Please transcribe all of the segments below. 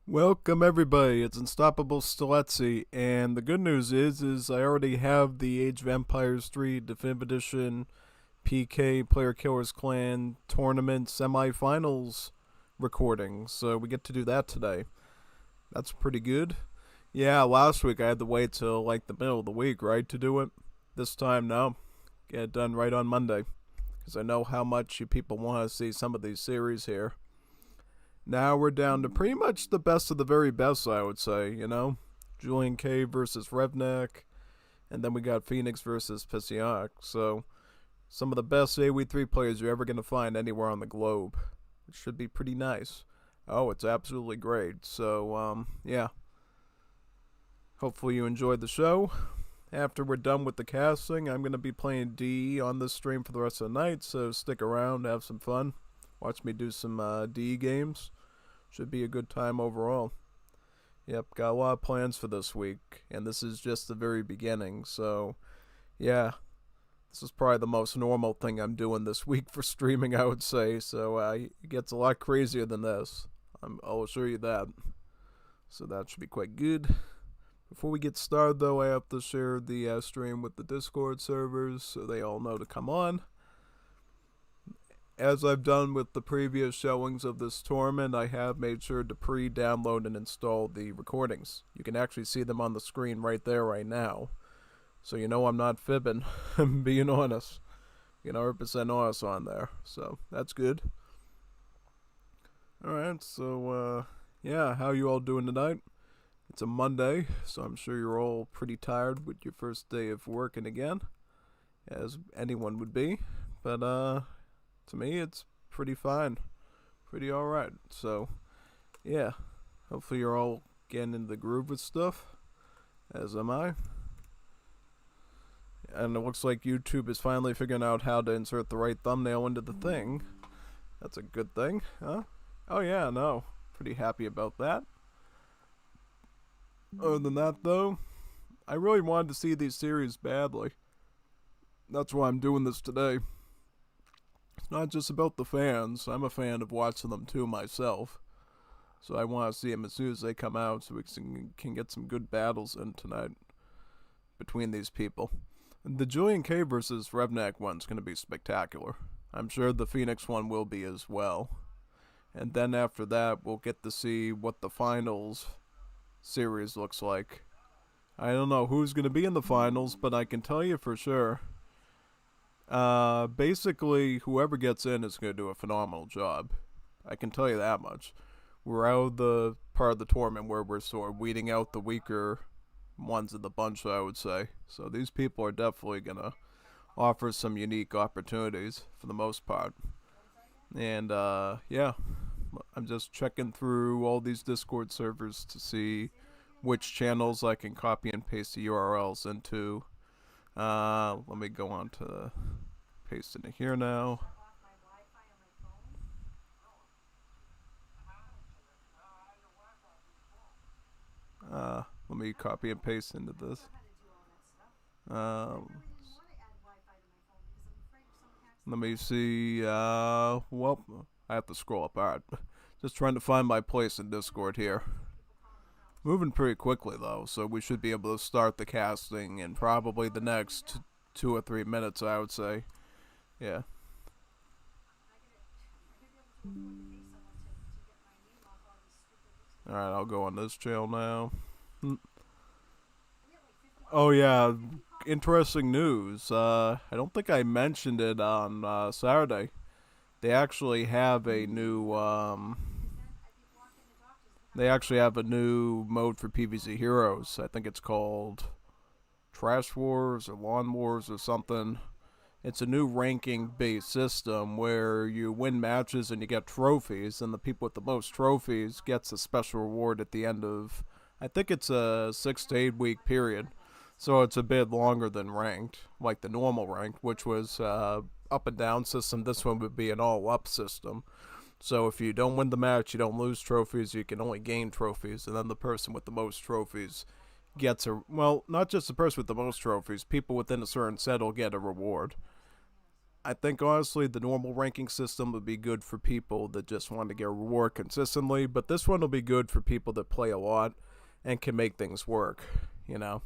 Welcome everybody, it's Unstoppable Stiletsy, and the good news is I already have the Age of Empires 3 Definitive Edition PK Player Killers Clan Tournament Semifinals recording, so we get to do that today. That's pretty good. Yeah, last week I had to wait till like the middle of the week, right, to do it. This time, no. Get it done right on Monday, because I know how much you people want to see some of these series here. Now we're down to pretty much the best of the very best, I would say. JulianK versus Revnak, and then we got Phoenix versus Psionic. So, some of the best AoE3 players you're ever going to find anywhere on the globe. It should be pretty nice. Oh, it's absolutely great. So, yeah. Hopefully you enjoyed the show. After we're done with the casting, I'm going to be playing D on this stream for the rest of the night, so stick around, have some fun. Watch me do some D games. Should be a good time overall. Yep, got a lot of plans for this week, and this is just the very beginning, so yeah. This is probably the most normal thing I'm doing this week for streaming, I would say, so it gets a lot crazier than this. I'll assure you that. So that should be quite good. Before we get started, though, I have to share the stream with the Discord servers so they all know to come on. As I've done with the previous showings of this tournament, I have made sure to pre-download and install the recordings. You can actually see them on the screen right there, right now. So you know I'm not fibbing. I'm being honest. You know, 100% honest on there. So that's good. Alright, so yeah, how you all doing tonight? It's a Monday, so I'm sure you're all pretty tired with your first day of working again, as anyone would be. But to me, it's pretty fine. Pretty alright. So, yeah. Hopefully you're all getting into the groove with stuff, as am I. And it looks like YouTube is finally figuring out how to insert the right thumbnail into the thing. That's a good thing, huh? Oh yeah, no. Pretty happy about that. Other than that, though, I really wanted to see these series badly. That's why I'm doing this today. It's not just about the fans. I'm a fan of watching them too myself. So I want to see them as soon as they come out so we can get some good battles in tonight between these people. And the JulianK versus Revnak one's going to be spectacular. I'm sure the Phoenix one will be as well. And then after that, we'll get to see what the finals series looks like. I don't know who's going to be in the finals, but I can tell you for sure. Basically, whoever gets in is going to do a phenomenal job. I can tell you that much. We're out of the part of the tournament where we're sort of weeding out the weaker ones of the bunch, I would say. So these people are definitely going to offer some unique opportunities for the most part. And, yeah. I'm just checking through all these Discord servers to see which channels I can copy and paste the URLs into. Let me go on to paste into here now. Let me copy and paste into this. Let me see. Well, I have to scroll up. Alright. Just trying to find my place in Discord here. Moving pretty quickly, though, so we should be able to start the casting in probably the next 2 or 3 minutes, I would say. Yeah. Alright, I'll go on this channel now. Oh, yeah. Interesting news. I don't think I mentioned it on Saturday. They actually have a new mode for PvZ Heroes. I think it's called Trash Wars or Lawn Wars or something. It's a new ranking-based system where you win matches and you get trophies, and the people with the most trophies gets a special reward at the end of, I think it's a 6 to 8 week period. So it's a bit longer than ranked, like the normal ranked, which was up and down system. This one would be an all-up system. So if you don't win the match, you don't lose trophies, you can only gain trophies, and then the person with the most trophies gets a, well, not just the person with the most trophies, people within a certain set will get a reward. I think honestly the normal ranking system would be good for people that just want to get a reward consistently, but this one will be good for people that play a lot and can make things work. You know,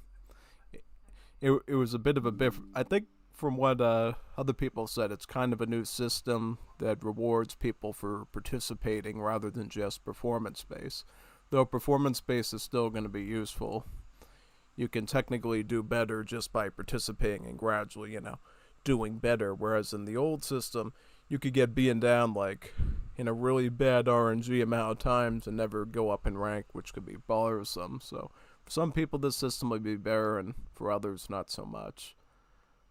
it was a bit of a I think from what other people said, it's kind of a new system that rewards people for participating rather than just performance based. Though performance based is still going to be useful, you can technically do better just by participating and gradually, doing better. Whereas in the old system, you could get beaten down like in a really bad RNG amount of times and never go up in rank, which could be bothersome. So for some people, this system would be better, and for others, not so much.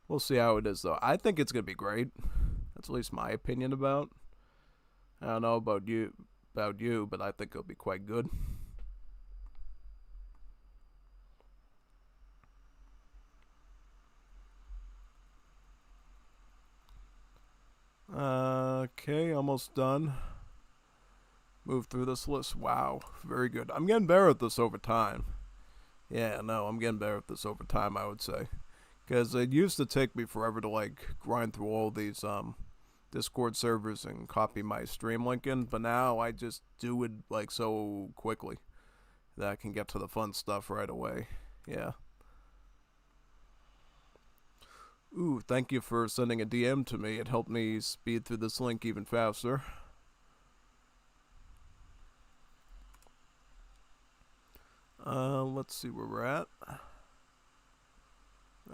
We'll see how it is, though. I think it's gonna be great. That's at least my opinion about. I don't know about you, but I think it'll be quite good. Okay, almost done. Move through this list. Wow, very good. I'm getting better at this over time. Yeah, no, I'm getting better at this over time, I would say. Because it used to take me forever to, grind through all these, Discord servers and copy my stream link in, but now I just do it, so quickly that I can get to the fun stuff right away. Yeah. Ooh, thank you for sending a DM to me. It helped me speed through this link even faster. Let's see where we're at.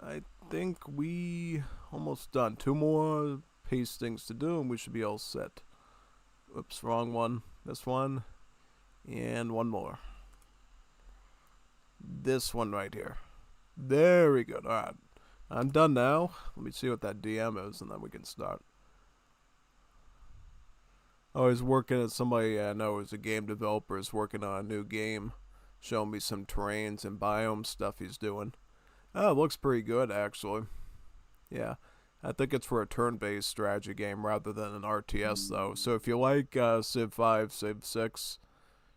I think we almost done. 2 more pastings to do and we should be all set. Oops, wrong one. This one. And one more. This one right here. Very good. Alright. I'm done now. Let me see what that DM is and then we can start. Oh, he's working at somebody I know is a game developer, is working on a new game. Showing me some terrains and biome stuff he's doing. Oh, it looks pretty good actually. Yeah. I think it's for a turn-based strategy game rather than an RTS though. So if you like Civ 5, Civ 6,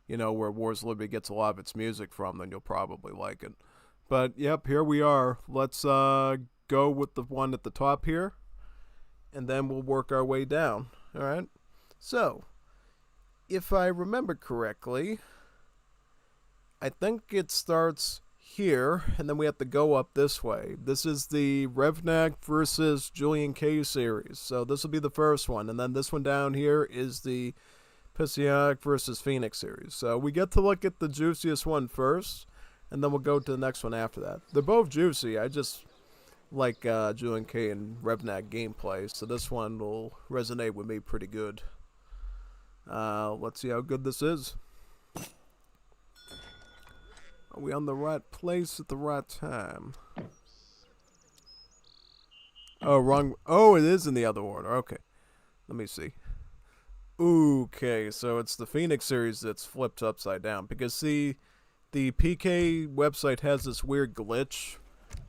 where Wars Liberty gets a lot of its music from, then you'll probably like it. But yep, here we are. Let's go with the one at the top here, and then we'll work our way down. Alright? So, if I remember correctly, I think it starts here, and then we have to go up this way. This is the Revnak versus JulianK series. So this will be the first one, and then this one down here is the Psionic versus Phoenix series. So we get to look at the juiciest one first, and then we'll go to the next one after that. They're both juicy. I just like JulianK and Revnak gameplay, so this one will resonate with me pretty good. Let's see how good this is. Are we on the right place at the right time? Oh, wrong. Oh, it is in the other order. Okay. Let me see. Okay, so it's the Phoenix series that's flipped upside down. Because, see, the PK website has this weird glitch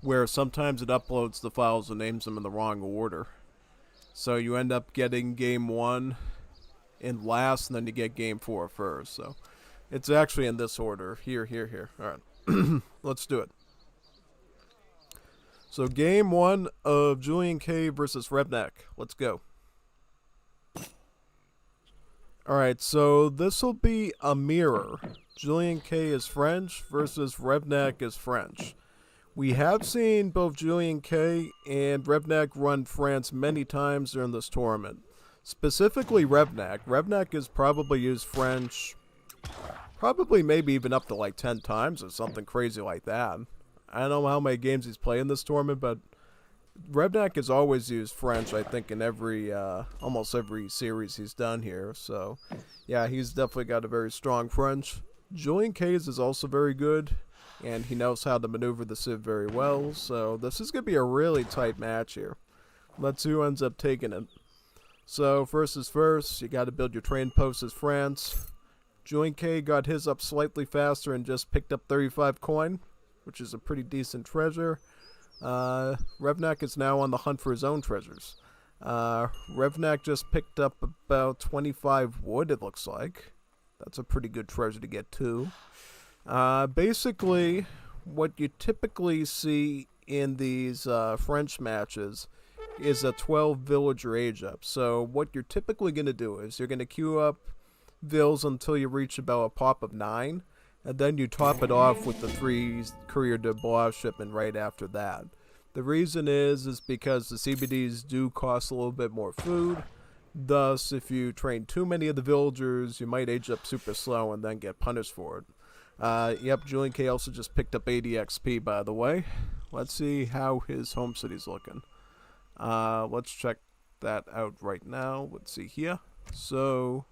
where sometimes it uploads the files and names them in the wrong order. So you end up getting game 1 in last, and then you get game 4 first. So it's actually in this order. Here. Alright. Let's do it. So game 1 of JulianK versus Revnak. Let's go. Alright, so this will be a mirror. JulianK is French versus Revnak is French. We have seen both JulianK and Revnak run France many times during this tournament. Specifically Revnak. Revnak has probably used French probably maybe even up to 10 times or something crazy like that. I don't know how many games he's played in this tournament, but Revnak has always used French, I think, in every, almost every series he's done here. So, yeah, he's definitely got a very strong French. JulianK is also very good, and he knows how to maneuver the Civ very well. So, this is going to be a really tight match here. Let's see who ends up taking it. So, first is first, you got to build your train posts as France. JulianK got his up slightly faster and just picked up 35 coin, which is a pretty decent treasure. Revnak is now on the hunt for his own treasures. Revnak just picked up about 25 wood, it looks like. That's a pretty good treasure to get too. Basically, what you typically see in these French matches is a 12 villager age up. So what you're typically going to do is you're going to queue up vills until you reach about a pop of 9, and then you top it off with the 3 courier de bois shipment right after that. The reason is because the CBDs do cost a little bit more food. Thus, if you train too many of the villagers, you might age up super slow and then get punished for it. Yep, JulianK also just picked up 80 XP, by the way. Let's see how his home city's looking. Let's check that out right now. Let's see here. So,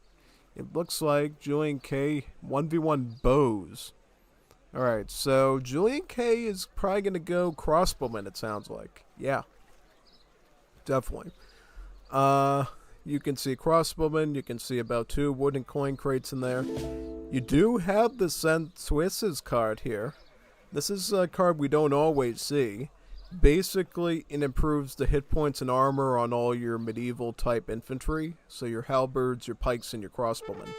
it looks like JulianK 1v1 bows. Alright, so JulianK is probably going to go crossbowman, it sounds like. Yeah, definitely. You can see crossbowman, you can see about 2 wooden coin crates in there. You do have the St. Swiss's card here. This is a card we don't always see. Basically, it improves the hit points and armor on all your medieval type infantry. So your halberds, your pikes, and your crossbowmen.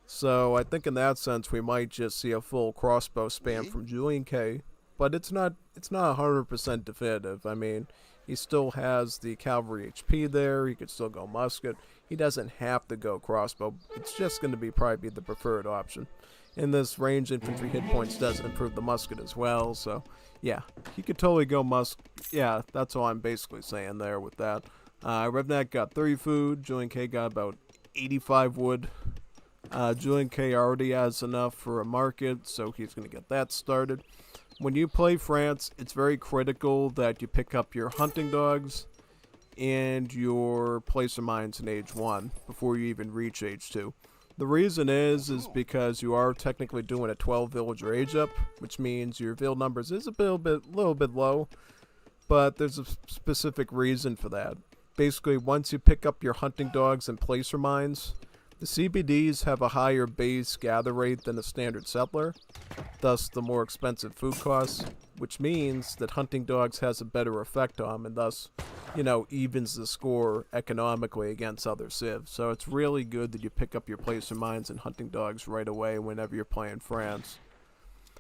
So I think in that sense we might just see a full crossbow spam from JulianK. But it's not 100% definitive. I mean, he still has the cavalry HP there. He could still go musket. He doesn't have to go crossbow. It's just going to be probably the preferred option. And this range infantry hit points does improve the musket as well. So, yeah, he could totally go Yeah, that's all I'm basically saying there with that. Revnak got 30 food. JulianK got about 85 wood. JulianK already has enough for a market, so he's going to get that started. When you play France, it's very critical that you pick up your hunting dogs and your placer mines in age 1 before you even reach age 2. The reason is because you are technically doing a 12 villager age up, which means your vill numbers is a little bit low, but there's a specific reason for that. Basically, once you pick up your hunting dogs and placer mines, the CBDs have a higher base gather rate than a standard settler, thus the more expensive food costs, which means that hunting dogs has a better effect on them and thus, evens the score economically against other civs. So it's really good that you pick up your placer mines and hunting dogs right away whenever you're playing France.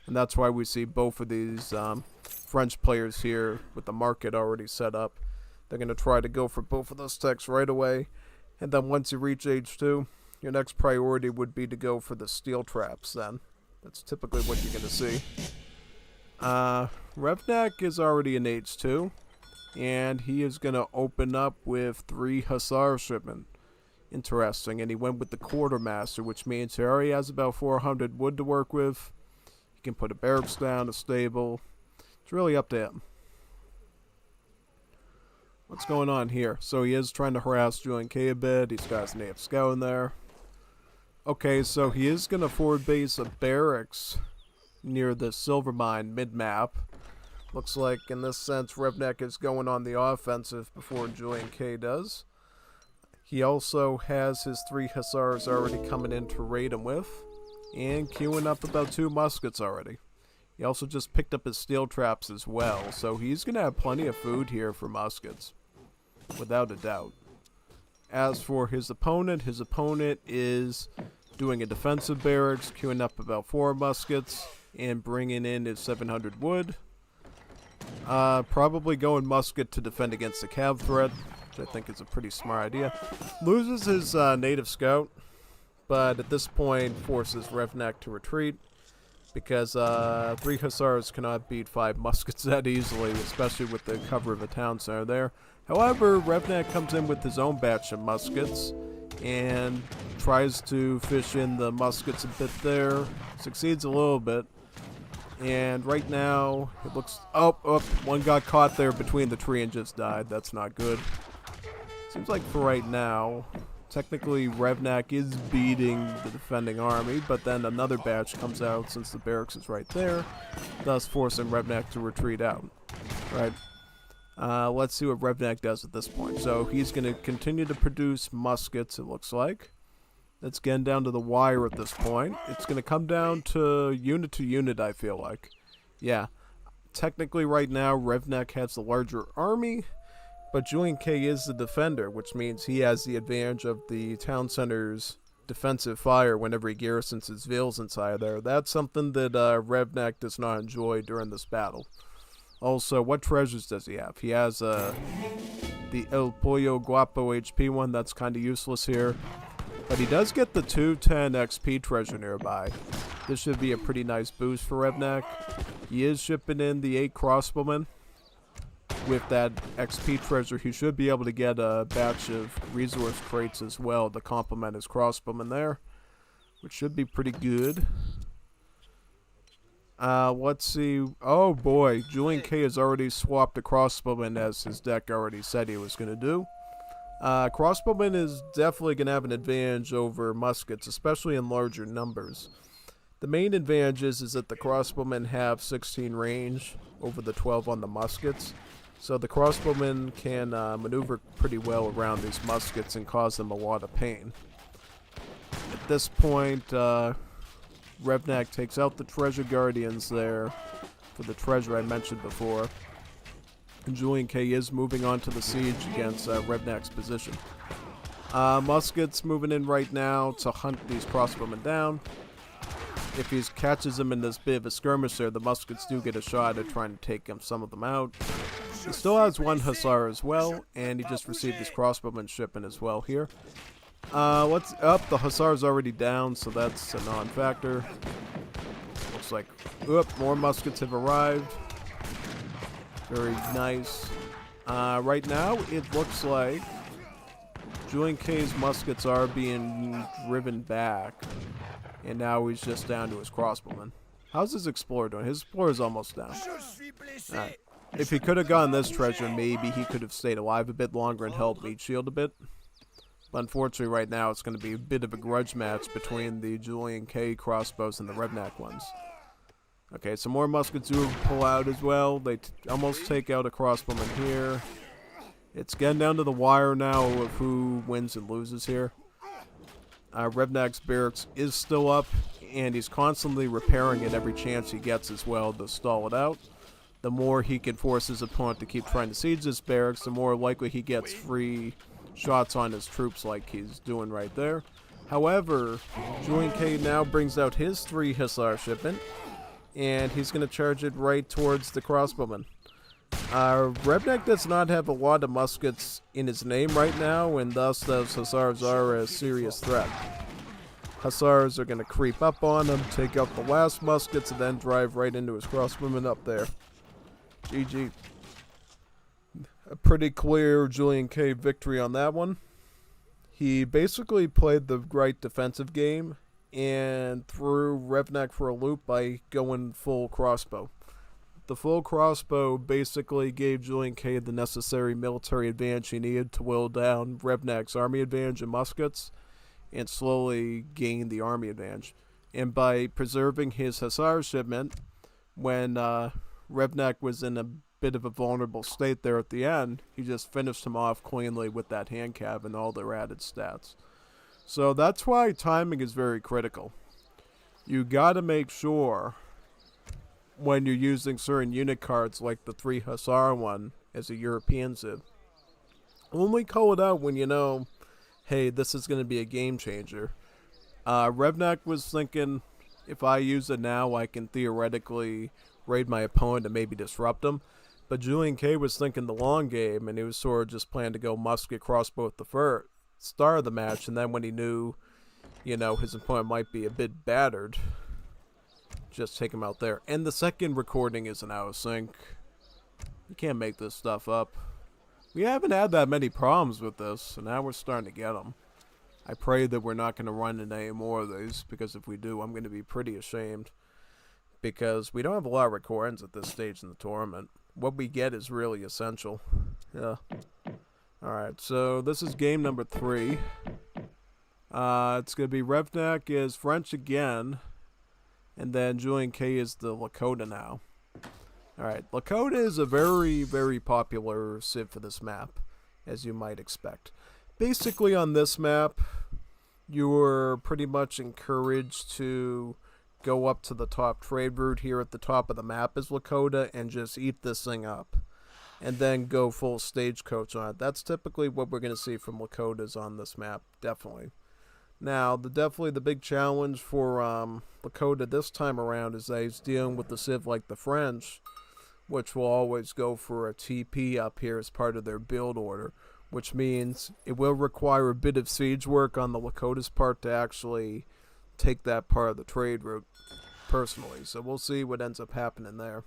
And that's why we see both of these French players here with the market already set up. They're going to try to go for both of those techs right away. And then once you reach age 2, your next priority would be to go for the steel traps then. That's typically what you're going to see. Revnak is already in age 2. And he is going to open up with 3 Hussar shipment. Interesting. And he went with the Quartermaster, which means he already has about 400 wood to work with. He can put a barracks down, a stable. It's really up to him. What's going on here? So he is trying to harass JulianK a bit. He's got his native scout in there. Okay, so he is going to forward base a barracks near the silver mine mid-map. Looks like, in this sense, Revnak is going on the offensive before JulianK does. He also has his 3 Hussars already coming in to raid him with. And queuing up about 2 muskets already. He also just picked up his steel traps as well, so he's going to have plenty of food here for muskets. Without a doubt. As for his opponent is doing a defensive barracks, queuing up about 4 muskets, and bringing in his 700 wood. Probably going musket to defend against the cav threat, which I think is a pretty smart idea. Loses his native scout, but at this point forces Revnak to retreat, because 3 Hussars cannot beat 5 muskets that easily, especially with the cover of a town center there. However, Revnak comes in with his own batch of muskets, and tries to fish in the muskets a bit there. Succeeds a little bit. And right now, it looks... Oh, one got caught there between the tree and just died. That's not good. Seems like for right now, technically Revnak is beating the defending army, but then another batch comes out since the barracks is right there, thus forcing Revnak to retreat out. Right. Let's see what Revnak does at this point. So he's going to continue to produce muskets, it looks like. It's getting down to the wire at this point. It's going to come down to unit, I feel like. Yeah. Technically, right now, Revnak has the larger army, but JulianK is the defender, which means he has the advantage of the town center's defensive fire whenever he garrisons his vills inside there. That's something that Revnak does not enjoy during this battle. Also, what treasures does he have? He has the El Pollo Guapo HP one. That's kind of useless here. But he does get the 210 XP treasure nearby. This should be a pretty nice boost for Revnak. He is shipping in the 8 crossbowmen. With that XP treasure, he should be able to get a batch of resource crates as well to complement his crossbowmen there, which should be pretty good. Let's see. Oh boy, JulianK has already swapped a crossbowman as his deck already said he was going to do. Crossbowman is definitely going to have an advantage over muskets, especially in larger numbers. The main advantage is that the crossbowmen have 16 range over the 12 on the muskets. So the crossbowmen can maneuver pretty well around these muskets and cause them a lot of pain. At this point, Revnak takes out the treasure guardians there for the treasure I mentioned before. And JulianK is moving on to the siege against Revnak's position. Muskets moving in right now to hunt these crossbowmen down. If he catches them in this bit of a skirmish there, the muskets do get a shot at trying to take some of them out. He still has 1 hussar as well, and he just received his crossbowman shipment as well here. What's up? The hussar's already down, so that's a non-factor. Looks like, more muskets have arrived. Very nice. Right now, it looks like JulianK's muskets are being driven back, and now he's just down to his crossbowman. How's his explorer doing? His explorer's almost down. Alright. If he could have gotten this treasure, maybe he could have stayed alive a bit longer and held meat shield a bit. But unfortunately, right now, it's going to be a bit of a grudge match between the JulianK crossbows and the Revnak ones. Okay, some more muskets do pull out as well. They almost take out a crossbowman here. It's getting down to the wire now of who wins and loses here. Revnak's barracks is still up, and he's constantly repairing it every chance he gets as well to stall it out. The more he can force his opponent to keep trying to siege his barracks, the more likely he gets free shots on his troops like he's doing right there. However, JulianK now brings out his 3 hussar shipment, and he's going to charge it right towards the crossbowman. Revnak does not have a lot of muskets in his name right now, and thus those hussars are a serious threat. Hussars are going to creep up on him, take out the last muskets, and then drive right into his crossbowman up there. GG. A pretty clear JulianK victory on that one. He basically played the right defensive game and threw Revnak for a loop by going full crossbow. The full crossbow basically gave JulianK the necessary military advantage he needed to whittle down Revnak's army advantage in muskets and slowly gain the army advantage. And by preserving his hussar shipment, when Revnak was in a bit of a vulnerable state there at the end, he just finished him off cleanly with that hand cab and all their added stats. So that's why timing is very critical. You gotta make sure when you're using certain unit cards like the 3 hussar one as a European civ, only call it out when you know, hey, this is going to be a game changer. Revnak was thinking, if I use it now, I can theoretically raid my opponent and maybe disrupt him. But JulianK was thinking the long game, and he was sort of just planning to go musket crossbow at the start of the match, and then when he knew, you know, his opponent might be a bit battered, just take him out there. And the second recording isn't out of sync. You can't make this stuff up. We haven't had that many problems with this, and now we're starting to get them. I pray that we're not going to run into any more of these, because if we do, I'm going to be pretty ashamed. Because we don't have a lot of recordings at this stage in the tournament. What we get is really essential. Yeah. Alright, so this is game number 3. It's going to be Revnak is French again. And then JulianK is the Lakota now. Alright, Lakota is a very, very popular civ for this map, as you might expect. Basically on this map, you're pretty much encouraged to go up to the top trade route here at the top of the map as Lakota and just eat this thing up. And then go full stagecoach on it. That's typically what we're going to see from Lakotas on this map, definitely. Now, definitely the big challenge for Lakota this time around is that he's dealing with the civ like the French, which will always go for a TP up here as part of their build order, which means it will require a bit of siege work on the Lakota's part to actually take that part of the trade route personally. So we'll see what ends up happening there.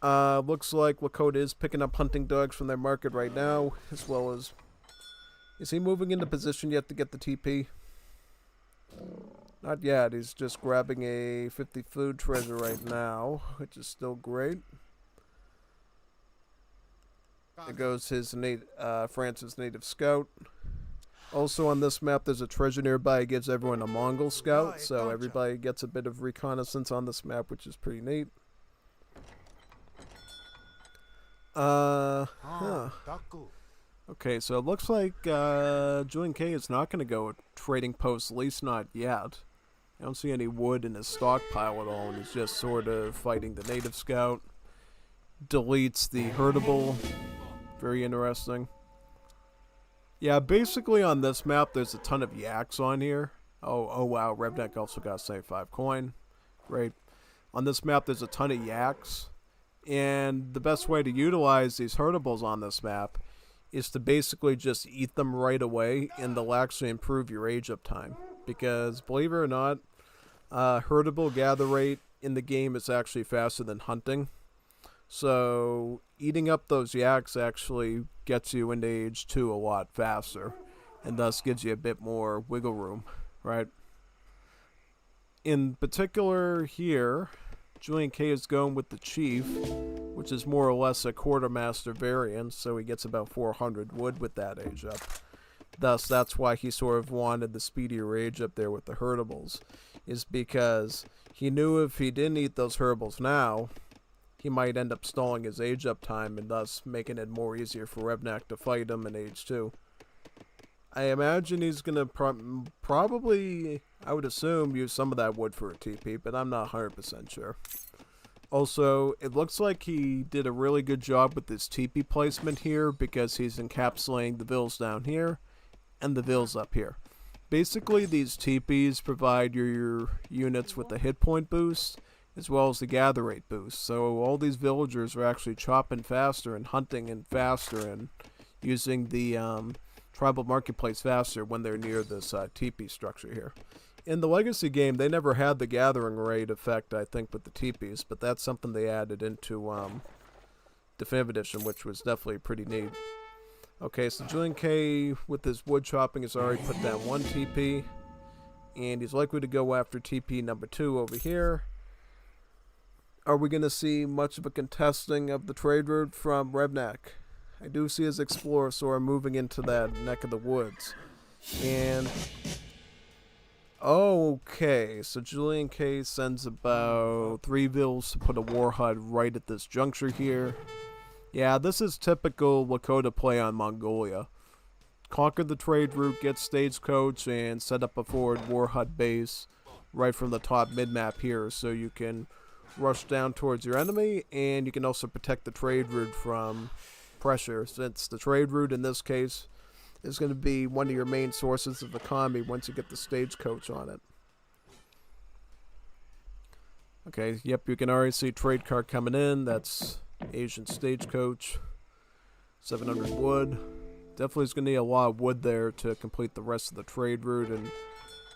Looks like Lakota is picking up hunting dogs from their market right now, as well as... Is he moving into position yet to get the TP? Not yet. He's just grabbing a 50 food treasure right now, which is still great. There goes his France's native scout. Also on this map, there's a treasure nearby. It gives everyone a Mongol scout, so everybody gets a bit of reconnaissance on this map, which is pretty neat. Okay, so it looks like JulianK is not going to go with trading posts, at least not yet. I don't see any wood in his stockpile at all, and he's just sort of fighting the native scout. Deletes the herdable. Very interesting. Yeah, basically on this map, there's a ton of yaks on here. Oh wow, Revnak also got 75 coin. Great. On this map, there's a ton of yaks. And the best way to utilize these herdables on this map is to basically just eat them right away, and they'll actually improve your age up time. Because, believe it or not, herdable gather rate in the game is actually faster than hunting. So, eating up those yaks actually gets you into age 2 a lot faster, and thus gives you a bit more wiggle room, right? In particular here, JulianK is going with the Chief, which is more or less a quartermaster variant, so he gets about 400 wood with that age up. Thus, that's why he sort of wanted the speedier age up there with the herdables, is because he knew if he didn't eat those herdables now, he might end up stalling his age up time, and thus making it more easier for Revnak to fight him in age 2. I imagine he's going to probably, I would assume, use some of that wood for a TP, but I'm not 100% sure. Also, it looks like he did a really good job with this TP placement here, because he's encapsulating the vills down here and the vills up here. Basically, these TPs provide your units with a hit point boost, as well as the gather rate boost. So all these villagers are actually chopping faster and hunting and faster and using the tribal marketplace faster when they're near this TP structure here. In the Legacy game, they never had the gathering rate effect, I think, with the TPs, but that's something they added into Definitive Edition, which was definitely pretty neat. Okay, so JulianK with his wood chopping has already put down 1 TP, and he's likely to go after TP number 2 over here. Are we going to see much of a contesting of the trade route from Revnak? I do see his Explorosaur moving into that neck of the woods. And... okay, so JulianK sends about 3 vills to put a war hut right at this juncture here. Yeah, this is typical Lakota play on Mongolia. Conquer the trade route, get stagecoach, and set up a forward war hut base right from the top mid-map here, so you can rush down towards your enemy, and you can also protect the trade route from pressure, since the trade route in this case is going to be one of your main sources of economy once you get the stagecoach on it. Okay, yep, you can already see trade cart coming in. That's Asian stagecoach. 700 wood. Definitely is going to need a lot of wood there to complete the rest of the trade route and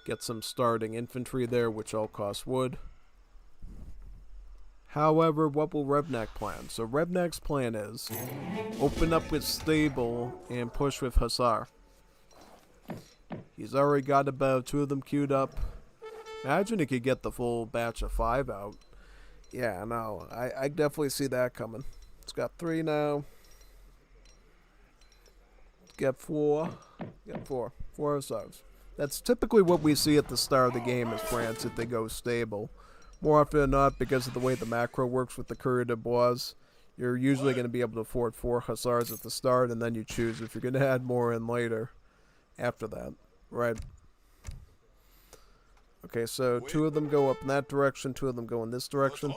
get some starting infantry there, which all cost wood. However, what will Revnak plan? So Revnak's plan is open up with stable and push with Hussar. He's already got about 2 of them queued up. Imagine he could get the full batch of 5 out. Yeah, no, I definitely see that coming. It's got 3 now. Get 4. Get 4. 4 Hussars. That's typically what we see at the start of the game as France if they go stable. More often than not, because of the way the macro works with the Courrier de Bois, you're usually going to be able to afford 4 Hussars at the start, and then you choose if you're going to add more in later after that, right? Okay, so 2 of them go up in that direction, 2 of them go in this direction.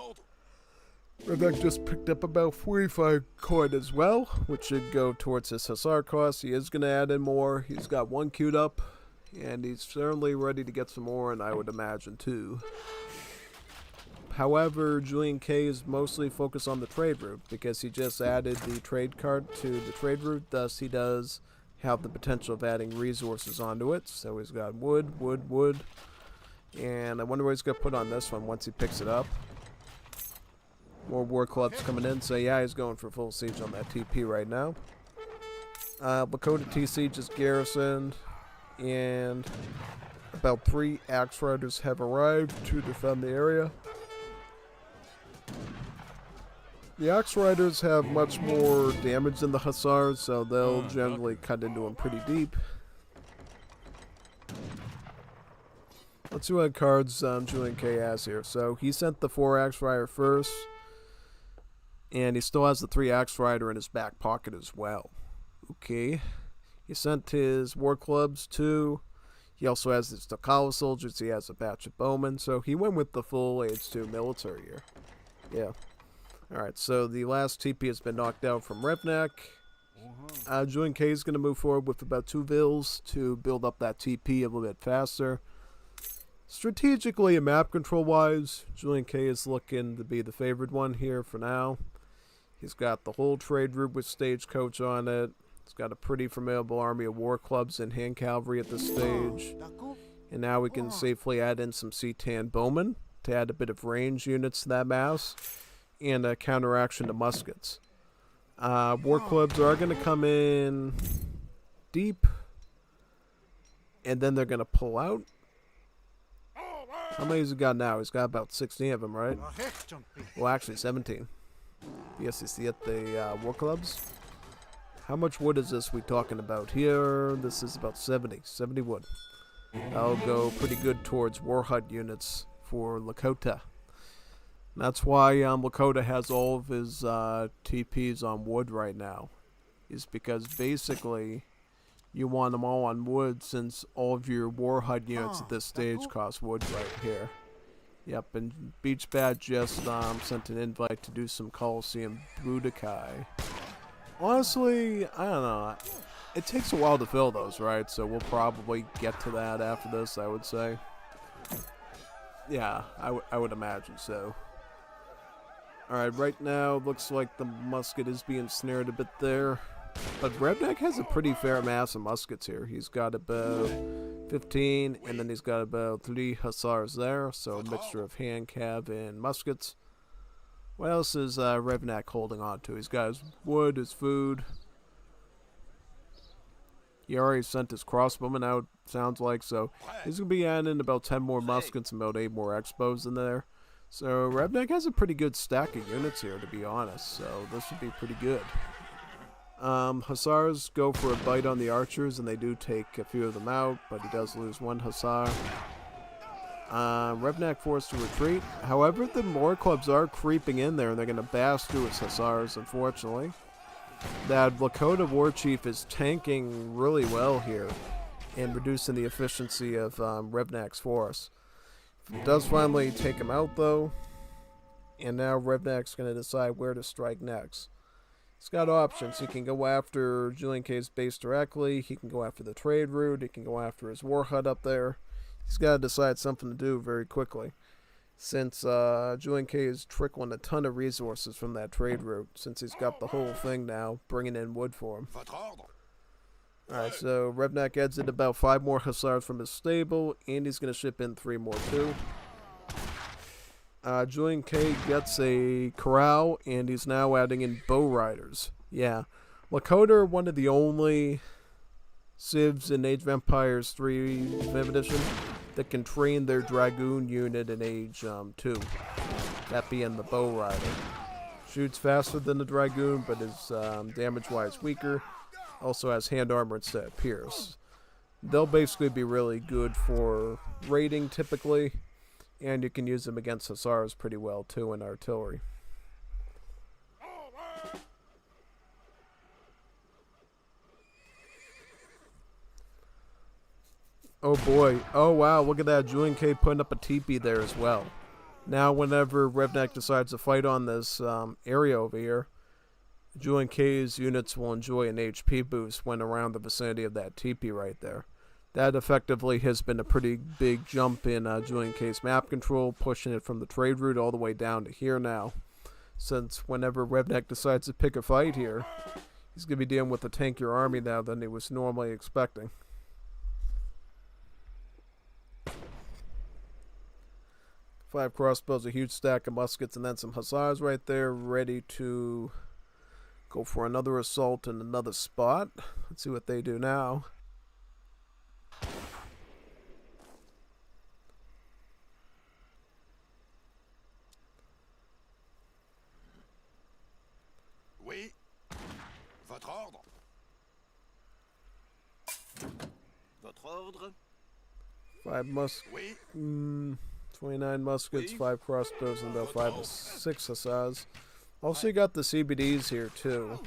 Revnak just picked up about 45 coin as well, which should go towards his Hussar cost. He is going to add in more. He's got 1 queued up, and he's certainly ready to get some more, and I would imagine 2. However, Julian K is mostly focused on the trade route because he just added the trade card to the trade route. Thus, he does have the potential of adding resources onto it. So he's got wood, wood, wood. And I wonder what he's going to put on this one once he picks it up. More war clubs coming in. So yeah, he's going for full siege on that TP right now. Lakota TC just garrisoned. And about 3 Axe Riders have arrived to defend the area. The Axe Riders have much more damage than the Hussars, so they'll generally cut into them pretty deep. Let's see what cards Julian K has here. So he sent the 4 Axe Rider first, and he still has the 3 Axe Rider in his back pocket as well. Okay. He sent his war clubs too. He also has his Takala soldiers. He has a batch of bowmen. So he went with the full age 2 military here. Yeah. Alright, so the last TP has been knocked out from Revnak. Julian K is going to move forward with about 2 vills to build up that TP a little bit faster. Strategically and map control wise, Julian K is looking to be the favored one here for now. He's got the whole trade route with stagecoach on it. He's got a pretty formidable army of war clubs and hand cavalry at this stage. And now we can safely add in some C-10 bowmen to add a bit of range units to that mass. And a counteraction to muskets. War clubs are going to come in deep. And then they're going to pull out. How many has he got now? He's got about 16 of them, right? Well, actually 17. Yes, you see it, the war clubs. How much wood is this we talking about here? This is about 70 wood. That'll go pretty good towards war hut units for Lakota. That's why Lakota has all of his TPs on wood right now. Is because basically you want them all on wood since all of your war hut units at this stage cost wood right here. Yep, and Beach Bat just sent an invite to do some Coliseum Budokai. Honestly, I don't know. It takes a while to fill those, right? So we'll probably get to that after this, I would say. Yeah, I would imagine so. Alright, right now, looks like the musket is being snared a bit there. But Revnak has a pretty fair mass of muskets here. He's got about 15, and then he's got about 3 hussars there. So a mixture of hand cav and muskets. What else is Revnak holding on to? He's got his wood, his food. He already sent his crossbowmen out, sounds like. So he's going to be adding about 10 more muskets and about 8 more expos in there. So Revnak has a pretty good stack of units here, to be honest. So this would be pretty good. Hussars go for a bite on the archers, and they do take a few of them out, but he does lose 1 hussar. Revnak forced to retreat. However, the war clubs are creeping in there, and they're going to bash through his hussars, unfortunately. That Lakota war chief is tanking really well here and reducing the efficiency of Revnak's force. It does finally take him out, though, and now Revnak's going to decide where to strike next. He's got options. He can go after Julian K's base directly. He can go after the trade route. He can go after his war hut up there. He's got to decide something to do very quickly, since Julian K is trickling a ton of resources from that trade route, since he's got the whole thing now, bringing in wood for him. Alright, so Revnak adds in about 5 more hussars from his stable, and he's going to ship in 3 more too. Julian K gets a corral, and he's now adding in bow riders. Yeah, Lakota are one of the only civs in Age of Empires 3 5th edition that can train their dragoon unit in Age 2. That being the bow rider. Shoots faster than the dragoon, but is damage-wise weaker. Also has hand armor instead of pierce. They'll basically be really good for raiding typically, and you can use them against hussars pretty well too in artillery. Oh boy. Oh wow, look at that. Julian K putting up a teepee there as well. Now whenever Revnak decides to fight on this area over here, Julian K's units will enjoy an HP boost when around the vicinity of that teepee right there. That effectively has been a pretty big jump in JulianK's map control, pushing it from the trade route all the way down to here now. Since whenever Revnak decides to pick a fight here, he's going to be dealing with a tankier army now than he was normally expecting. Five crossbows, a huge stack of muskets, and then some hussars right there, ready to go for another assault in another spot. Let's see what they do now. Oui. Votre ordre. Votre ordre. 29 muskets, 5 crossbows, and about 5 or 6 hussars. Also, you got the CBDs here too.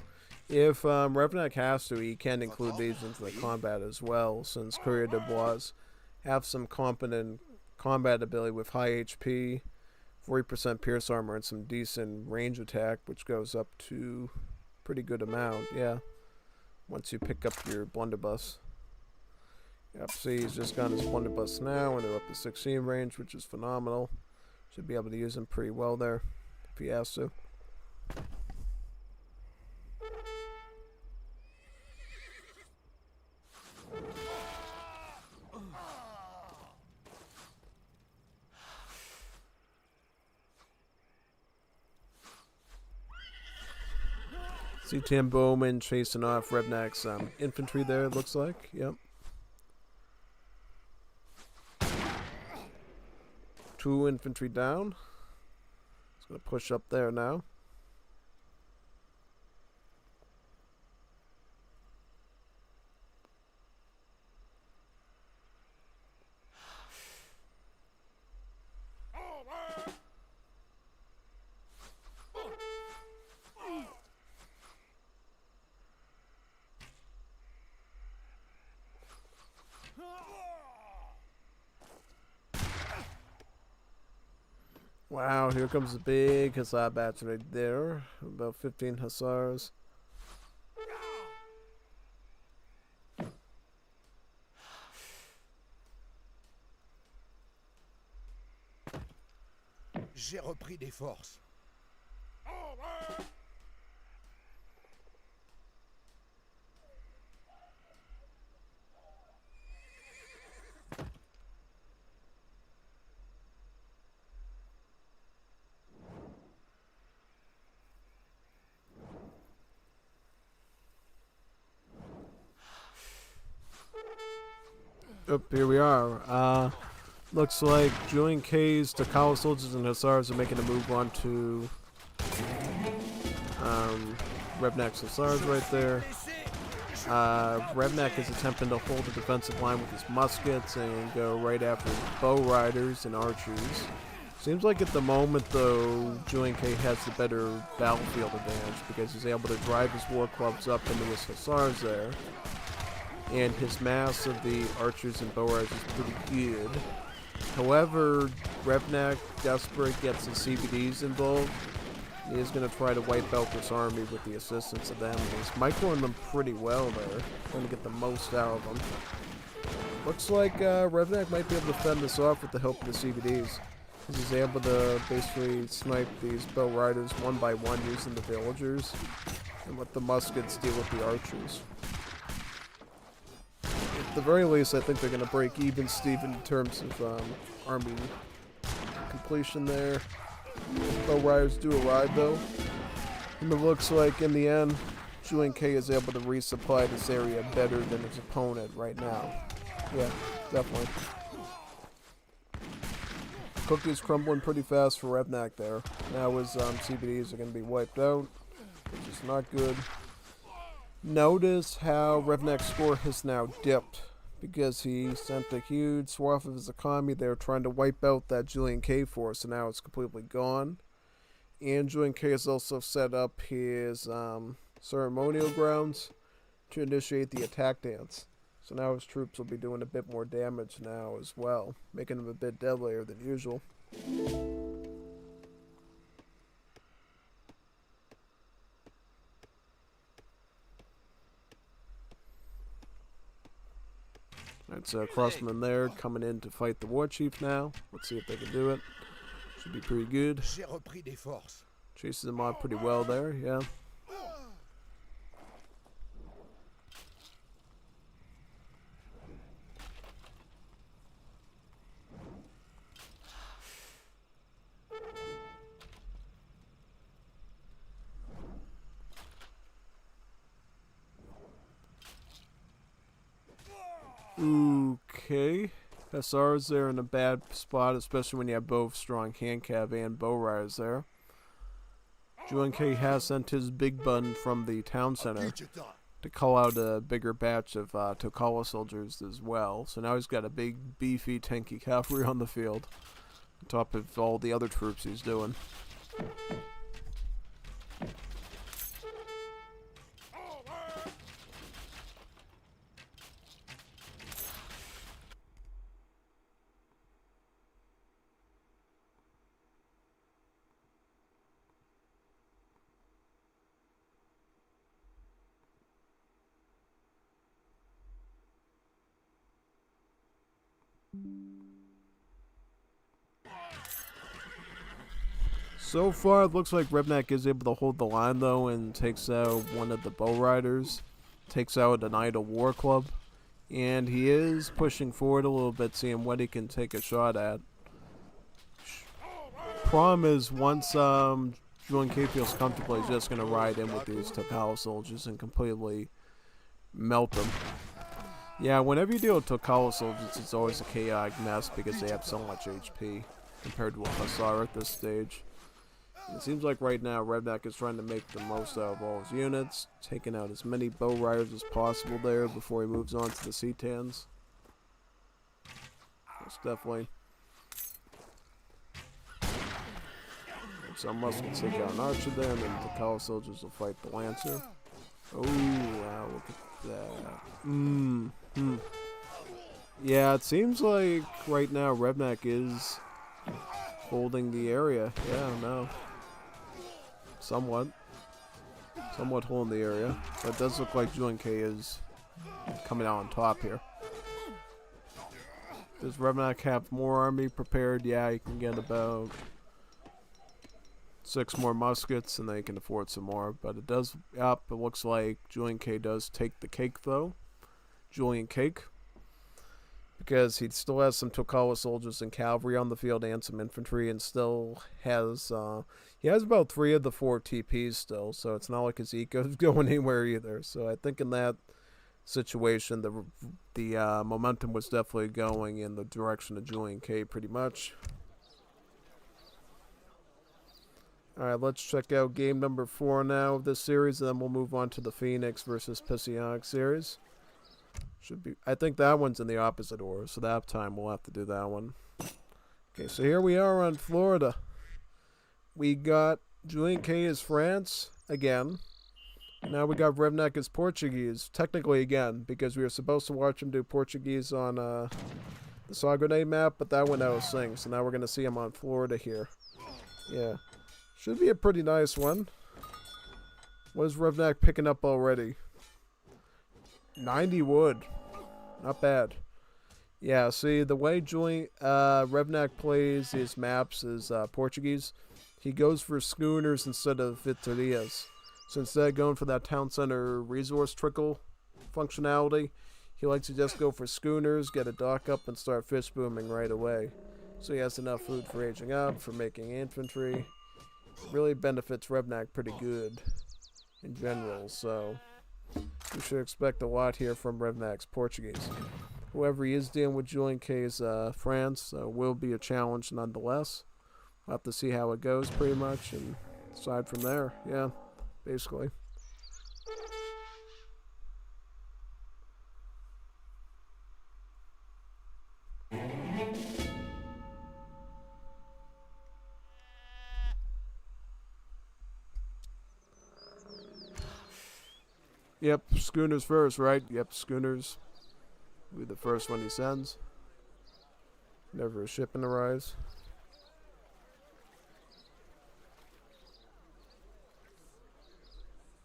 If Revnak has to, he can include these into the combat as well, since Courier de Bois have some competent combat ability with high HP, 40% pierce armor, and some decent range attack, which goes up to pretty good amount, yeah, once you pick up your blunderbuss. Yep, see, he's just got his blunderbuss now, and they're up to 16 range, which is phenomenal. Should be able to use him pretty well there, if he has to. See Tim Bowman chasing off Revnak's infantry there, it looks like. Yep. 2 infantry down. It's going to push up there now. Wow, here comes the big hussar batch right there. About 15 hussars. J'ai repris des forces. Oh, here we are. Looks like JulianK's Takao soldiers and hussars are making a move on to Revnak's hussars right there. Revnak is attempting to hold the defensive line with his muskets and go right after his bow riders and archers. Seems like at the moment, though, JulianK has the better battlefield advantage because he's able to drive his war clubs up into his hussars there. And his mass of the archers and bow riders is pretty good. However, Revnak, desperate, gets the CBDs involved. He is going to try to wipe out this army with the assistance of them. He's microing them pretty well there, trying to get the most out of them. Looks like Revnak might be able to fend this off with the help of the CBDs. He's able to basically snipe these bow riders one by one using the villagers, and let the muskets deal with the archers. At the very least, I think they're going to break even, Steven, in terms of army completion there. Bow riders do arrive, though. And it looks like, in the end, JulianK is able to resupply this area better than his opponent right now. Yeah, definitely. Cookie's crumbling pretty fast for Revnak there. Now his CBDs are going to be wiped out, which is not good. Notice how Revnak's score has now dipped because he sent a huge swath of his economy there trying to wipe out that JulianK force, and now it's completely gone. And JulianK has also set up his ceremonial grounds to initiate the attack dance. So now his troops will be doing a bit more damage now as well, making them a bit deadlier than usual. Alright, so crossmen there coming in to fight the war chief now. Let's see if they can do it. Should be pretty good. J'ai repris des forces. Chases them out pretty well there, yeah. Okay. SR's there in a bad spot, especially when you have both strong hand cav and bow riders there. JulianK has sent his big bun from the town center to call out a bigger batch of Tokala soldiers as well. So now he's got a big, beefy, tanky cavalry on the field, on top of all the other troops he's doing. So far, it looks like Revnak is able to hold the line, though, and takes out one of the bow riders. Takes out an idle war club. And he is pushing forward a little bit, seeing what he can take a shot at. Problem is, once JulianK feels comfortable, he's just going to ride in with these Tokala soldiers and completely melt them. Yeah, whenever you deal with Tokala soldiers, it's always a chaotic mess because they have so much HP compared to a Hussar at this stage. It seems like right now Revnak is trying to make the most out of all his units, taking out as many bow riders as possible there before he moves on to the C-10s. Most definitely. Some muskets take out an archer there, and then the Tokala soldiers will fight the lancer. Oh, wow, look at that. Yeah, it seems like right now Revnak is holding the area. Yeah, no. Somewhat holding the area. But it does look like JulianK is coming out on top here. Does Revnak have more army prepared? Yeah, he can get about 6 more muskets, and then he can afford some more. But it does, it looks like JulianK does take the cake, though. JulianK. Because he still has some Tokala soldiers and cavalry on the field and some infantry, and still has, he has about 3 of the 4 TPs still, so it's not like his eco's going anywhere either. So I think in that situation, the momentum was definitely going in the direction of JulianK pretty much. Alright, let's check out game number 4 now of this series, and then we'll move on to the Phoenix versus Psionic series. Should be, I think that one's in the opposite order, so that time we'll have to do that one. Okay, so here we are on Florida. We got JulianK as France again. Now we got Revnak as Portuguese, technically again, because we were supposed to watch him do Portuguese on the Sagrade map, but that went out of sync, so now we're going to see him on Florida here. Yeah. Should be a pretty nice one. What is Revnak picking up already? 90 wood. Not bad. Yeah, see, the way Revnak plays his maps is Portuguese. He goes for schooners instead of vitorias. So instead of going for that town center resource trickle functionality, he likes to just go for schooners, get a dock up, and start fish booming right away. So he has enough food for aging up, for making infantry. Really benefits Revnak pretty good in general, so we should expect a lot here from Revnak's Portuguese. Whoever he is dealing with JulianK's France will be a challenge nonetheless. We'll have to see how it goes pretty much, and aside from there, yeah, basically. Yep, schooners first, right? Yep, schooners will be the first one he sends. Never a ship in the rise.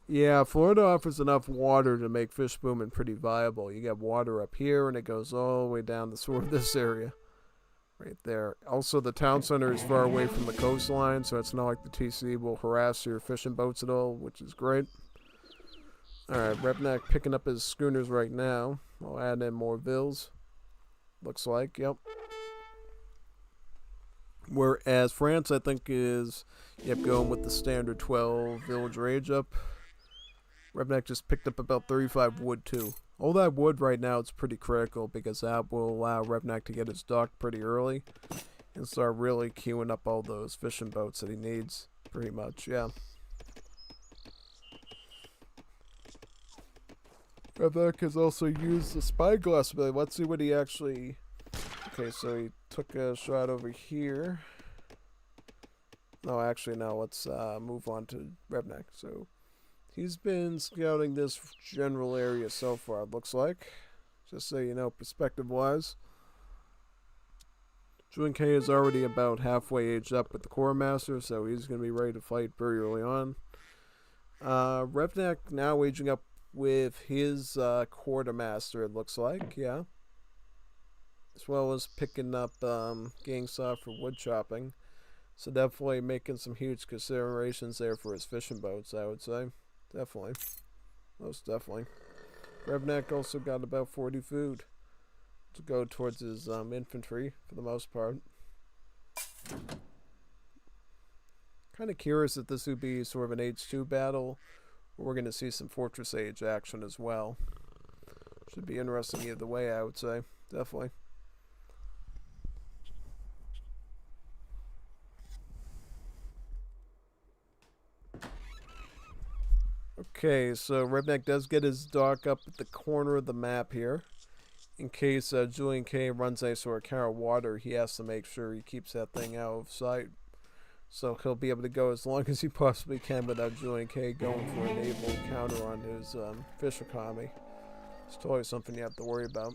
Yeah, Florida offers enough water to make fish booming pretty viable. You got water up here, and it goes all the way down to sort of this area. Right there. Also, the town center is far away from the coastline, so it's not like the TC will harass your fishing boats at all, which is great. Alright, Revnak picking up his schooners right now. I'll add in more vills. Looks like, yep. Whereas France, I think, is going with the standard 12 village rage up. Revnak just picked up about 35 wood, too. All that wood right now is pretty critical because that will allow Revnak to get his dock pretty early and start really queuing up all those fishing boats that he needs, pretty much, yeah. Revnak has also used the spyglass ability. Let's see what he actually... Okay, so he took a shot over here. No, actually, no, let's move on to Revnak. So... he's been scouting this general area so far, it looks like. Just so you know, perspective-wise. JulianK is already about halfway aged up with the Core Master, so he's going to be ready to fight very early on. Revnak now aging up with his Quartermaster, it looks like, yeah. As well as picking up gang saw for wood chopping. So definitely making some huge considerations there for his fishing boats, I would say. Definitely. Most definitely. Revnak also got about 40 food to go towards his infantry for the most part. Kind of curious if this would be sort of an Age 2 battle, or we're going to see some Fortress Age action as well. Should be interesting either way, I would say. Definitely. Okay, so Revnak does get his dock up at the corner of the map here. In case JulianK runs a sort of counter water, he has to make sure he keeps that thing out of sight. So he'll be able to go as long as he possibly can without JulianK going for a naval counter on his fish economy. It's totally something you have to worry about.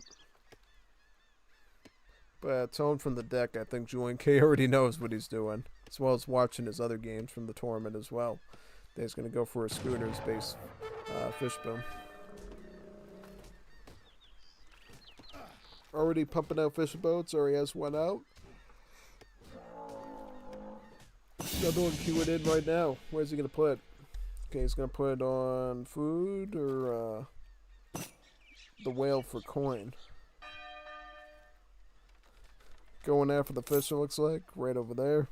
But tone from the deck, I think JulianK already knows what he's doing, as well as watching his other games from the tournament as well. He's going to go for a schooners base fish boom. Already pumping out fishing boats, or he has one out. Another one queuing in right now. Where's he going to put it? Okay, he's going to put it on food or the whale for coin. Going after the fish, it looks like, right over there.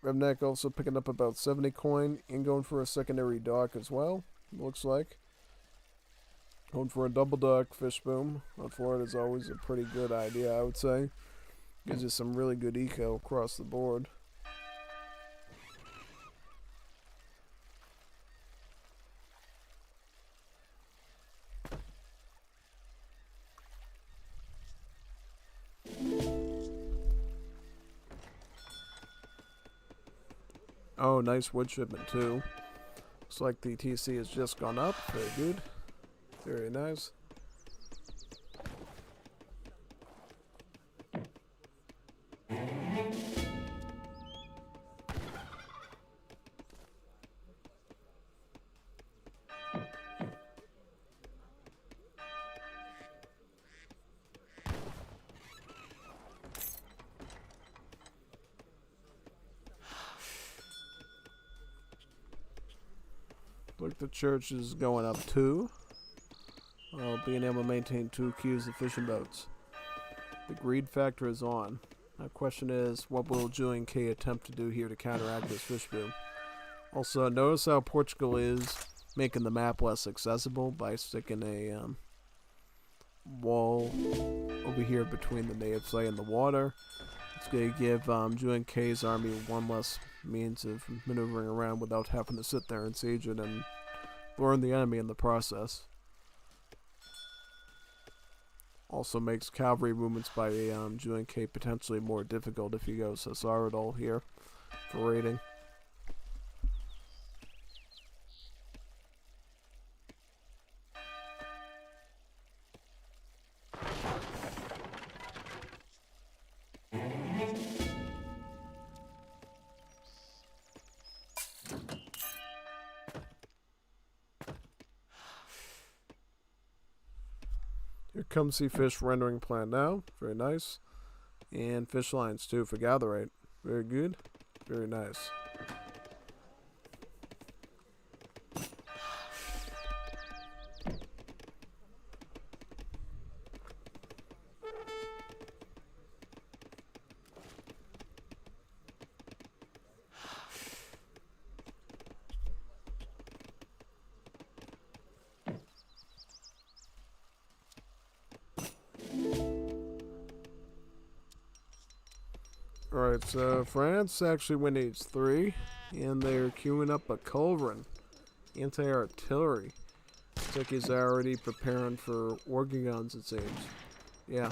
Revnak also picking up about 70 coin and going for a secondary dock as well, looks like. Going for a double dock fish boom on Florida is always a pretty good idea, I would say. Gives you some really good eco across the board. Oh, nice wood shipment too. Looks like the TC has just gone up. Very good. Very nice. Look, the church is going up too. While being able to maintain 2 queues of fishing boats. The greed factor is on. The question is, what will JulianK attempt to do here to counteract this fish boom? Also, notice how Portugal is making the map less accessible by sticking a wall over here between the native site and the water. It's going to give JulianK's army one less means of maneuvering around without having to sit there and siege it and burn the enemy in the process. Also makes cavalry movements by JulianK potentially more difficult if he goes Hussar at all here for raiding. come see fish rendering plan now. Very nice. And fish lines too for gather rate. Very good. Very nice. Alright, so France actually went H3, and they're queuing up a culverin. Anti-artillery. Looks like he's already preparing for organ guns, it seems. Yeah.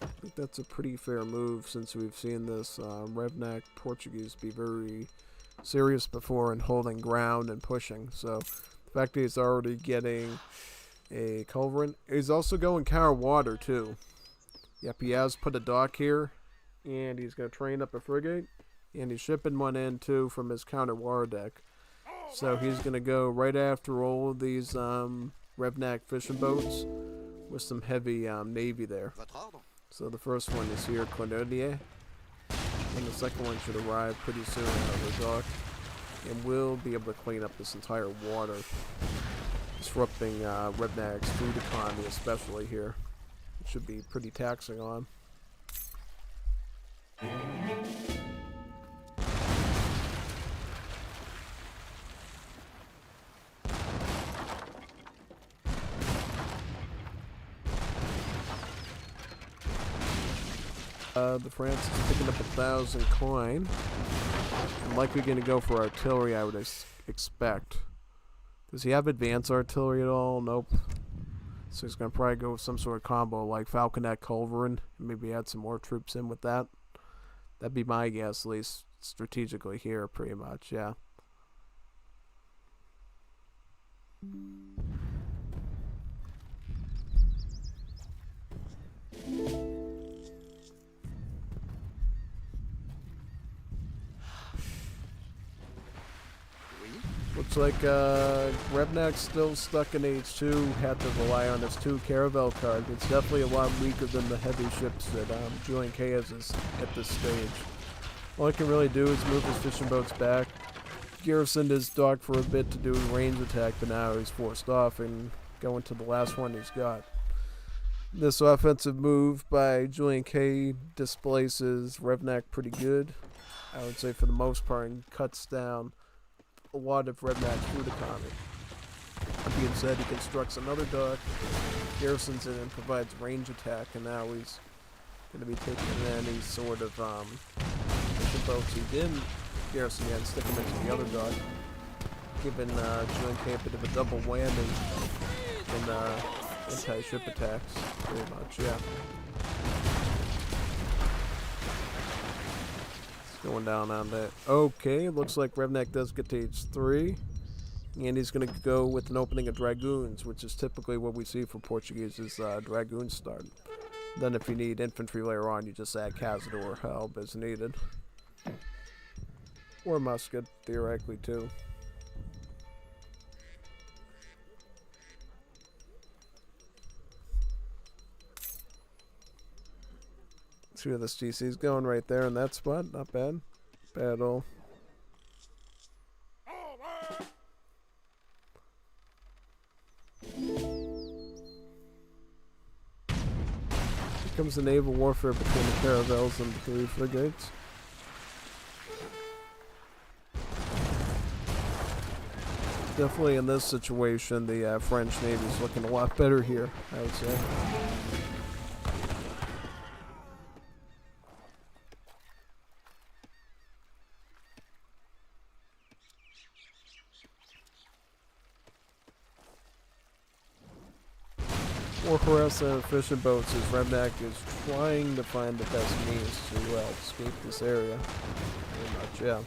I think that's a pretty fair move, since we've seen this Revnak Portuguese be very serious before in holding ground and pushing. So, the fact that he's already getting a culverin. He's also going counter water, too. Yep, he has put a dock here. And he's going to train up a frigate. And he's shipping one in, too, from his counter war deck. So he's going to go right after all of these Revnak fishing boats with some heavy navy there. So the first one is here, Clononia. And the second one should arrive pretty soon out of the dock. And we'll be able to clean up this entire water. Disrupting Revnak's food economy, especially here. It should be pretty taxing on. The France is picking up 1,000 coin. I'm likely going to go for artillery, I would expect. Does he have advanced artillery at all? Nope. So he's going to probably go with some sort of combo like Falconet Culverin. Maybe add some more troops in with that. That'd be my guess, at least strategically here, pretty much, yeah. Looks like Revnak's still stuck in H2, had to rely on his 2 Caravel cards. It's definitely a lot weaker than the heavy ships that JulianK has at this stage. All he can really do is move his fishing boats back, garrisoned his dock for a bit to do a range attack, but now he's forced off and going to the last one he's got. This offensive move by JulianK displaces Revnak pretty good, I would say for the most part, and cuts down a lot of Revnak's food economy. That being said, he constructs another dock, garrisons it, and provides range attack, and now he's going to be taking any sort of fishing boats he didn't garrison yet and stick them into the other dock, giving JulianK a bit of a double whammy in anti-ship attacks, pretty much, yeah. Going down on that. Okay, looks like Revnak does get to H3. And he's going to go with an opening of Dragoons, which is typically what we see for Portuguese is Dragoons start. Then if you need infantry later on, you just add Cazador or Helb as needed. Or Musket, theoretically, too. See where this GC is going right there in that spot. Not bad. Bad at all. Here comes the naval warfare between the caravels and the 3 frigates. Definitely in this situation, the French Navy is looking a lot better here, I would say. More harassment of fishing boats as Revnak is trying to find the best means to escape this area. Pretty much, yeah.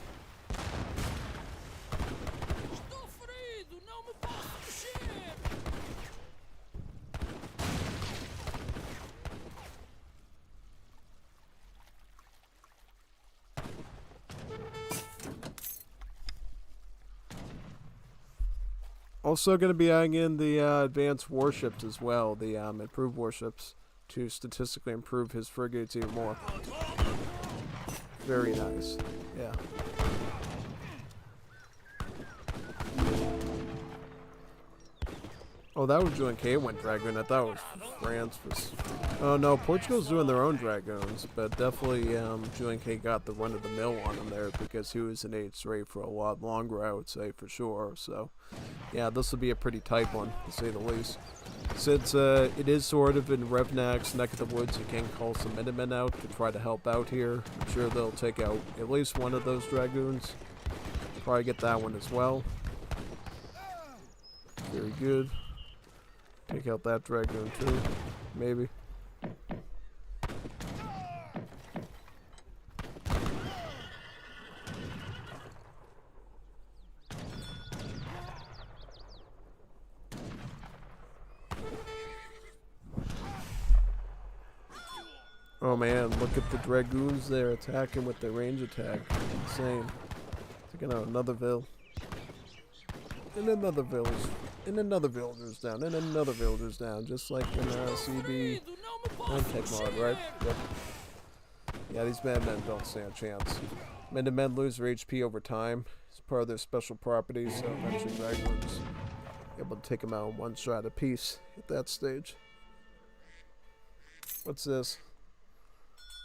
Also going to be adding in the advanced warships as well, the improved warships, to statistically improve his frigates even more. Very nice. Yeah. Oh, that was JulianK went Dragoon. I thought it was France was... Oh no, Portugal's doing their own Dragoons, but definitely JulianK got the run-of-the-mill on him there because he was in H3 for a lot longer, I would say, for sure. So, yeah, this will be a pretty tight one, to say the least. Since it is sort of in Revnak's neck of the woods, you can call some Minutemen out to try to help out here. I'm sure they'll take out at least one of those Dragoons. Probably get that one as well. Very good. Take out that Dragoon too, maybe. Oh man, look at the Dragoons there attacking with their range attack. Insane. Taking out another Ville. And another village. And another villager's down. And another villager's down. Just like in CB Tech mod, right? Yep. Yeah, these madmen don't stand a chance. Minutemen lose their HP over time. It's part of their special properties, so eventually Dragoons able to take them out in one shot apiece at that stage. What's this?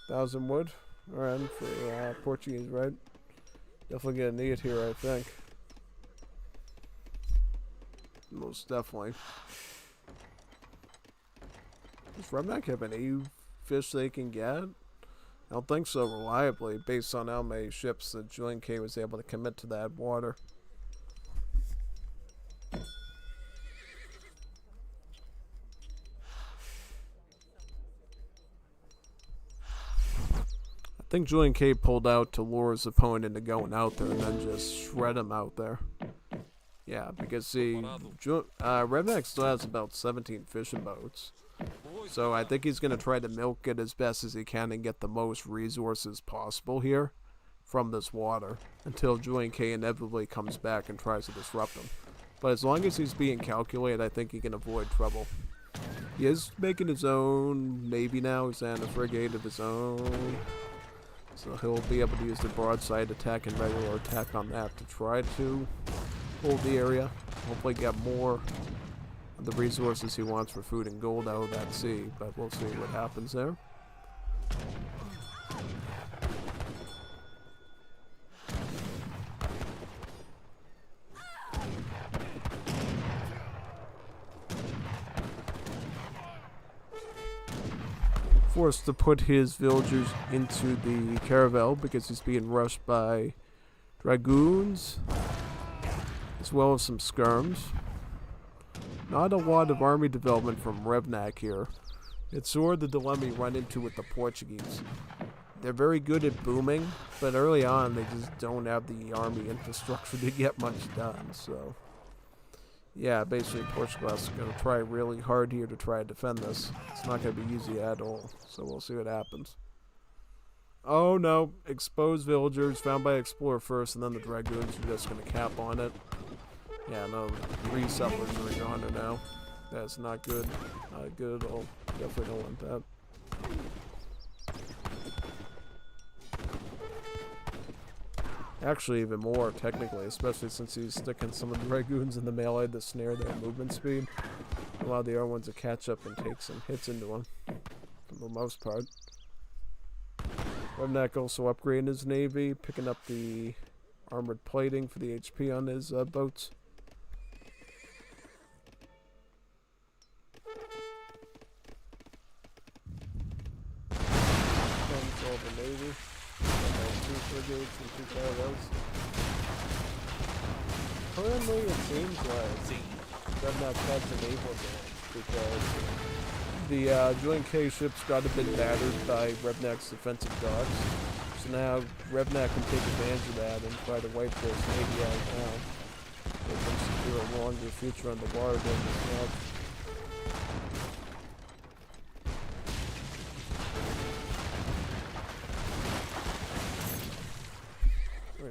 1,000 wood? Alright, for Portuguese, right? Definitely gonna need it here, I think. Most definitely. Does Revnak have any fish they can get? I don't think so reliably, based on how many ships that JulianK was able to commit to that water. I think JulianK pulled out to lure his opponent into going out there and then just shred him out there. Yeah, because see, Revnak still has about 17 fishing boats. So I think he's going to try to milk it as best as he can and get the most resources possible here from this water until JulianK inevitably comes back and tries to disrupt him. But as long as he's being calculated, I think he can avoid trouble. He is making his own navy now. He's on a frigate of his own. So he'll be able to use the broadside attack and regular attack on that to try to hold the area. Hopefully get more of the resources he wants for food and gold out of that sea. But we'll see what happens there. Forced to put his villagers into the caravel because he's being rushed by dragoons as well as some skirms. Not a lot of army development from Revnak here. It's sort of the dilemma you run into with the Portuguese. They're very good at booming, but early on they just don't have the army infrastructure to get much done. So yeah, basically Portugal is going to try really hard here to try to defend this. It's not going to be easy at all, so we'll see what happens. Oh no, exposed villagers found by explorer first, and then the dragoons are just going to cap on it. Yeah, no, 3 settlers are gone now. That's not good. Not good at all. Definitely don't want that. Actually, even more, technically, especially since he's sticking some of the dragoons in the melee to snare their movement speed. Allow the other ones to catch up and take some hits into them, for the most part. Revnak also upgrading his navy, picking up the armored plating for the HP on his boats. All the navy. 2 frigates and 2 caravels. Currently, it seems like Revnak has an able advantage because the JulianK ships got a bit battered by Revnak's defensive docks. So now Revnak can take advantage of that and try to wipe this navy out now. They can secure a longer future on the water than this match.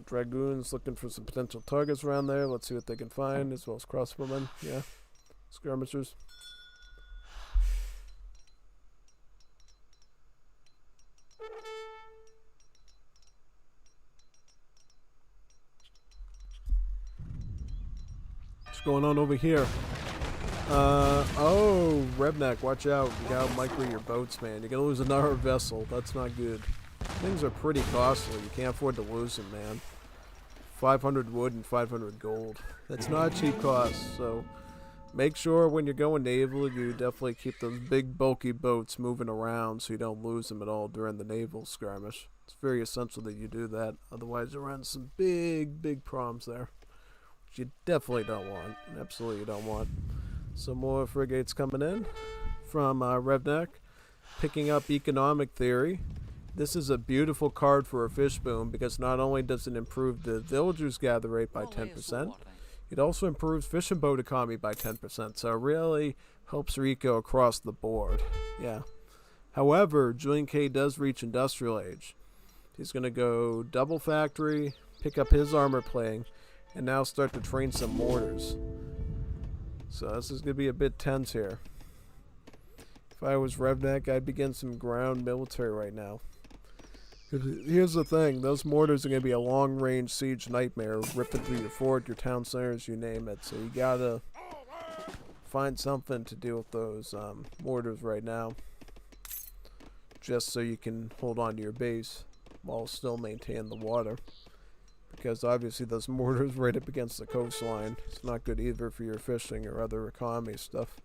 Alright, Dragoons looking for some potential targets around there. Let's see what they can find, as well as crossbowmen. Yeah. Skirmishers. What's going on over here? Oh, Revnak, watch out. You gotta micro your boats, man. You're gonna lose another vessel. That's not good. Things are pretty costly. You can't afford to lose them, man. 500 wood and 500 gold. That's not a cheap cost, so make sure when you're going naval, you definitely keep those big, bulky boats moving around so you don't lose them at all during the naval skirmish. It's very essential that you do that. Otherwise, you'll run into some big, big problems there, which you definitely don't want. Absolutely don't want. Some more frigates coming in from Revnak, picking up economic theory. This is a beautiful card for a fish boom because not only does it improve the villagers gather rate by 10%, it also improves fishing boat economy by 10%, so it really helps Rico across the board. Yeah. However, JulianK does reach industrial age. He's going to go double factory, pick up his armor plating, and now start to train some mortars. So this is going to be a bit tense here. If I was Revnak, I'd begin some ground military right now. Here's the thing, those mortars are going to be a long-range siege nightmare, ripping through your fort, your town centers, you name it. So you gotta find something to deal with those mortars right now, just so you can hold on to your base while still maintain the water. Because obviously those mortars right up against the coastline, it's not good either for your fishing or other economy stuff.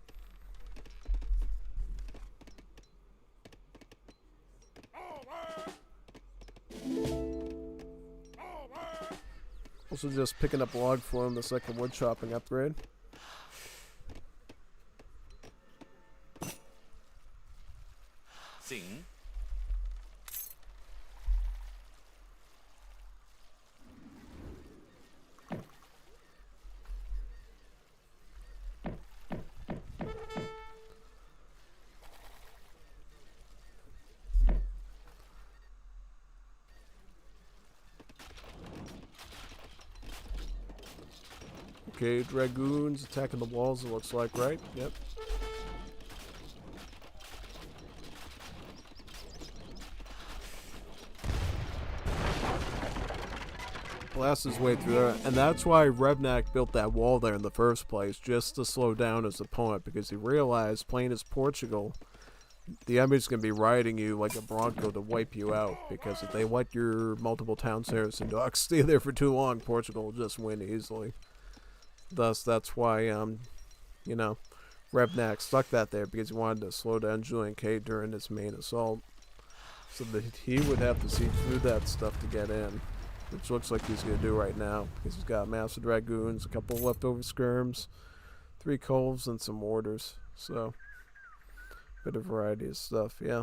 Also just picking up log for him, the second wood chopping upgrade. Sing. Okay, Dragoons attacking the walls, it looks like, right? Yep. Blast his way through there, and that's why Revnak built that wall there in the first place, just to slow down his opponent, because he realized playing as Portugal, the enemy's going to be riding you like a bronco to wipe you out, because if they let your multiple town centers and docks stay there for too long, Portugal will just win easily. Thus, that's why, you know, Revnak stuck that there, because he wanted to slow down JulianK during his main assault, so that he would have to see through that stuff to get in, which looks like he's going to do right now, because he's got massive Dragoons, a couple leftover skirms, 3 coves, and some mortars, so, bit of variety of stuff, yeah.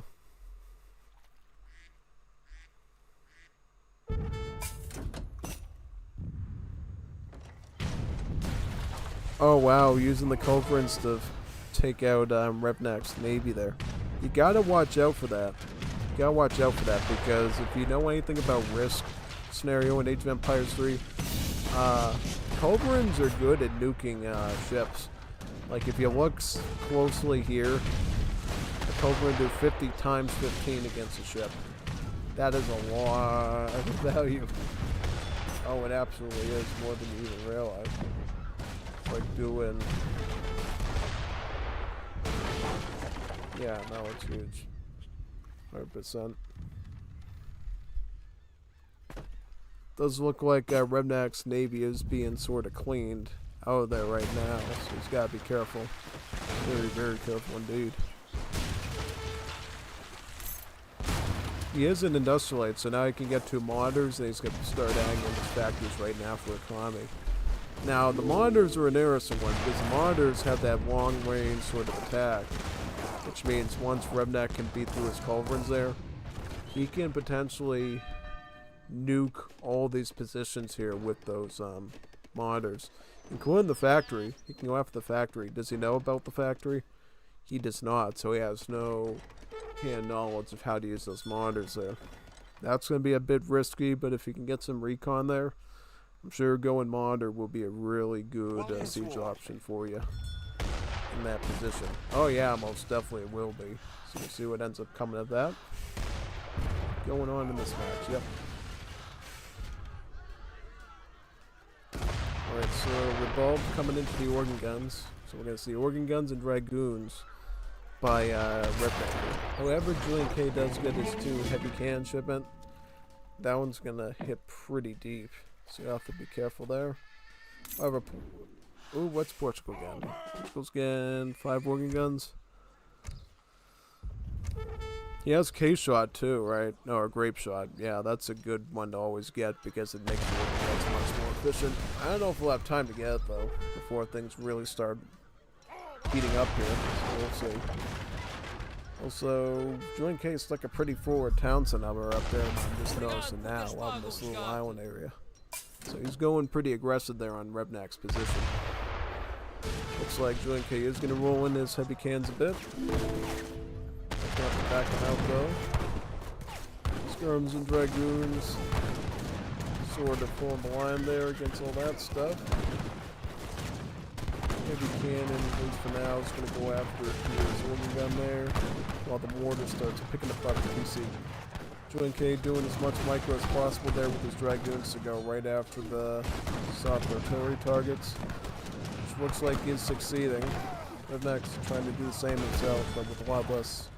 Oh wow, using the culverins to take out Revnak's navy there. You gotta watch out for that. You gotta watch out for that, because if you know anything about risk scenario in Age of Empires 3, culverins are good at nuking ships. Like if you look closely here, a culverin do 50 times 15 against a ship. That is a lot of value. Oh, it absolutely is, more than you even realize. Like doing, yeah, no, it's huge, 100%. Does look like Revnak's navy is being sort of cleaned out of there right now, so he's got to be careful, very, very careful indeed. He is an industrialite, so now he can get 2 monitors, and he's going to start adding in his factories right now for economy. Now, the monitors are an interesting one, because the monitors have that long-range sort of attack, which means once Revnak can beat through his culverins there, he can potentially nuke all these positions here with those monitors, including the factory. He can go after the factory. Does he know about the factory? He does not, so he has no hand knowledge of how to use those monitors there. That's going to be a bit risky, but if you can get some recon there, I'm sure going Maunder will be a really good siege option for you in that position. Oh yeah, most definitely it will be. So we'll see what ends up coming of that. Going on in this match, yep. Alright, so we're both coming into the organ guns. So we're going to see organ guns and dragoons by Revnak. However, JulianK does get his 2 heavy cannon shipment. That one's going to hit pretty deep. So you have to be careful there. However, ooh, what's Portugal gun? Portugal's gun 5 organ guns. He has K-shot too, right? No, or grape shot. Yeah, that's a good one to always get because it makes the organ guns much more efficient. I don't know if we'll have time to get it though before things really start heating up here. So we'll see. Also, JulianK stuck a pretty forward Townsend number up there, and I'm just noticing now on this little island area. So he's going pretty aggressive there on Revnak's position. Looks like JulianK is going to roll in his heavy cans a bit. Have to back him out though. Skirms and Dragoons sort of form a line there against all that stuff. Heavy cannon, at least for now, is going to go after his organ gun there while the mortar starts picking up the PC. JulianK doing as much micro as possible there with his Dragoons to go right after the soft artillery targets, which looks like is succeeding. Revnak's trying to do the same himself, but with a lot less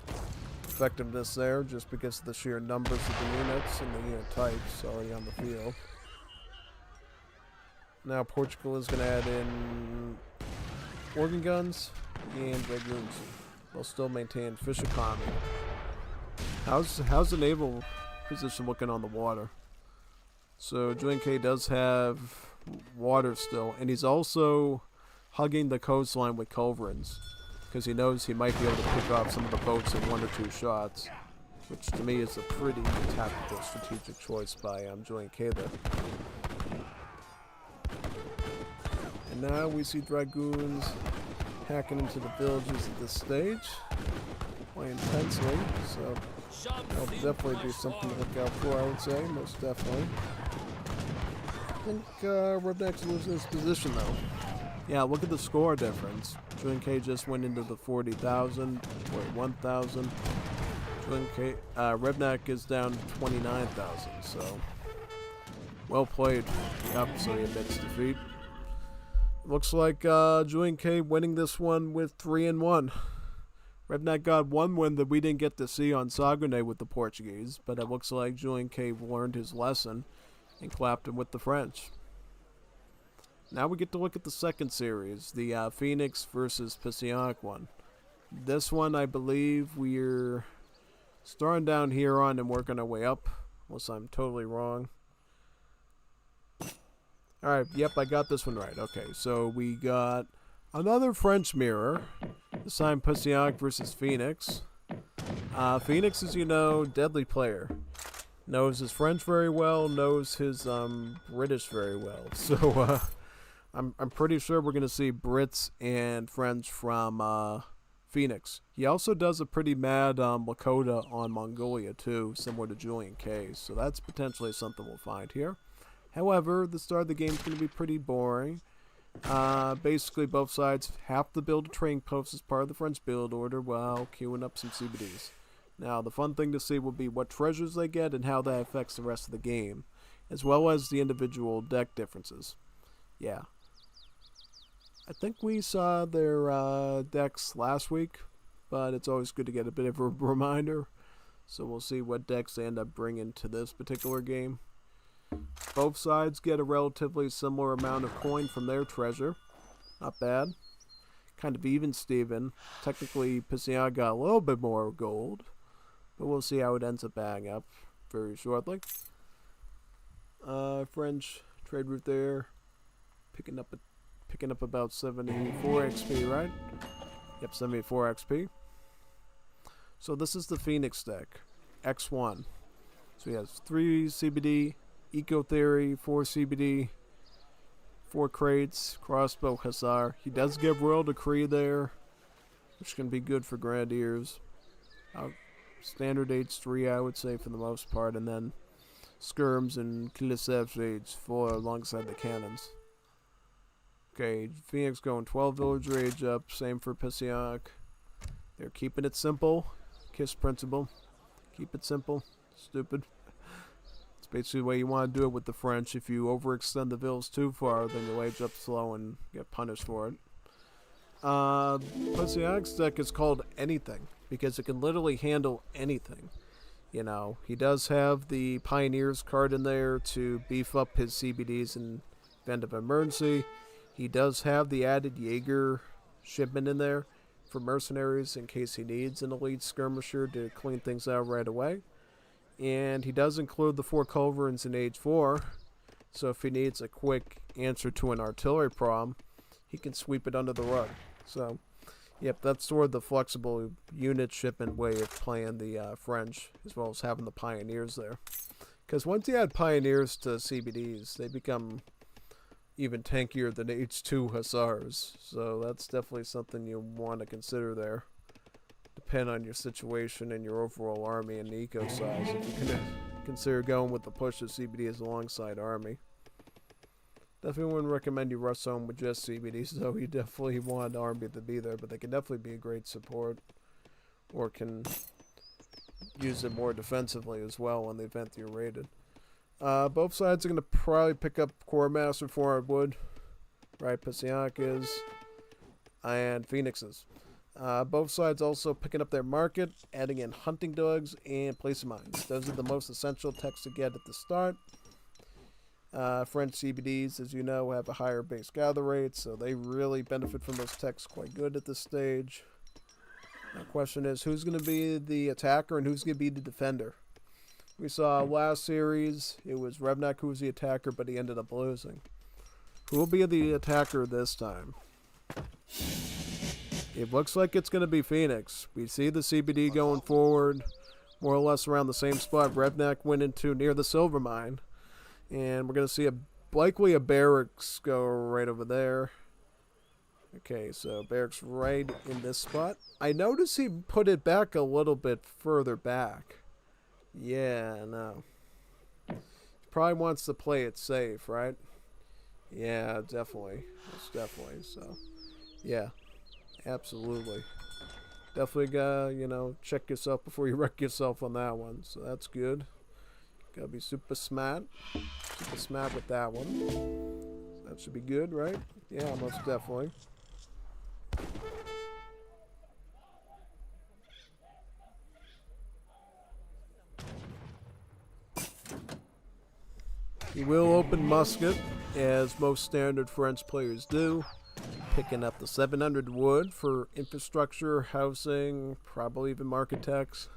effectiveness there, just because of the sheer numbers of the units and the unit types already on the field. Now Portugal is going to add in organ guns and dragoons. They'll still maintain fish economy. How's the naval position looking on the water? So JulianK does have water still, and he's also hugging the coastline with culverins because he knows he might be able to pick off some of the boats in 1 or 2 shots, which to me is a pretty tactical, strategic choice by JulianK there. And now we see dragoons hacking into the villages at this stage quite intensely, so that'll definitely be something to look out for, I would say, most definitely. I think Revnak's losing his position though. Yeah, look at the score difference. JulianK just went into the 40,000, 41,000. Revnak is down 29,000, so well played. Yep, so he admits defeat. Looks like JulianK winning this one with 3-1. Revnak got one win that we didn't get to see on Saguenay with the Portuguese, but it looks like JulianK learned his lesson and clapped him with the French. Now we get to look at the second series, the Phoenix versus Psionic one. This one, I believe we're starting down here on and working our way up, unless I'm totally wrong. Alright, yep, I got this one right. Okay, so we got another French mirror. This time Psionic versus Phoenix. Phoenix, as you know, deadly player. Knows his French very well, knows his British very well. So I'm pretty sure we're going to see Brits and French from Phoenix. He also does a pretty mad Lakota on Mongolia too, similar to JulianK. So that's potentially something we'll find here. However, the start of the game is going to be pretty boring. Basically, both sides have to build a trading post as part of the French build order while queuing up some CBDs. Now, the fun thing to see will be what treasures they get and how that affects the rest of the game, as well as the individual deck differences. Yeah. I think we saw their decks last week, but it's always good to get a bit of a reminder. So we'll see what decks they end up bringing to this particular game. Both sides get a relatively similar amount of coin from their treasure. Not bad. Kind of even Steven. Technically, Psionic got a little bit more gold, but we'll see how it ends up adding up very shortly. French trade route there, picking up about 74 XP, right? Yep, 74 XP. So this is the Phoenix deck, X1. So he has 3 CBD. Eco Theory, 4 CBD, 4 crates, crossbow hussar. He does give Royal Decree there, which can be good for Grenadiers. Standard H3, I would say, for the most part, and then skirms and Kilisev's H4 alongside the cannons. Okay, Phoenix going 12 village rage up, same for Psionic. They're keeping it simple. KISS principle. Keep it simple. Stupid. It's basically the way you want to do it with the French. If you overextend the vills too far, then you'll age up slow and get punished for it. Psionic's deck is called anything, because it can literally handle anything. You know, he does have the Pioneers card in there to beef up his CBDs in event of emergency. He does have the added Jaeger shipment in there for mercenaries in case he needs an elite skirmisher to clean things out right away. And he does include the 4 culverins in Age 4, so if he needs a quick answer to an artillery problem, he can sweep it under the rug. So, yep, that's sort of the flexible unit shipment way of playing the French, as well as having the Pioneers there. Because once you add Pioneers to CBDs, they become even tankier than H2 Hussars, so that's definitely something you want to consider there. Depend on your situation and your overall army and eco size if you can consider going with the push of CBDs alongside army. Definitely wouldn't recommend you rush home with just CBDs, though. You definitely want army to be there, but they can definitely be a great support, or can use it more defensively as well in the event that you're raided. Both sides are going to probably pick up Core Master 400 wood, right? Psionic is, and Phoenix is. Both sides also picking up their market, adding in hunting dogs and place mines. Those are the most essential techs to get at the start. French CBDs, as you know, have a higher base gather rate, so they really benefit from those techs quite good at this stage. The question is, who's going to be the attacker and who's going to be the defender? We saw last series, it was Revnak who was the attacker, but he ended up losing. Who will be the attacker this time? It looks like it's going to be Phoenix. We see the CBD going forward, more or less around the same spot Revnak went into near the silver mine. And we're going to see likely a barracks go right over there. Okay, so barracks right in this spot. I noticed he put it back a little bit further back. Yeah, no. Probably wants to play it safe, right? Yeah, definitely. Most definitely. So, yeah, absolutely. Definitely gotta, check yourself before you wreck yourself on that one. So that's good. Gotta be super smart. Super smart with that one. That should be good, right? Yeah, most definitely. He will open musket, as most standard French players do, picking up the 700 wood for infrastructure, housing, probably even market tax.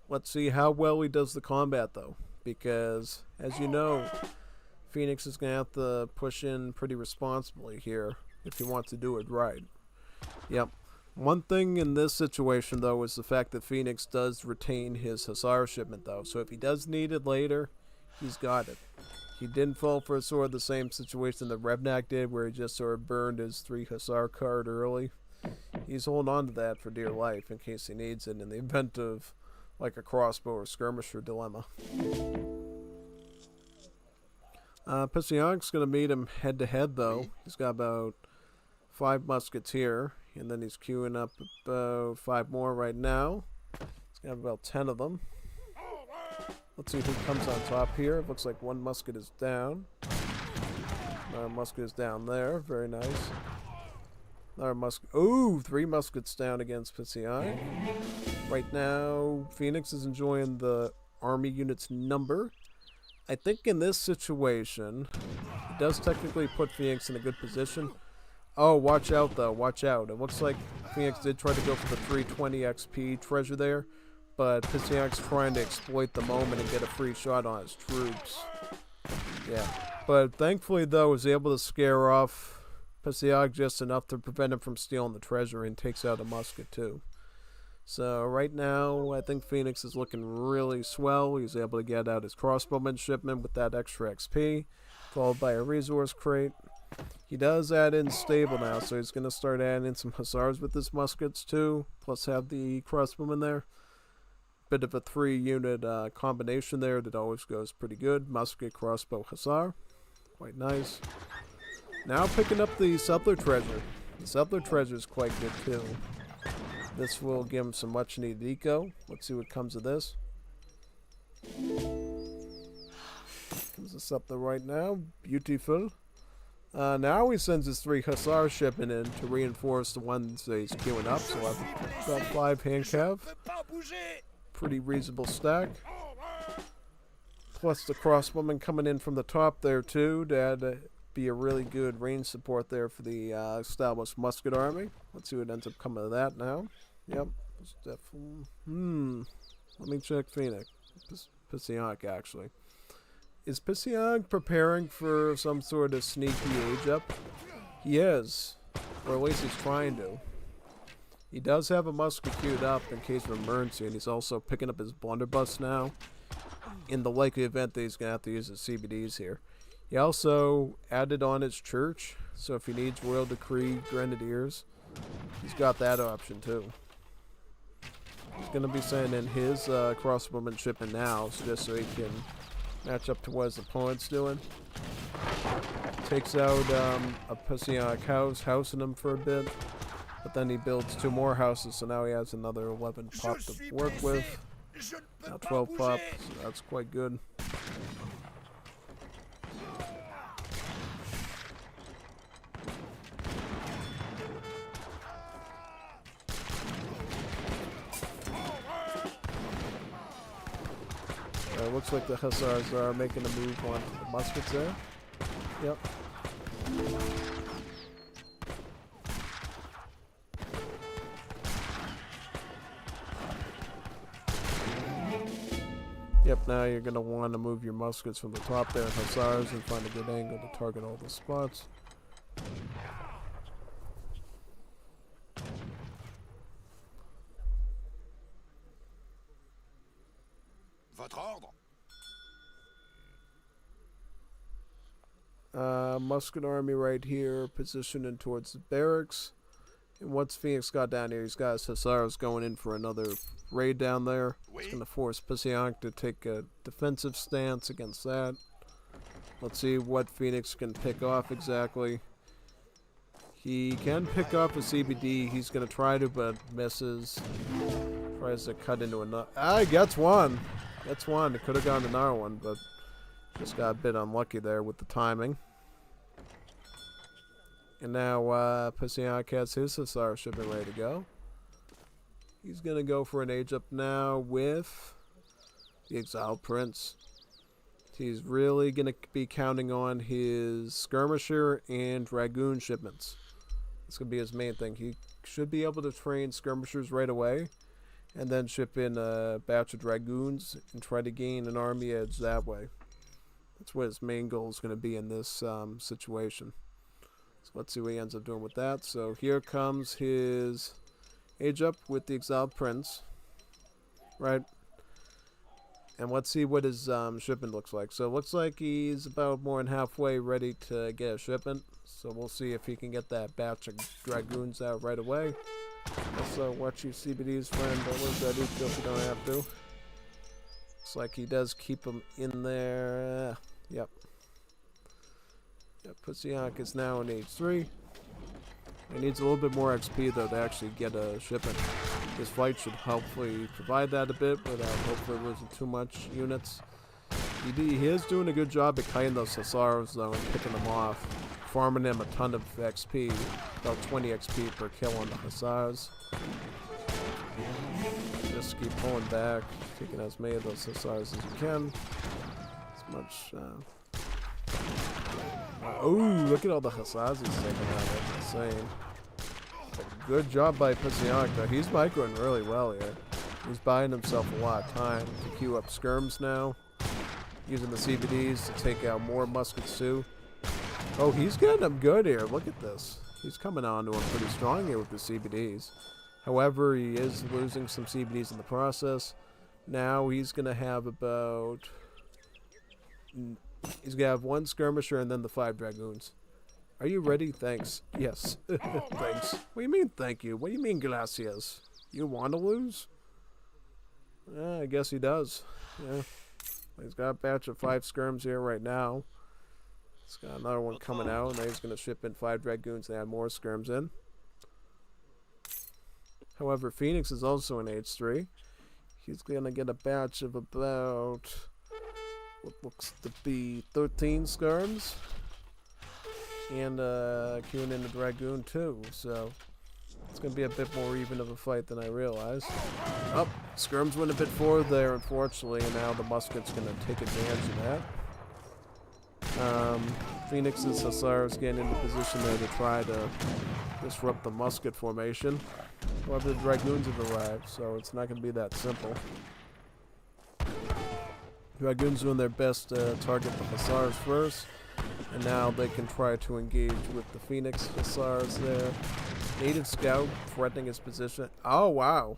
Let's see how well he does the combat, though, because, as you know, Phoenix is going to have to push in pretty responsibly here if he wants to do it right. Yep. One thing in this situation, though, is the fact that Phoenix does retain his Hussar shipment, though, so if he does need it later, he's got it. He didn't fall for sort of the same situation that Revnak did, where he just sort of burned his 3 Hussar card early. He's holding on to that for dear life in case he needs it in the event of, like, a crossbow or skirmisher dilemma. Psionic's going to meet him head-to-head, though. He's got about 5 muskets here, and then he's queuing up about 5 more right now. He's got about 10 of them. Let's see who comes on top here. It looks like 1 musket is down. Another musket is down there. Very nice. Another musket. Ooh, 3 muskets down against Psionic. Right now, Phoenix is enjoying the army unit's number. I think in this situation, it does technically put Phoenix in a good position. Oh, watch out, though. Watch out. It looks like Phoenix did try to go for the 320 XP treasure there, but Psionic's trying to exploit the moment and get a free shot on his troops. Yeah. But thankfully, though, was able to scare off Psionic just enough to prevent him from stealing the treasure, and takes out a musket, too. So right now, I think Phoenix is looking really swell. He's able to get out his crossbowman shipment with that extra XP, followed by a resource crate. He does add in stable now, so he's going to start adding in some Hussars with his muskets too, plus have the crossbowman there. bit of a 3-unit combination there that always goes pretty good. Musket, crossbow, hussar. Quite nice. Now picking up the settler treasure. The settler treasure is quite good too. This will give him some much needed eco. Let's see what comes of this. Comes the settler right now. Beautiful. Now he sends his 3 hussar shipment in to reinforce the ones that he's queuing up. So I've about 5 handcav. Pretty reasonable stack. Plus the crossbowmen coming in from the top there too. That'd be a really good range support there for the established musket army. Let's see what ends up coming of that now. Yep. It's definitely. Let me check Phoenix. Psionic actually. Is Psionic preparing for some sort of sneaky age up? He is. Or at least he's trying to. He does have a musket queued up in case of emergency, and he's also picking up his blunderbuss now in the likely event that he's going to have to use his CBDs here. He also added on his church, so if he needs Royal Decree Grenadiers, he's got that option too. He's going to be sending in his crossbowman shipment now, so just so he can match up to what his opponent's doing. Takes out a Psionic house, housing him for a bit. But then he builds 2 more houses, so now he has another 11 pop to work with. Now 12 pop, so that's quite good. Looks like the hussars are making a move on the muskets there. Yep. Yep, now you're going to want to move your muskets from the top there, hussars, and find a good angle to target all the spots. Votre ordre? Musket army right here, positioning towards the barracks. And what's Phoenix got down here? He's got his hussars going in for another raid down there. It's going to force Psionic to take a defensive stance against that. Let's see what Phoenix can pick off exactly. He can pick off a CBD. He's going to try to, but misses. Tries to cut into another. Ah, he gets one. Gets one. It could have gone to another one, but just got a bit unlucky there with the timing. And now Psionic has his hussar shipment ready to go. He's going to go for an age up now with the Exiled Prince. He's really going to be counting on his skirmisher and dragoon shipments. That's going to be his main thing. He should be able to train skirmishers right away and then ship in a batch of dragoons and try to gain an army edge that way. That's what his main goal is going to be in this situation. So let's see what he ends up doing with that. So here comes his age up with the Exiled Prince. Right. And let's see what his shipment looks like. So it looks like he's about more than halfway ready to get a shipment. So we'll see if he can get that batch of dragoons out right away. Also, watch your CBDs, friend. Don't lose that eco if you don't have to. Looks like he does keep them in there. Yep. Psionic is now in age 3. He needs a little bit more XP though to actually get a shipment. His flight should hopefully provide that a bit without hopefully losing too much units. He is doing a good job at kiting those hussars though and picking them off. Farming them a ton of XP, about 20 XP per kill on the hussars. Just keep pulling back, taking as many of those hussars as you can. As much. Oh, look at all the hussars he's taking out. That's insane. Good job by Psionic though. He's microing really well here. He's buying himself a lot of time to queue up skirms now. Using the CBDs to take out more muskets too. Oh, he's getting them good here. Look at this. He's coming on to him pretty strong here with the CBDs. However, he is losing some CBDs in the process. Now he's going to have about... He's going to have 1 skirmisher and then the 5 dragoons. Are you ready? Thanks. Yes. Thanks. What do you mean thank you? What do you mean gracias? You want to lose? I guess he does. Yeah. He's got a batch of 5 skirms here right now. He's got another one coming out, and then he's going to ship in 5 Dragoons and add more skirms in. However, Phoenix is also in H3. He's going to get a batch of about what looks to be 13 skirms. And queuing in the Dragoon too, so it's going to be a bit more even of a fight than I realized. Oh, skirms went a bit forward there, unfortunately, and now the musket's going to take advantage of that. Phoenix's Hussars getting into position there to try to disrupt the musket formation. However, the Dragoons have arrived, so it's not going to be that simple. Dragoons doing their best to target the Hussars first. And now they can try to engage with the Phoenix Hussars there. Native Scout threatening his position. Oh, wow.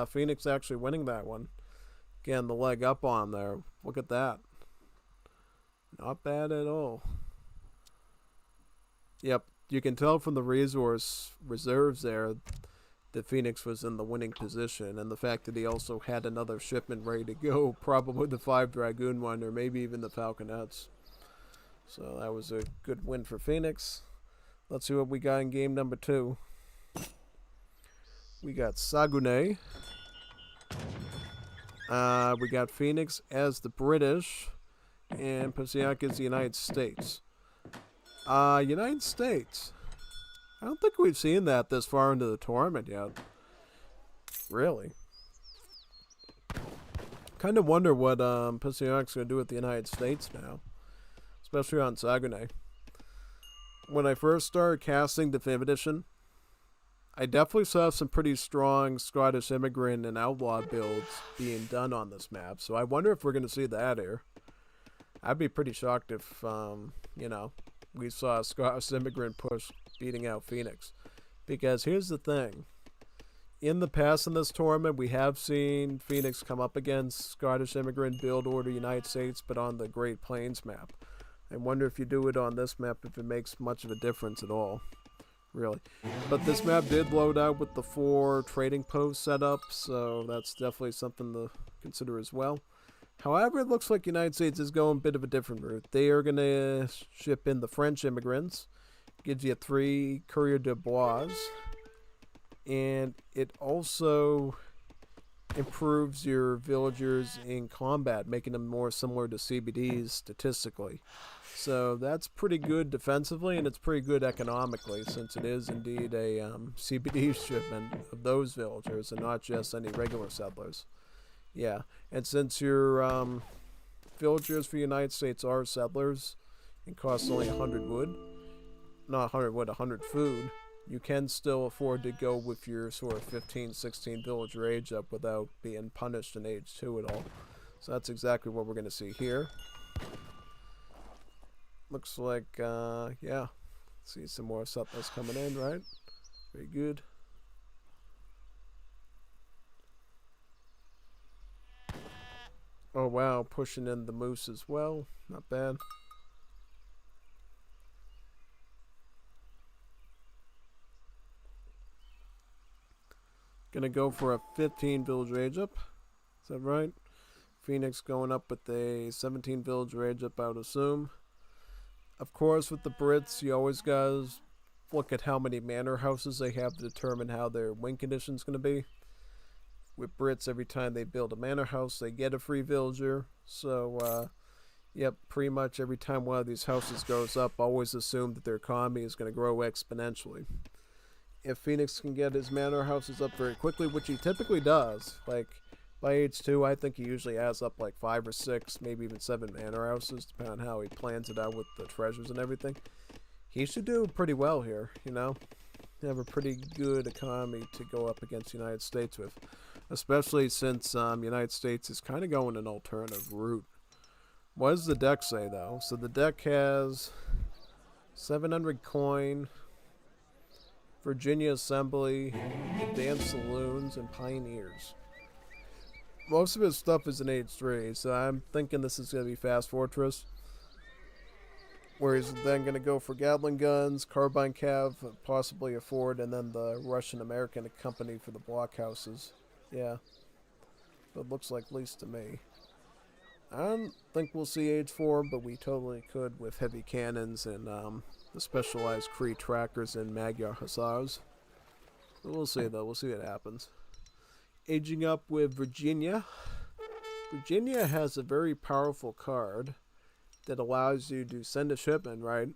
Phoenix actually winning that one. Again, the leg up on there. Look at that. Not bad at all. Yep, you can tell from the resource reserves there that Phoenix was in the winning position. And the fact that he also had another shipment ready to go. Probably the 5 Dragoon one or maybe even the Falconets. So that was a good win for Phoenix. Let's see what we got in game number 2. We got Saguenay. We got Phoenix as the British. And Psionic is the United States. United States. I don't think we've seen that this far into the tournament yet. Really. Kind of wonder what Psionic's going to do with the United States now. Especially on Saguenay. When I first started casting the 5th edition, I definitely saw some pretty strong Scottish immigrant and outlaw builds being done on this map. So I wonder if we're going to see that here. I'd be pretty shocked if, we saw a Scottish immigrant push beating out Phoenix. Because here's the thing. In the past in this tournament, we have seen Phoenix come up against Scottish immigrant build order United States, but on the Great Plains map. I wonder if you do it on this map, if it makes much of a difference at all. Really. But this map did load out with the 4 trading posts set up, so that's definitely something to consider as well. However, it looks like the United States is going a bit of a different route. They are going to ship in the French immigrants. Gives you 3 Courrier de Bois. And it also improves your villagers in combat, making them more similar to CBDs statistically. So that's pretty good defensively, and it's pretty good economically, since it is indeed a CBD shipment of those villagers and not just any regular settlers. Yeah, and since your villagers for the United States are settlers and cost only 100 wood, not 100 wood, 100 food, you can still afford to go with your sort of 15, 16 villager age up without being punished in age 2 at all. So that's exactly what we're going to see here. Looks like, yeah. See some more settlers coming in, right? Very good. Oh wow, pushing in the moose as well. Not bad. Gonna go for a 15 village age up. Is that right? Phoenix going up with a 17 village age up, I would assume. Of course, with the Brits, you always gotta look at how many manor houses they have to determine how their win condition's gonna be. With Brits, every time they build a manor house, they get a free villager. So, yep, pretty much every time one of these houses goes up, always assume that their economy is going to grow exponentially. If Phoenix can get his manor houses up very quickly, which he typically does, like by age 2, I think he usually has up like 5 or 6, maybe even 7 manor houses, depending on how he plans it out with the treasures and everything. He should do pretty well here, you know? Have a pretty good economy to go up against the United States with. Especially since United States is kind of going an alternative route. What does the deck say, though? So the deck has 700 coin, Virginia Assembly, Advanced Saloons, and Pioneers. Most of his stuff is in Age 3, so I'm thinking this is going to be Fast Fortress. Where he's then going to go for Gatling guns, Carbine Cav, possibly a Ford, and then the Russian-American company for the blockhouses. Yeah. But looks like least to me. I don't think we'll see Age 4, but we totally could with heavy cannons and the specialized Kree trackers and Magyar Hussars. But we'll see though, we'll see what happens. Aging up with Virginia. Virginia has a very powerful card that allows you to send a shipment, right?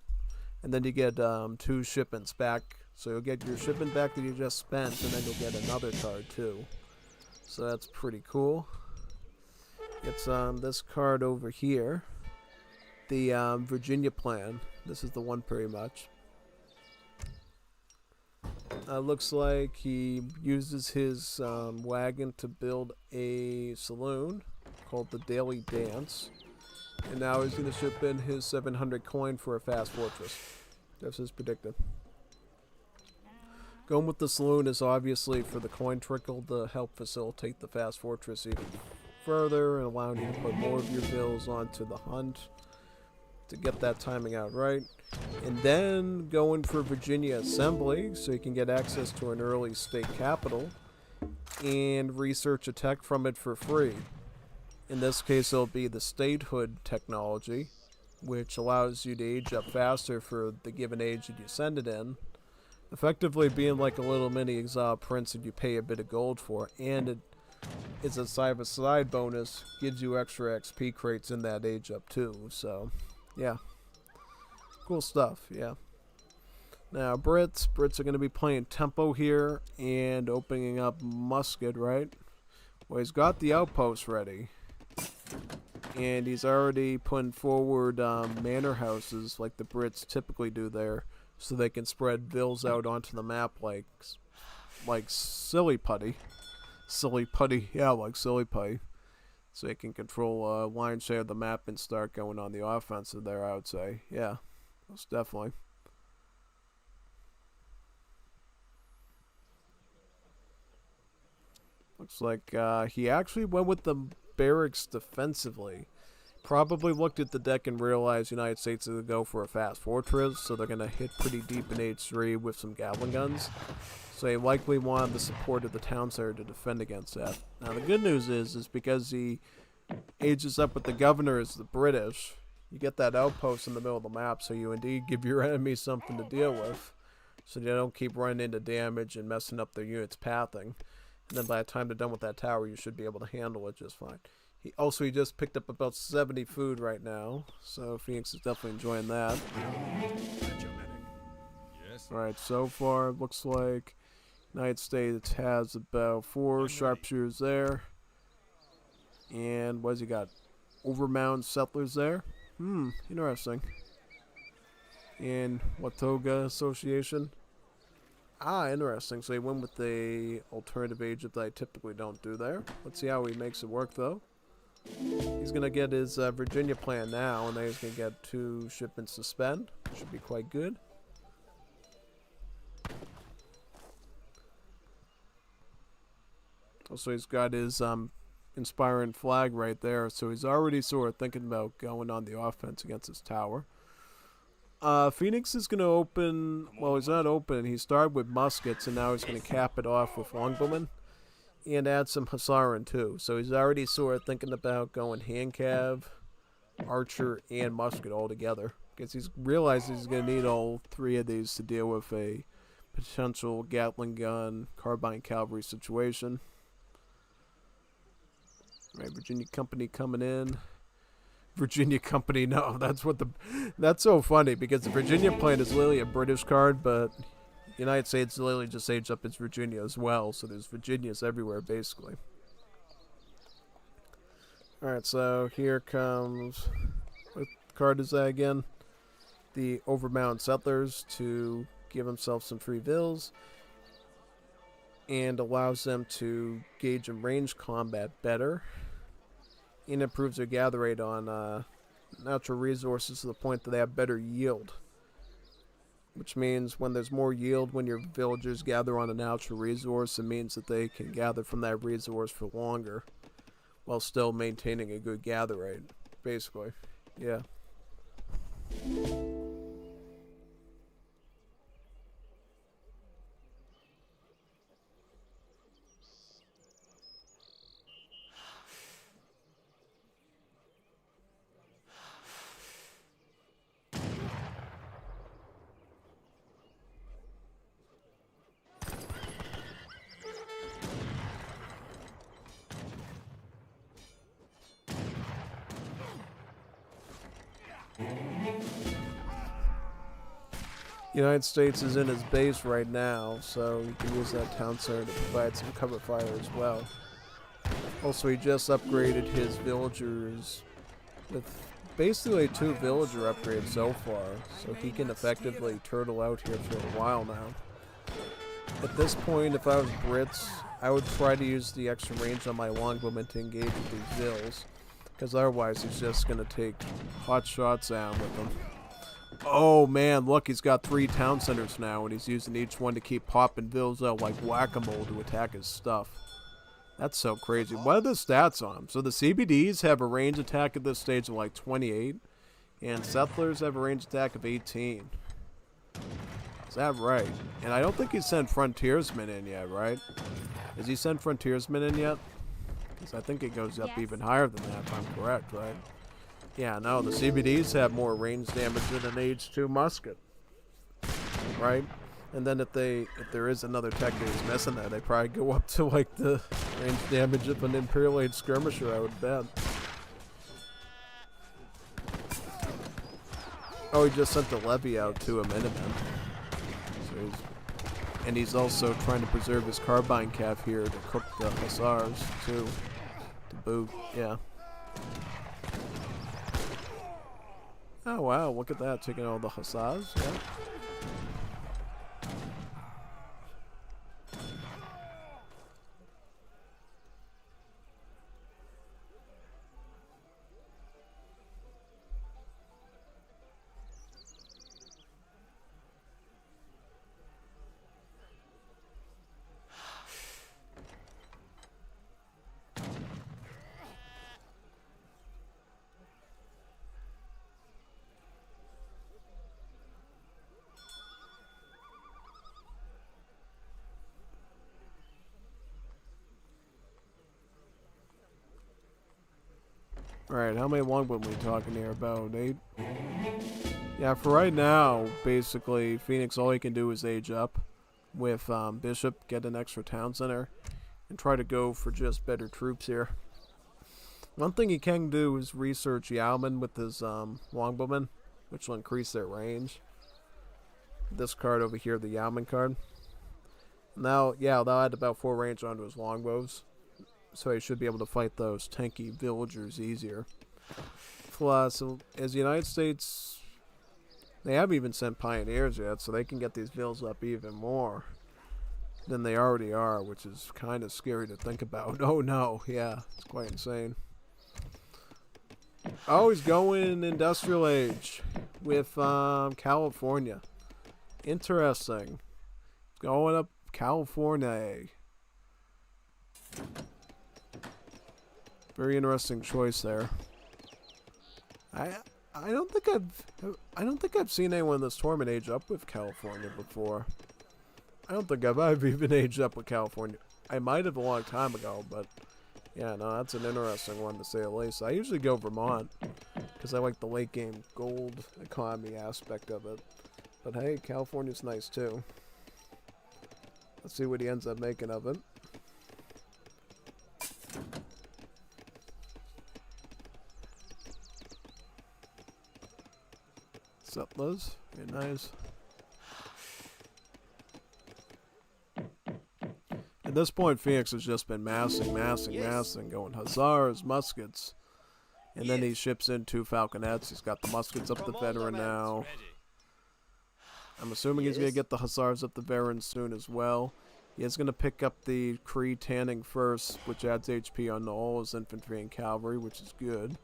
And then you get 2 shipments back. So you'll get your shipment back that you just spent, and then you'll get another card too. So that's pretty cool. It's this card over here. The Virginia plan. This is the one pretty much. Looks like he uses his wagon to build a saloon called the Daily Dance. And now he's going to ship in his 700 coin for a fast fortress. That's as predicted. Going with the saloon is obviously for the coin trickle to help facilitate the fast fortress even further and allowing you to put more of your bills onto the hunt to get that timing out right. And then going for Virginia Assembly so you can get access to an early state capital and research a tech from it for free. In this case, it'll be the statehood technology, which allows you to age up faster for the given age that you send it in, effectively being like a little mini exile prince that you pay a bit of gold for, and it is a side bonus, gives you extra XP crates in that age up too, so yeah. Cool stuff, yeah. Now, Brits are going to be playing tempo here and opening up musket, right? Well, he's got the outpost ready. And he's already putting forward manor houses like the Brits typically do there, so they can spread vills out onto the map like silly putty. Silly putty, yeah, like silly putty. So they can control a lion's share of the map and start going on the offensive there, I would say. Yeah, most definitely. Looks like he actually went with the barracks defensively. Probably looked at the deck and realized United States is going to go for a fast fortress, so they're going to hit pretty deep in H3 with some Gatling guns. So he likely wanted the support of the town center to defend against that. Now the good news is because he ages up with the governor as the British, you get that outpost in the middle of the map, so you indeed give your enemies something to deal with, so they don't keep running into damage and messing up their units' pathing. And then by the time they're done with that tower, you should be able to handle it just fine. He just picked up about 70 food right now, so Phoenix is definitely enjoying that. Yes. Alright, so far it looks like United States has about 4 sharpshooters there. And what has he got? Overmound settlers there? Interesting. And Watoga Association. Interesting. So he went with the alternative agent that I typically don't do there. Let's see how he makes it work, though. He's going to get his Virginia plan now, and then he's going to get 2 shipments to spend. Should be quite good. Also, he's got his inspiring flag right there, so he's already sort of thinking about going on the offense against his tower. Phoenix is going to open, well, he's not open. He started with muskets, and now he's going to cap it off with longbowmen and add some Hussarin too. So he's already sort of thinking about going hand cav, archer, and musket all together, because he's realized he's going to need all 3 of these to deal with a potential Gatling gun, carbine cavalry situation. All right, Virginia Company coming in. Virginia Company, no, that's so funny, because the Virginia plan is literally a British card, but United States literally just aged up its Virginia as well, so there's Virginias everywhere, basically. Alright, so here comes, what card is that again? The Overmound Settlers to give himself some free vills, and allows them to gauge in range combat better, and improves their gather rate on natural resources to the point that they have better yield. Which means when there's more yield when your villagers gather on a natural resource, it means that they can gather from that resource for longer while still maintaining a good gather rate, basically. Yeah. United States is in his base right now, so he can use that town center to provide some cover fire as well. Also, he just upgraded his villagers with basically 2 villager upgrades so far, so he can effectively turtle out here for a while now. At this point, if I was Brits, I would try to use the extra range on my longbowman to engage with these vills, because otherwise he's just going to take hot shots at him with them. Oh man, look, he's got 3 town centers now, and he's using each one to keep popping vills out like whack-a-mole to attack his stuff. That's so crazy. What are the stats on him? So the CBDs have a range attack at this stage of like 28, and settlers have a range attack of 18. Is that right? And I don't think he sent frontiersmen in yet, right? Has he sent frontiersmen in yet? Because I think it goes up even higher than that, if I'm correct, right? Yeah, no, the CBDs have more range damage than an H2 musket, right? And then if there is another tech that he's missing there, they probably go up to like the range damage of an Imperial Age skirmisher, I would bet. Oh, he just sent the levy out to a Minuteman. And he's also trying to preserve his carbine cav here to cook the hussars too, to boot. Yeah. Oh wow, look at that, taking all the hussars. Yeah. Alright, how many longbowmen are we talking here? About 8? Yeah, for right now, basically, Phoenix, all he can do is age up with Bishop, get an extra town center, and try to go for just better troops here. One thing he can do is research Yeoman with his longbowmen, which will increase their range. This card over here, the Yeoman card. Now, yeah, they'll add about 4 range onto his longbows. So he should be able to fight those tanky villagers easier. Plus, as the United States, they haven't even sent pioneers yet, so they can get these vills up even more than they already are, which is kind of scary to think about. Oh no, yeah, it's quite insane. Oh, he's going Industrial Age with California. Interesting. Going up California. Very interesting choice there. I don't think I've seen anyone in this tournament age up with California before. I don't think I've even aged up with California. I might have a long time ago, but yeah, no, that's an interesting one to say the least. I usually go Vermont because I like the late game gold economy aspect of it. But hey, California's nice too. Let's see what he ends up making of it. Settlers, very nice. At this point, Phoenix has just been massing, going hussars, muskets, and then he ships in 2 falconets. He's got the muskets up the veteran now. I'm assuming he's going to get the hussars up the veteran soon as well. He is going to pick up the Cree tanning first, which adds HP on all his infantry and cavalry, which is good.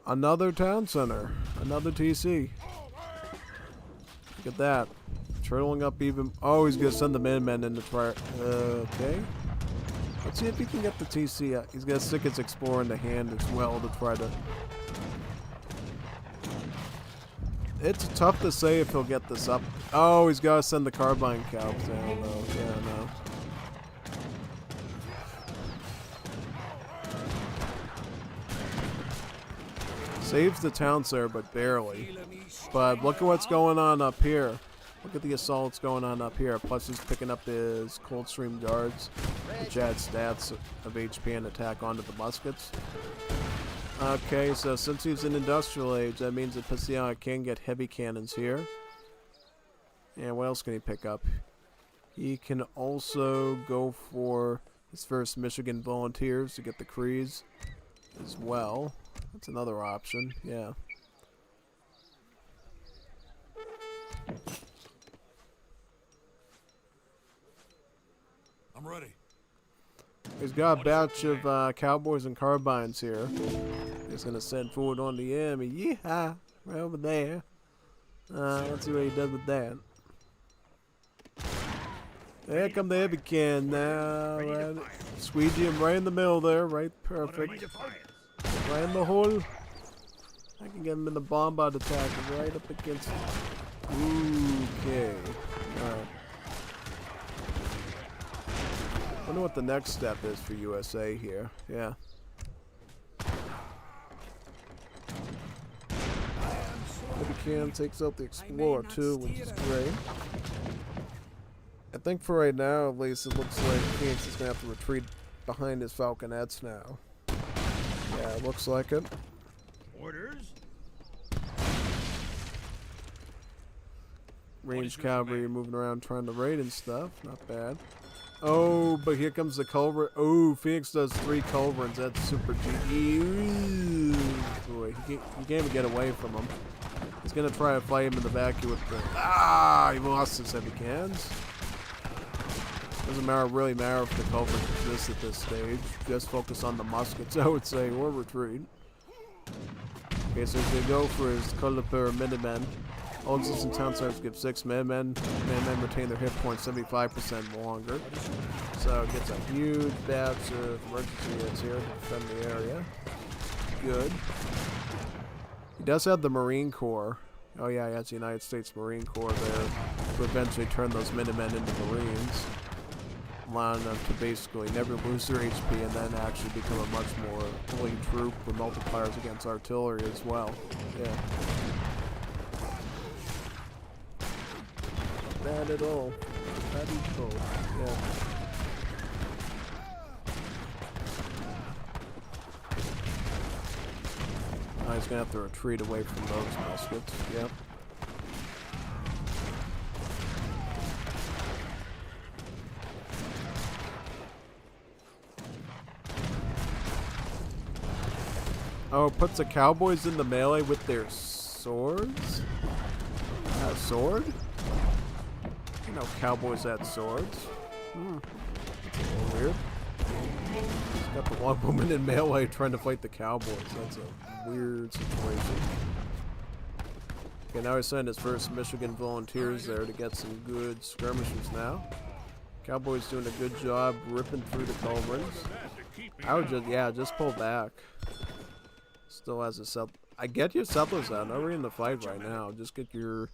Another town center. Another TC. Look at that. Turtling up even... Oh, he's going to send the Minutemen in to try... okay. Let's see if he can get the TC out. He's going to stick his Explorer in the hand as well to try to... It's tough to say if he'll get this up. Oh, he's got to send the Carbine Calves down, though. Yeah, no. Saves the town sir, but barely. But look at what's going on up here. Look at the assaults going on up here. Plus he's picking up his Coldstream guards, which add stats of HP and attack onto the muskets. Okay, so since he's in Industrial Age, that means that Psionic can get heavy cannons here. And what else can he pick up? He can also go for his first Michigan Volunteers to get the Crees as well. That's another option, yeah. I'm ready. He's got a batch of cowboys and carbines here. He's going to send forward on the enemy. Yeehaw! Right over there. Let's see what he does with that. There come the heavy can now. Right. Squeegee him right in the middle there. Right, perfect. Right in the hole. I can get him in the bombard attack right up against. Okay. Alright. Wonder what the next step is for USA here. Yeah. Heavy can takes out the Explorer too, which is great. I think for right now, at least, it looks like Phoenix is going to have to retreat behind his Falconettes now. Yeah, it looks like it. Orders? Ranged cavalry moving around trying to raid and stuff. Not bad. Oh, but here comes the culvert. Oh, Phoenix does 3 culverins. That's super GG. Boy, he can't even get away from him. He's going to try to fight him in the back here with the... Ah, he lost his heavy cans. Doesn't really matter if the culvert exists at this stage. Just focus on the muskets, I would say, or retreat. Okay, so he's going to go for his Caliper Minutemen. All existing town stars give 6 Minutemen. Minutemen retain their hit points 75% longer. So it gets a huge batch of emergency hits here to defend the area. Good. He does have the Marine Corps. Oh yeah, he has the United States Marine Corps there to eventually turn those Minutemen into Marines. Allowing them to basically never lose their HP and then actually become a much more elite troop with multipliers against artillery as well. Yeah. Not bad at all. Not bad at all. Yeah. Now he's gonna have to retreat away from those muskets. Yep. Oh, puts the cowboys in the melee with their swords? Sword? You know cowboys had swords. That's a little weird. He's got the one woman in melee trying to fight the cowboys. That's a weird situation. Okay, now he's sending his first Michigan Volunteers there to get some good skirmishers now. Cowboys doing a good job ripping through the culverins. I would just pull back. Still has a set. I get your settlers out. Not really in the fight right now. Just get your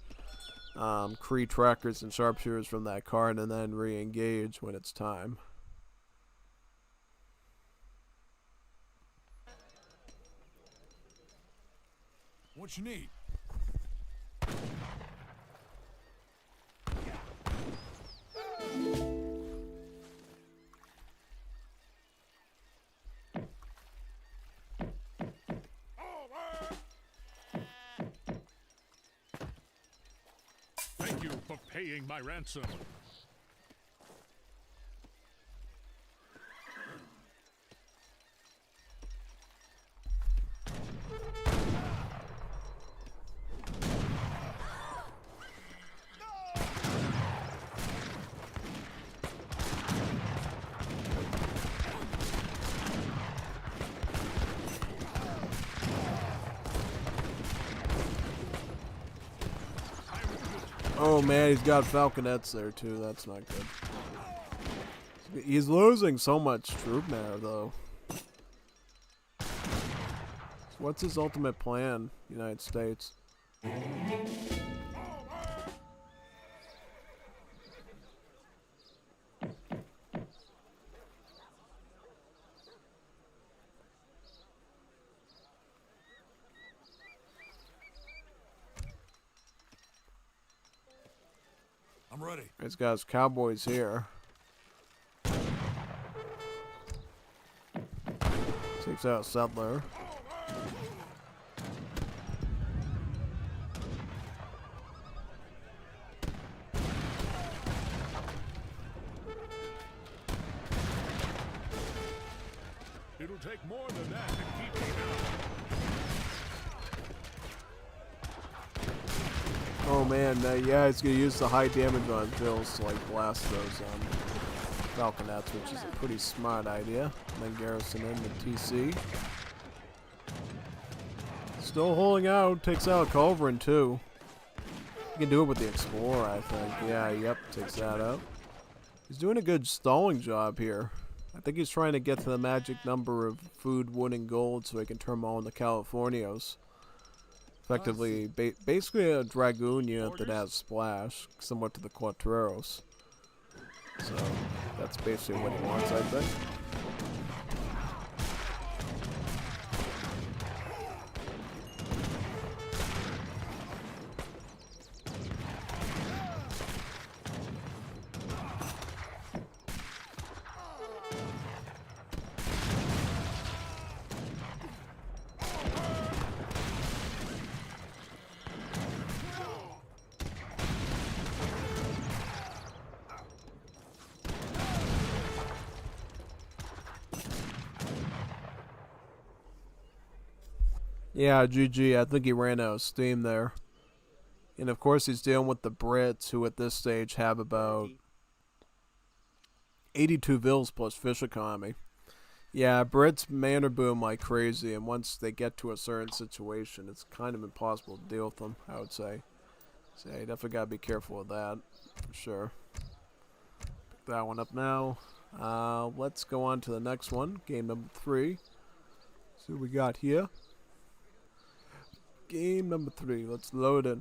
Cree trackers and sharpshooters from that card and then re-engage when it's time. What you need? Thank you for paying my ransom. Oh man, he's got falconets there too. That's not good. He's losing so much troop matter though. So what's his ultimate plan, United States? I'm ready. He's got his cowboys here. Takes out a settler. It'll take more than that to keep me down. Oh man, yeah, he's gonna use the high damage on Bills to like blast those Falconets, which is a pretty smart idea. And then garrison in the TC. Still holding out, takes out a Culverin too. You can do it with the Explorer, I think. Yeah, yep, takes that out. He's doing a good stalling job here. I think he's trying to get to the magic number of food, wood, and gold so he can turn them all into Californios. Effectively, basically a Dragoon unit that has Splash, somewhat to the Quatreros. So, that's basically what he wants, I think. Yeah, GG. I think he ran out of steam there. And of course he's dealing with the Brits, who at this stage have about 82 Vils plus fish economy. Yeah, Brits mana boom like crazy, and once they get to a certain situation, it's kind of impossible to deal with them, I would say. So yeah, you definitely gotta be careful with that, for sure. Pick that one up now. Let's go on to the next one, game number 3. See what we got here. Game number 3. Let's load it.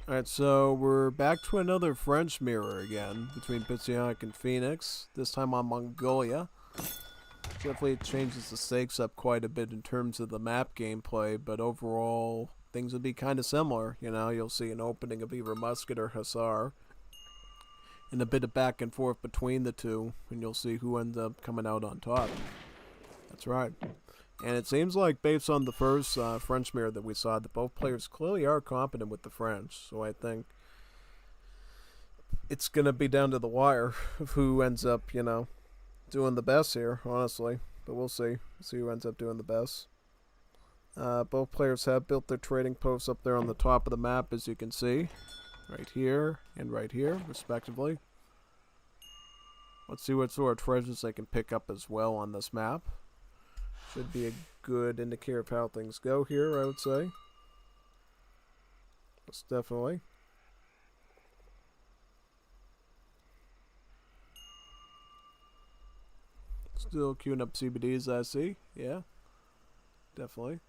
Alright, so we're back to another French mirror again between Psionic and Phoenix, this time on Mongolia. Definitely changes the stakes up quite a bit in terms of the map gameplay, but overall things would be kind of similar. You know, you'll see an opening of either Musket or Hussar, and a bit of back and forth between the two, and you'll see who ends up coming out on top. That's right. And it seems like, based on the first French mirror that we saw, that both players clearly are competent with the French, so I think it's going to be down to the wire of who ends up, you know, doing the best here, honestly, but we'll see. See who ends up doing the best. Both players have built their trading posts up there on the top of the map, as you can see, right here and right here, respectively. Let's see what sort of treasures they can pick up as well on this map. Should be a good indicator of how things go here, I would say. Most definitely. Still queuing up CBDs, I see. Yeah, definitely.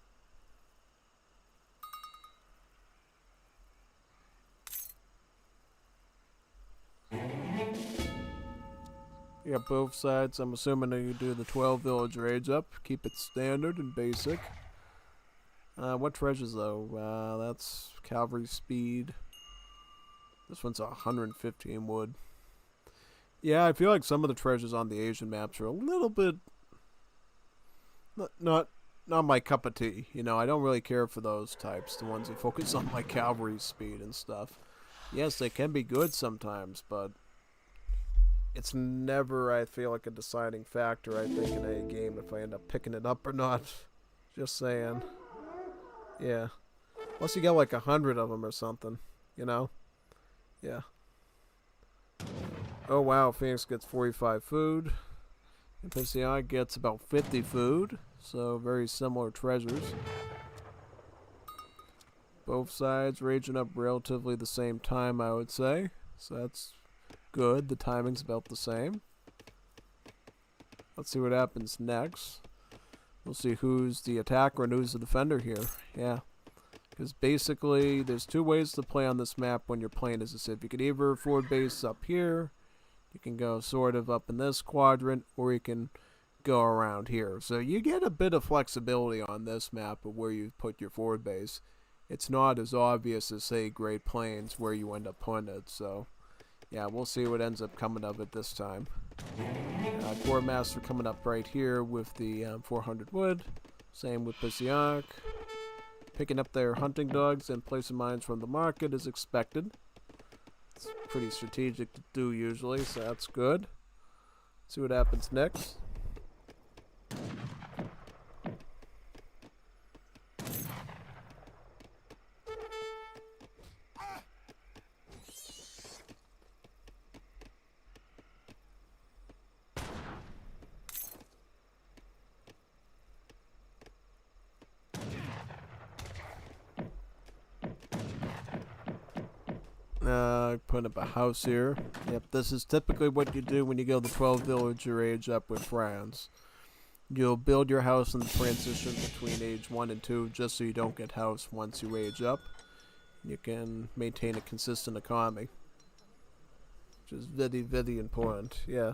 You got both sides. I'm assuming that you do the 12 village raids up. Keep it standard and basic. What treasures though? That's cavalry speed. This one's 115 wood. Yeah, I feel like some of the treasures on the Asian maps are a little bit not my cup of tea. You know, I don't really care for those types, the ones that focus on like cavalry speed and stuff. Yes, they can be good sometimes, but it's never, I feel like, a deciding factor, I think, in a game if I end up picking it up or not. Just saying. Yeah. Unless you get like 100 of them or something, you know? Yeah. Oh wow, Phoenix gets 45 food. And Psionic gets about 50 food. So very similar treasures. Both sides raging up relatively the same time, I would say. So that's good. The timing's about the same. Let's see what happens next. We'll see who's the attacker and who's the defender here. Yeah. Because basically, there's two ways to play on this map when you're playing as a Civ. You can either forward base up here, you can go sort of up in this quadrant, or you can go around here. So you get a bit of flexibility on this map of where you put your forward base. It's not as obvious as, say, Great Plains, where you end up putting it. So, yeah, we'll see what ends up coming of it this time. Core Master coming up right here with the 400 wood. Same with Psionic. Picking up their hunting dogs and placing mines from the market is expected. It's pretty strategic to do usually, so that's good. See what happens next. Putting up a house here. Yep, this is typically what you do when you go the 12 villager age up with France. You'll build your house in the transition between age 1 and 2 just so you don't get house once you age up. You can maintain a consistent economy, which is very, very important. Yeah.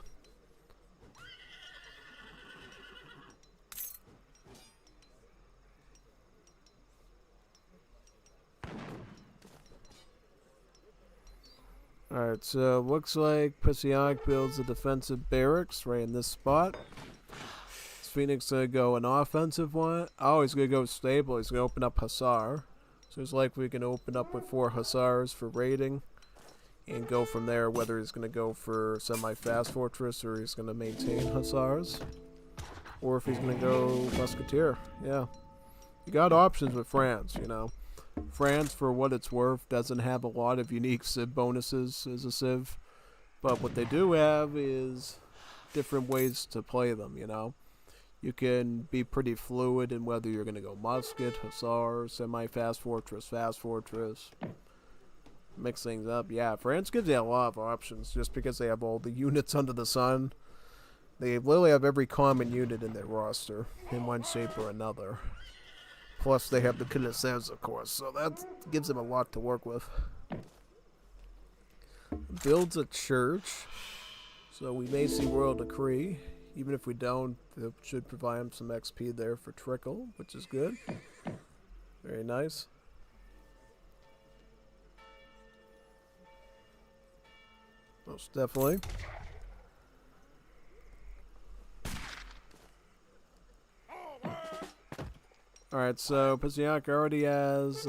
Alright, so looks like Psionic builds a defensive barracks right in this spot. Is Phoenix gonna go an offensive one? Oh, he's gonna go stable. He's gonna open up Hussar. So it's likely we can open up with 4 Hussars for raiding and go from there, whether he's gonna go for semi-fast fortress or he's gonna maintain Hussars. Or if he's gonna go Musketeer. Yeah. You got options with France, you know. France, for what it's worth, doesn't have a lot of unique Civ bonuses as a Civ, but what they do have is different ways to play them, you know. You can be pretty fluid in whether you're going to go musket, hussar, semi-fast fortress, fast fortress, mix things up. Yeah, France gives you a lot of options just because they have all the units under the sun. They literally have every common unit in their roster in one shape or another. Plus, they have the Cuirassiers, of course, so that gives them a lot to work with. Builds a church, so we may see Royal Decree. Even if we don't, it should provide them some XP there for Trickle, which is good. Very nice. Most definitely. Alright, so Psionic already has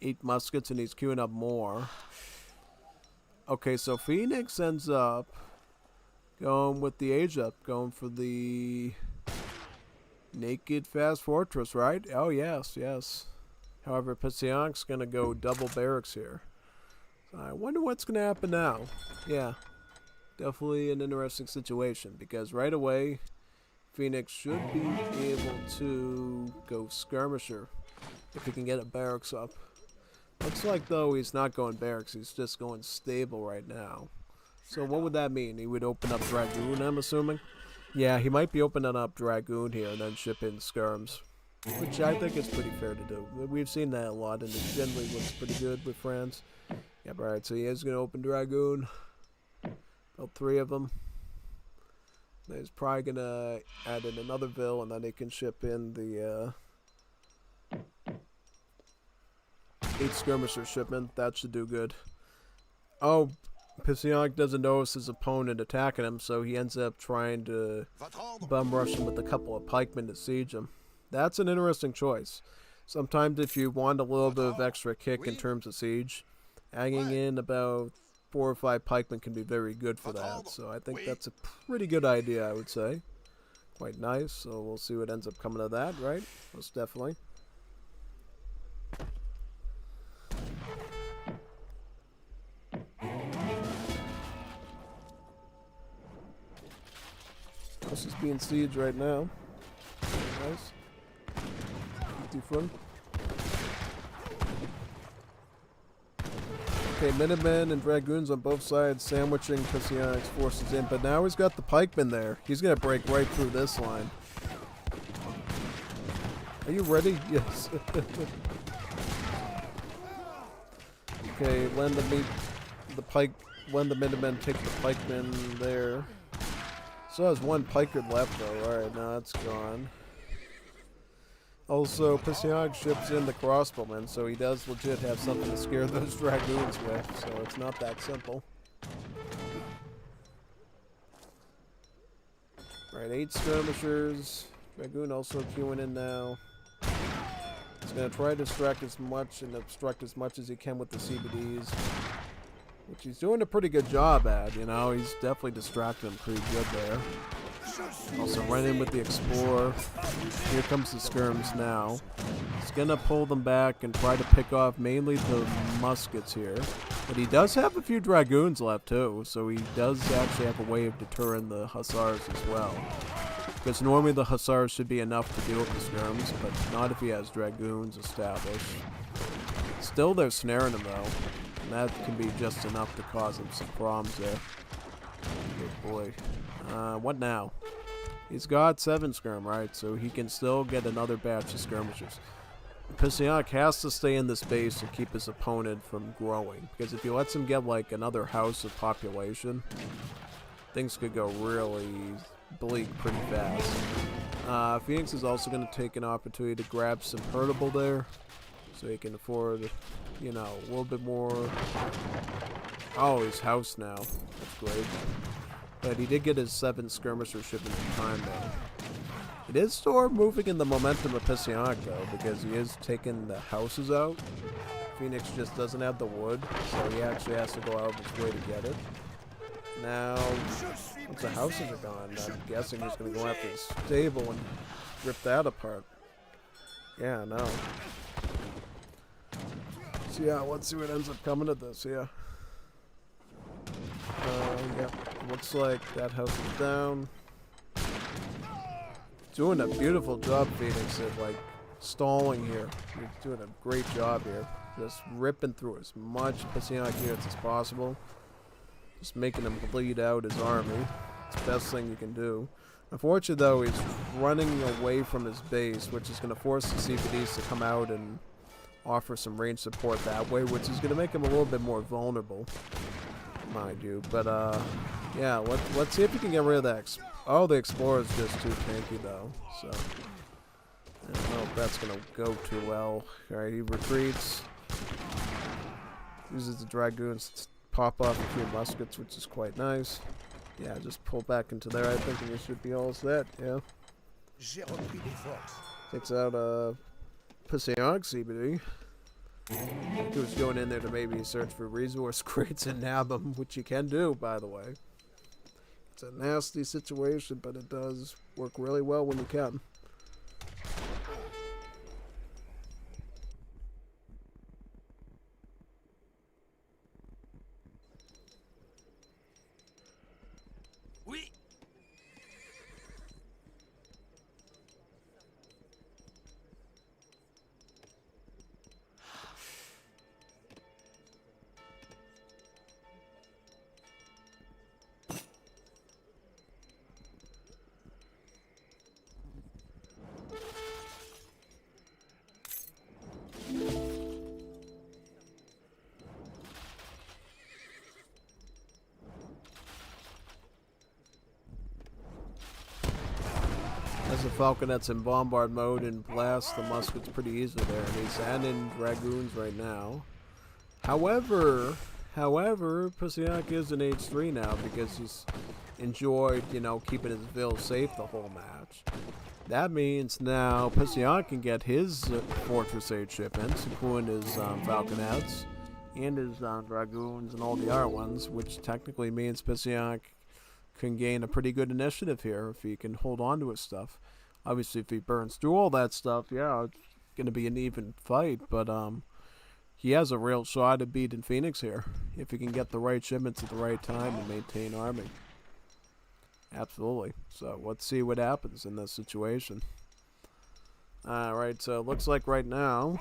8 muskets and he's queuing up more. Okay, so Phoenix ends up going with the age up, going for the naked fast fortress, right? Oh yes, yes. However, Psionic's gonna go double barracks here. So I wonder what's gonna happen now. Yeah, definitely an interesting situation because right away Phoenix should be able to go skirmisher if he can get a barracks up. Looks like though he's not going barracks, he's just going stable right now. So what would that mean? He would open up Dragoon, I'm assuming? Yeah, he might be opening up Dragoon here and then ship in skirms, which I think is pretty fair to do. We've seen that a lot and it generally looks pretty good with France. Yep, alright, so he is going to open Dragoon. About 3 of them. He's probably going to add in another Ville and then he can ship in the 8 skirmisher shipment. That should do good. Oh, Psionic doesn't notice his opponent attacking him, so he ends up trying to bum rush him with a couple of pikemen to siege him. That's an interesting choice. Sometimes if you want a little bit of extra kick in terms of siege, hanging in about 4 or 5 pikemen can be very good for that. So I think that's a pretty good idea, I would say. Quite nice, so we'll see what ends up coming of that, right? Most definitely. House is being sieged right now. Very nice. Fun. Okay, Minutemen and Dragoons on both sides sandwiching Psionic's forces in, but now he's got the pikemen there. He's going to break right through this line. Are you ready? Yes. Okay, lend the Minutemen take the pikemen there. So has one piker left though. Alright, now it's gone. Also, Psionic ships in the crossbowmen, so he does legit have something to scare those dragoons with, so it's not that simple. Alright, 8 skirmishers. Dragoon also queuing in now. He's going to try to distract as much and obstruct as much as he can with the CBDs. Which he's doing a pretty good job at, you know. He's definitely distracting him pretty good there. Also run in with the Explorer. Here comes the skirms now. He's going to pull them back and try to pick off mainly the muskets here. But he does have a few dragoons left too, so he does actually have a way of deterring the hussars as well. Because normally the hussars should be enough to deal with the skirms, but not if he has dragoons established. Still they're snaring him though. And that can be just enough to cause him some problems there. Good boy. What now? He's got 7 skirm, right? So he can still get another batch of skirmishers. Psionic has to stay in this base and keep his opponent from growing. Because if he lets him get like another house of population, things could go really bleak pretty fast. Phoenix is also going to take an opportunity to grab some herdable there. So he can afford, you know, a little bit more. Oh, his house now. That's great. But he did get his 7 skirmisher shipment in time though. It is still moving in the momentum of Psionic though, because he is taking the houses out. Phoenix just doesn't have the wood, so he actually has to go out of his way to get it. Now, once the houses are gone, I'm guessing he's going to go after his stable and rip that apart. Yeah, no. So yeah, let's see what ends up coming of this, yeah. Yeah, looks like that house is down. Doing a beautiful job, Phoenix, at like stalling here. You're doing a great job here. Just ripping through as much Psionic units as possible. Just making him bleed out his army. It's the best thing you can do. Unfortunately, though, he's running away from his base, which is going to force the CPDs to come out and offer some range support that way, which is going to make him a little bit more vulnerable, mind you. But, yeah, let's see if we can get rid of that. Oh, the Explorer's just too tanky, though, so I don't know if that's going to go too well. Alright, he retreats. Uses the Dragoons to pop off a few muskets, which is quite nice. Yeah, just pull back into there, I think, and we should be all set, yeah. Takes out Psionic CBD. He was going in there to maybe search for resource crates and nab them, which you can do, by the way. It's a nasty situation, but it does work really well when you can. As the Falconet's in bombard mode and blasts the muskets pretty easily there, and he's adding dragoons right now. However, Psionic is in H3 now because he's enjoyed, you know, keeping his Ville safe the whole match. That means now Psionic can get his Fortress 8 shipments, including his Falconets and his dragoons and all the other ones, which technically means Psionic can gain a pretty good initiative here if he can hold on to his stuff. Obviously, if he burns through all that stuff, yeah, it's going to be an even fight, but he has a real shot at beating Phoenix here if he can get the right shipments at the right time and maintain army. Absolutely. So let's see what happens in this situation. Alright, so it looks like right now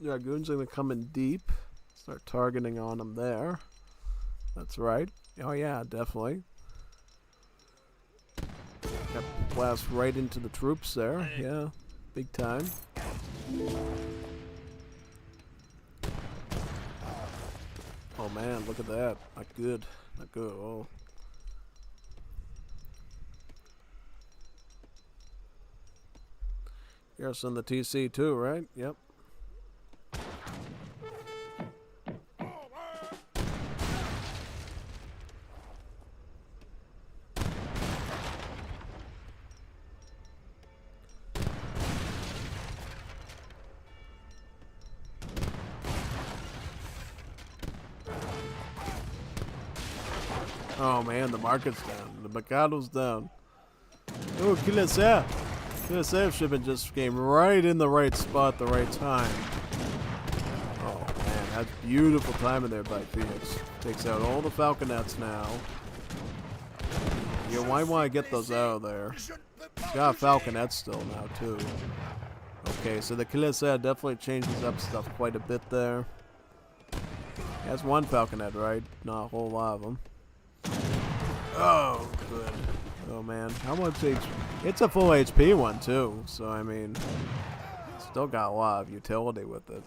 Dragoons are going to come in deep. Start targeting on them there. That's right. Oh yeah, definitely. Got blast right into the troops there. Yeah. Big time. Oh man, look at that. Not good. Not good. Oh. You're on the TC too, right? Yep. Oh man, the market's down. The Mercado's down. Oh, QSF. QSF shipment just came right in the right spot, the right time. Oh man, that's beautiful timing there by Phoenix. Takes out all the Falconets now. You might want to get those out of there. Got Falconets still now too. Okay, so the QSF definitely changes up stuff quite a bit there. Has one Falconet, right? Not a whole lot of them. Oh, good. Oh man, how much HP? It's a full HP one too, so I mean, still got a lot of utility with it.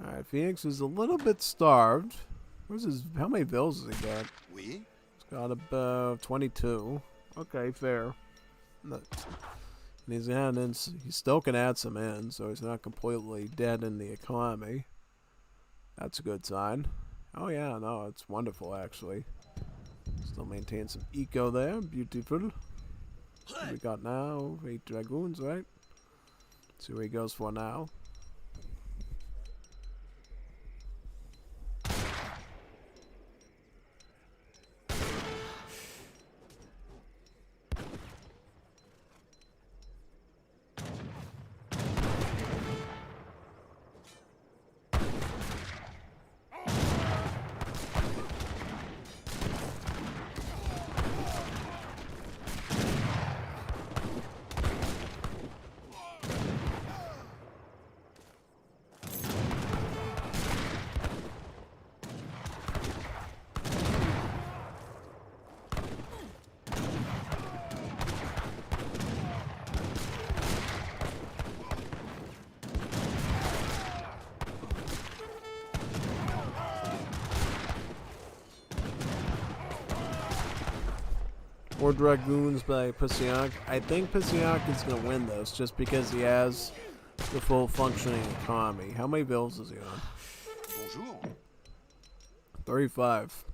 Alright, Phoenix is a little bit starved. Where's his? How many bills has he got? He's got about 22. Okay, fair. And he still can add some in, so he's not completely dead in the economy. That's a good sign. Oh yeah, no, it's wonderful actually. Still maintain some eco there, beautiful. What we got now? 8 dragoons, right? See where he goes for now. More dragoons by Psionic. I think Psionic is going to win this just because he has the full functioning economy. How many bills is he on? Bonjour. 35.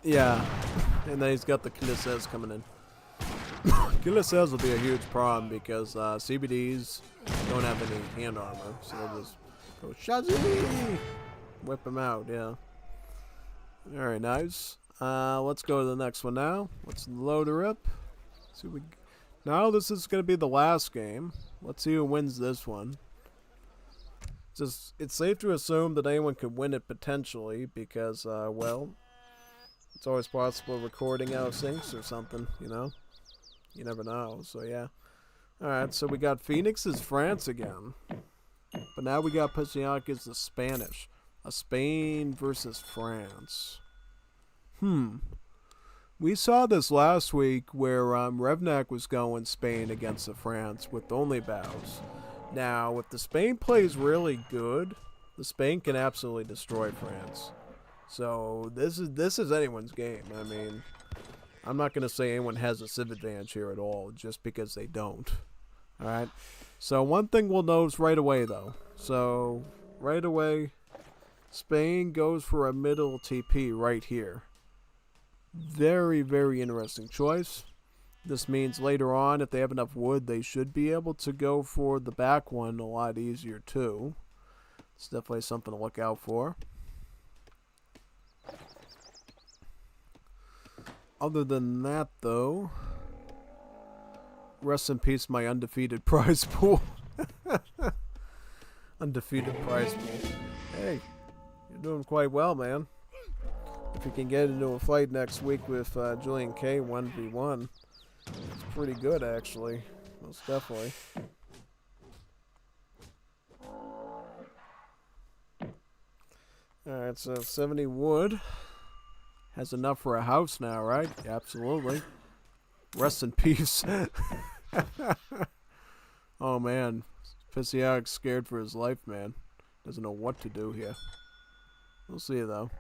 Yeah. And then he's got the killer cells coming in. Killer cells will be a huge problem because CBDs don't have any hand armor. So they'll just go Shazzy! Whip him out, yeah. Alright, nice. Let's go to the next one now. Let's load her up. See what now this is going to be the last game. Let's see who wins this one. It's safe to assume that anyone could win it potentially because, well, it's always possible recording out of syncs or something, you know? You never know, so yeah. Alright, so we got Phoenix as France again. But now we got Psionic as the Spanish. A Spain versus France. We saw this last week where Revnak was going Spain against the France with only bows. Now, if the Spain plays really good, the Spain can absolutely destroy France. So this is anyone's game. I mean, I'm not going to say anyone has a civ advantage here at all, just because they don't. All right. So one thing we'll notice right away, though. So right away, Spain goes for a middle TP right here. Very, very interesting choice. This means later on, if they have enough wood, they should be able to go for the back one a lot easier too. It's definitely something to look out for. Other than that, though, rest in peace, my undefeated prize pool. Undefeated prize pool. Hey, you're doing quite well, man. If you can get into a fight next week with JulianK 1v1, it's pretty good, actually. Most definitely. Alright, so 70 wood. Has enough for a house now, right? Absolutely. Rest in peace. Oh man, Psionic scared for his life, man. Doesn't know what to do here. We'll see though.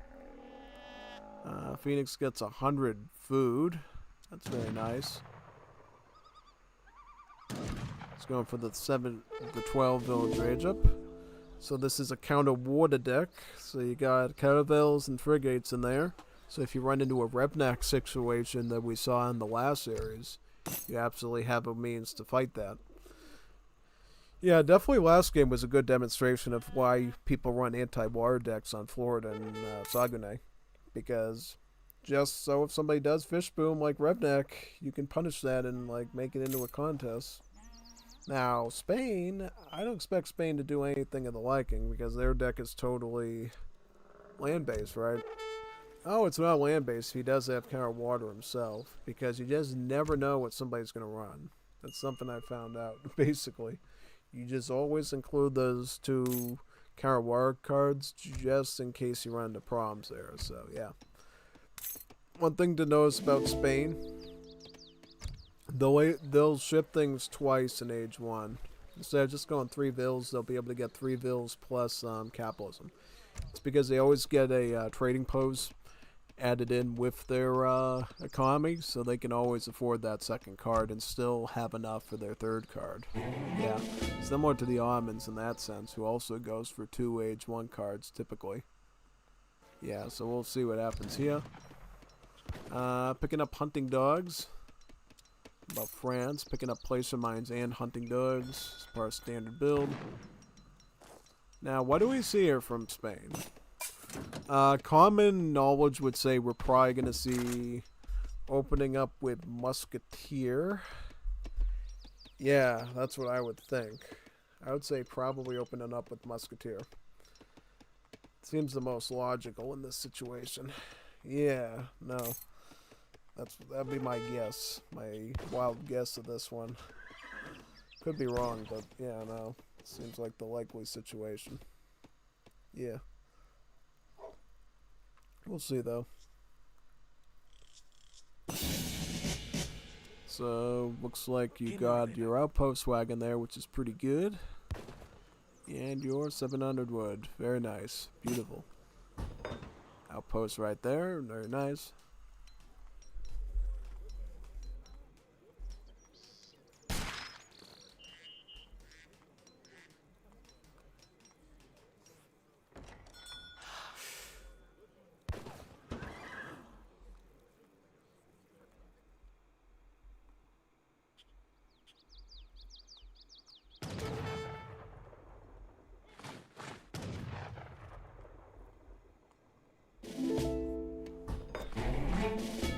Phoenix gets 100 food. That's very nice. It's going for the 12 village rage up. So this is a counter water deck. So you got caravels and frigates in there. So if you run into a Revnak situation that we saw in the last series, you absolutely have a means to fight that. Yeah, definitely last game was a good demonstration of why people run anti-water decks on Florida and Saguenay. Because just so if somebody does fish boom like Revnak, you can punish that and like make it into a contest. Now, Spain, I don't expect Spain to do anything of the liking because their deck is totally land-based, right? Oh, it's not land-based. He does have counter water himself because you just never know what somebody's going to run. That's something I found out, basically. You just always include those two counter water cards just in case you run into problems there. So, yeah. One thing to notice about Spain, they'll ship things twice in Age 1. Instead of just going 3 vills, they'll be able to get 3 vills plus capitalism. It's because they always get a trading pose added in with their economy, so they can always afford that second card and still have enough for their third card. Yeah, similar to the Ottomans in that sense, who also goes for 2 Age 1 cards typically. Yeah, so we'll see what happens here. Picking up hunting dogs. About France, picking up placer mines and hunting dogs as part of standard build. Now, what do we see here from Spain? Common knowledge would say we're probably going to see opening up with Musketeer. Yeah, that's what I would think. I would say probably opening up with Musketeer. Seems the most logical in this situation. Yeah, no. That'd be my guess. My wild guess of this one. Could be wrong, but yeah, no. Seems like the likely situation. Yeah. We'll see, though. So, looks like you got your outpost wagon there, which is pretty good. And your 700 wood. Very nice. Beautiful. Outpost right there. Very nice.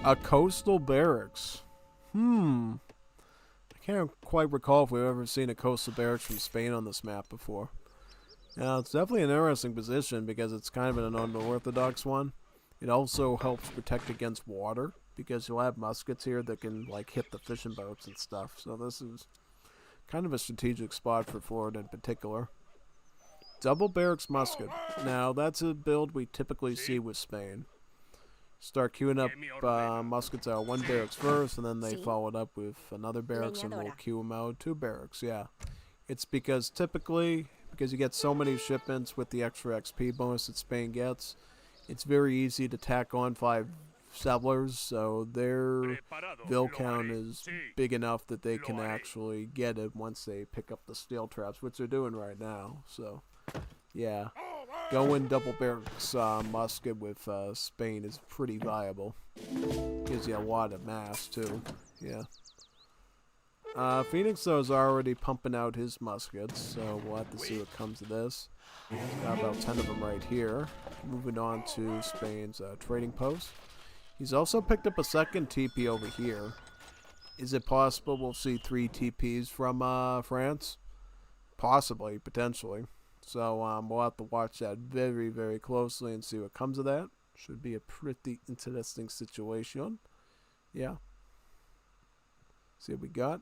A coastal barracks. I can't quite recall if we've ever seen a coastal barracks from Spain on this map before. Now, it's definitely an interesting position because it's kind of an unorthodox one. It also helps protect against water because you'll have muskets here that can like hit the fishing boats and stuff. So this is kind of a strategic spot for Florida in particular. Double barracks musket. Now, that's a build we typically see with Spain. Start queuing up muskets out 1 barracks first, and then they follow it up with another barracks, and we'll queue them out 2 barracks. Yeah, it's because typically, because you get so many shipments with the extra XP bonus that Spain gets, it's very easy to tack on 5 settlers, so their vill count is big enough that they can actually get it once they pick up the steel traps, which they're doing right now. So, yeah. Going double barracks musket with Spain is pretty viable. Gives you a lot of mass too. Yeah. Phoenix though is already pumping out his muskets, so we'll have to see what comes of this. He's got about 10 of them right here. Moving on to Spain's trading post. He's also picked up a second TP over here. Is it possible we'll see 3 TPs from France? Possibly, potentially. So we'll have to watch that very, very closely and see what comes of that. Should be a pretty interesting situation. Yeah. See what we got.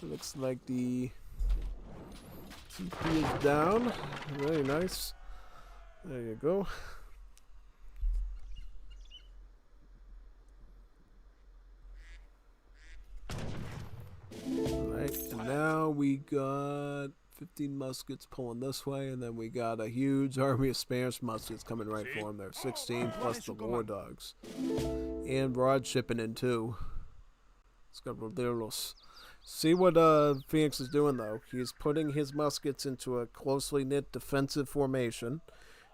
Looks like the TP is down. Very nice. There you go. And now we got 15 muskets pulling this way, and then we got a huge army of Spanish muskets coming right for him there. 16 plus the war dogs. And Rod shipping in too. It's got Roderos. See what Phoenix is doing though. He's putting his muskets into a closely knit defensive formation.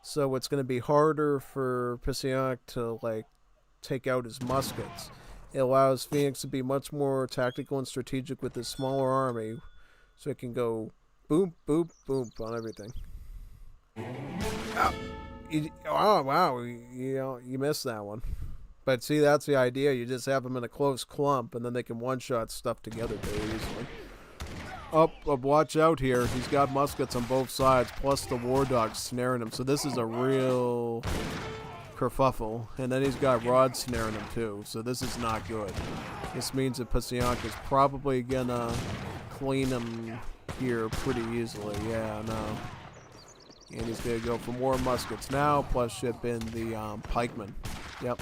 So it's going to be harder for Psionic to like take out his muskets. It allows Phoenix to be much more tactical and strategic with his smaller army, so it can go boom, boom, boom on everything. Oh, wow, you missed that one. But see, that's the idea. You just have them in a close clump, and then they can one-shot stuff together very easily. Watch out here. He's got muskets on both sides, plus the war dogs snaring him. So this is a real kerfuffle. And then he's got rods snaring him too. So this is not good. This means that Psionic is probably gonna clean him here pretty easily. Yeah, no. And he's gonna go for more muskets now, plus ship in the pikemen. Yep.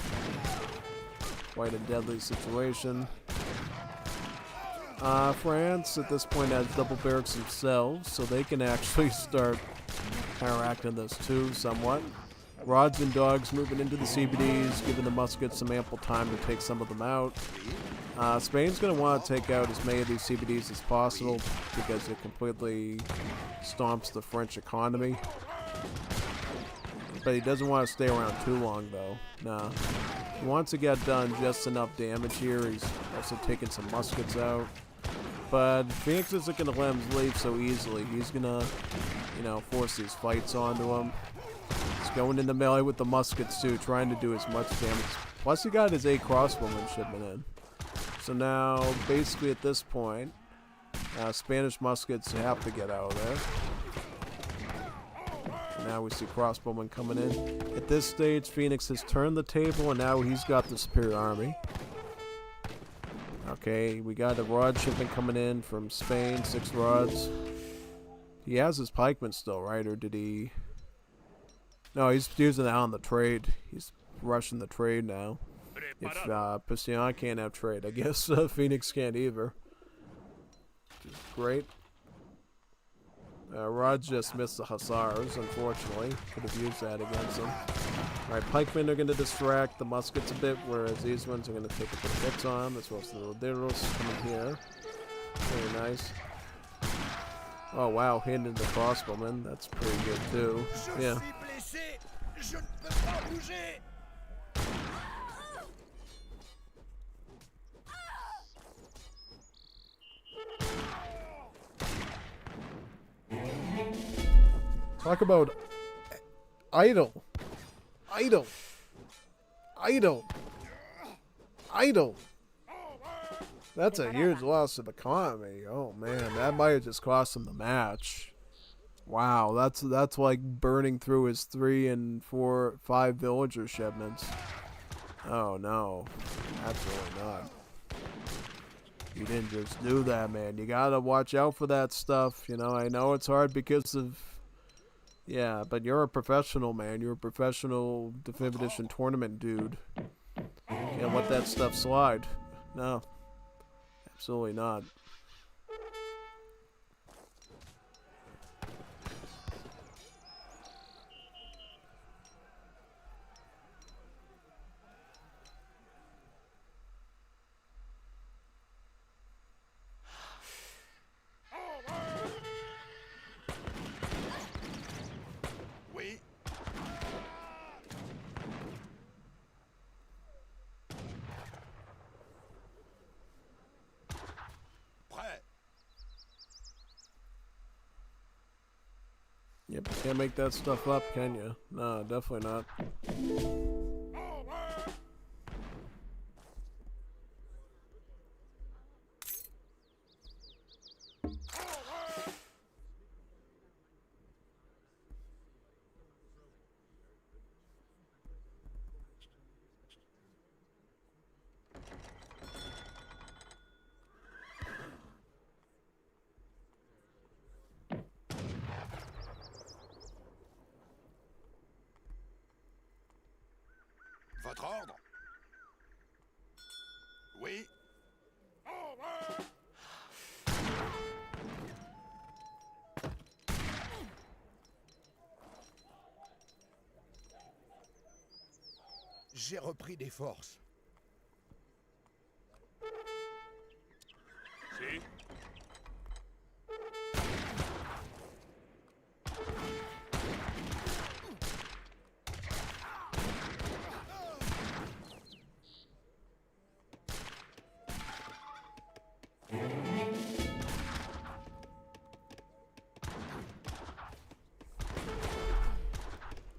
Quite a deadly situation. France at this point has double barracks themselves, so they can actually start counteracting this too somewhat. Rods and dogs moving into the CBDs, giving the muskets some ample time to take some of them out. Spain's going to want to take out as many of these CBDs as possible because it completely stomps the French economy. But he doesn't want to stay around too long though. Nah. He wants to get done just enough damage here. He's also taking some muskets out. But Phoenix isn't going to let him leave so easily. He's going to, force these fights onto him. He's going into melee with the muskets too, trying to do as much damage. Plus he got his 8 crossbowmen shipment in. So now, basically at this point, Spanish muskets have to get out of there. And now we see crossbowmen coming in. At this stage, Phoenix has turned the table, and now he's got the superior army. Okay, we got a rod shipment coming in from Spain, 6 rods. He has his pikemen still, right? Or did he... No, he's using that on the trade. He's rushing the trade now. If Psionic can't have trade, I guess Phoenix can't either. Which is great. Rod just missed the Hussars, unfortunately. Could have used that against him. Alright, pikemen are going to distract the muskets a bit, whereas these ones are going to take a bit of hits on them, as well as the Roderos coming here. Very nice. Oh wow, hitting the crossbowmen. That's pretty good too. Yeah. Talk about idle. Idle. Idle. Idle. That's a huge loss to the economy. Oh man, that might have just cost him the match. Wow, that's like burning through his 3 and 4, 5 villager shipments. Oh no, absolutely not. You didn't just do that, man. You gotta watch out for that stuff. I know it's hard because of... Yeah, but you're a professional, man. You're a professional Definitive Edition tournament dude. Can't let that stuff slide. No. Absolutely not. Yep, can't make that stuff up, can you? No, definitely not. Votre ordre? Oui. J'ai repris des forces. See?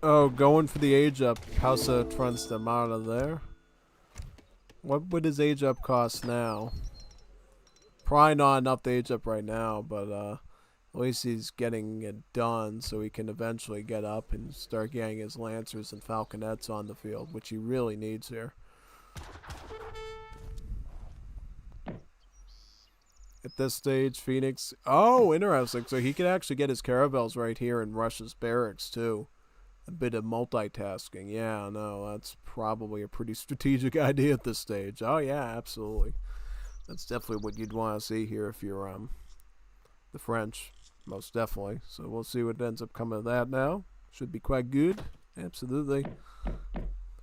Oh, going for the age up. House of Trunston out of there. What would his age up cost now? Probably not enough to age up right now, but at least he's getting it done so he can eventually get up and start getting his Lancers and Falconets on the field, which he really needs here. At this stage, Phoenix... Oh, interesting. So he could actually get his caravels right here and rush his barracks, too. A bit of multitasking. Yeah, no, that's probably a pretty strategic idea at this stage. Oh, yeah, absolutely. That's definitely what you'd want to see here if you're the French. Most definitely. So we'll see what ends up coming of that now. Should be quite good. Absolutely.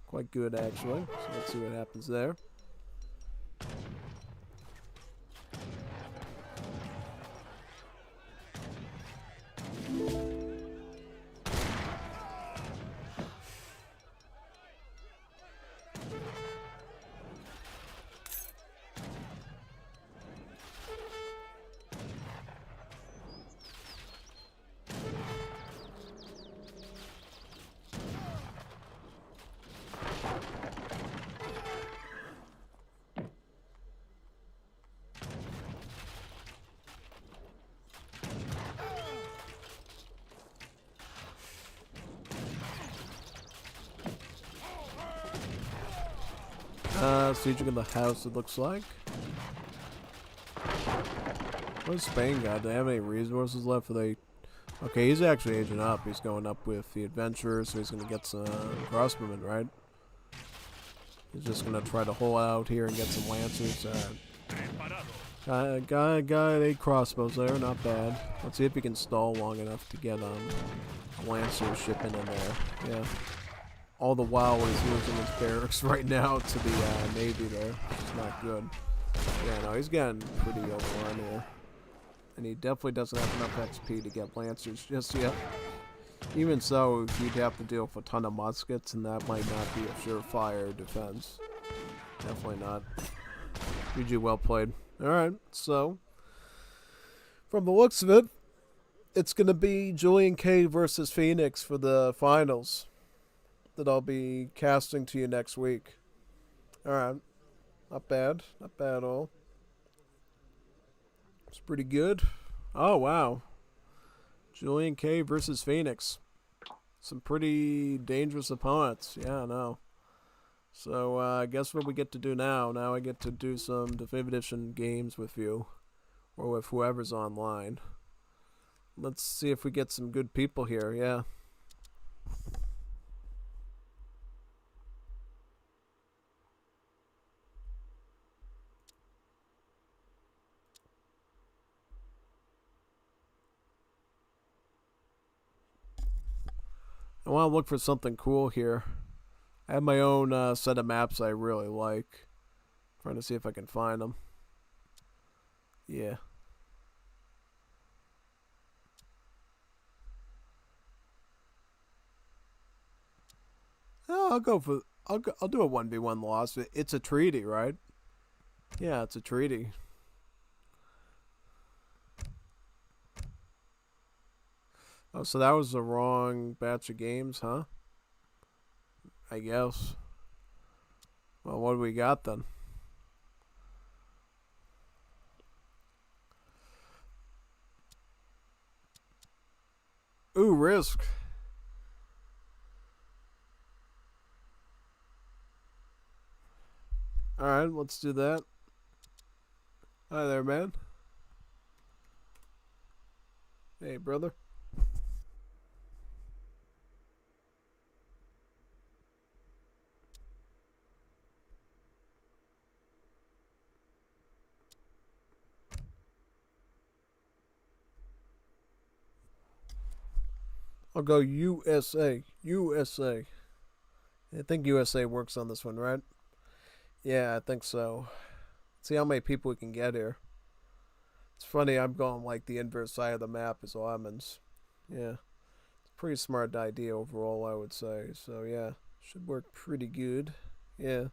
Quite good, actually. So let's see what happens there. Sieging of the house, it looks like. What does Spain got? Do they have any resources left? Are they... Okay, he's actually aging up. He's going up with the adventurers, so he's going to get some crossbowmen, right? He's just going to try to hold out here and get some lancers. Got 8 crossbows there, not bad. Let's see if he can stall long enough to get a lancer shipping in there. Yeah. All the while he's losing his barracks right now to the Navy there, which is not good. Yeah, no, he's getting pretty overrun here. And he definitely doesn't have enough XP to get Lancers just yet. Even so, you'd have to deal with a ton of muskets, and that might not be a surefire defense. Definitely not. GG, well played. Alright, so, from the looks of it, it's going to be JulianK versus Phoenix for the finals that I'll be casting to you next week. Alright. Not bad. Not bad at all. It's pretty good. Oh, wow. JulianK versus Phoenix. Some pretty dangerous opponents. Yeah, I know. So, I guess what we get to do now, I get to do some Definitive Edition games with you. Or with whoever's online. Let's see if we get some good people here, yeah. I want to look for something cool here. I have my own set of maps I really like. Trying to see if I can find them. Yeah. Oh, I'll do a 1v1 loss. It's a treaty, right? Yeah, it's a treaty. Oh, so that was the wrong batch of games, huh? I guess. Well, what do we got then? Ooh, Risk. Alright, let's do that. Hi there, man. Hey, brother. I'll go USA. USA. I think USA works on this one, right? Yeah, I think so. See how many people we can get here. It's funny, I'm going like the inverse side of the map is lemons. Yeah, it's a pretty smart idea overall, I would say. So yeah, should work pretty good. Yeah.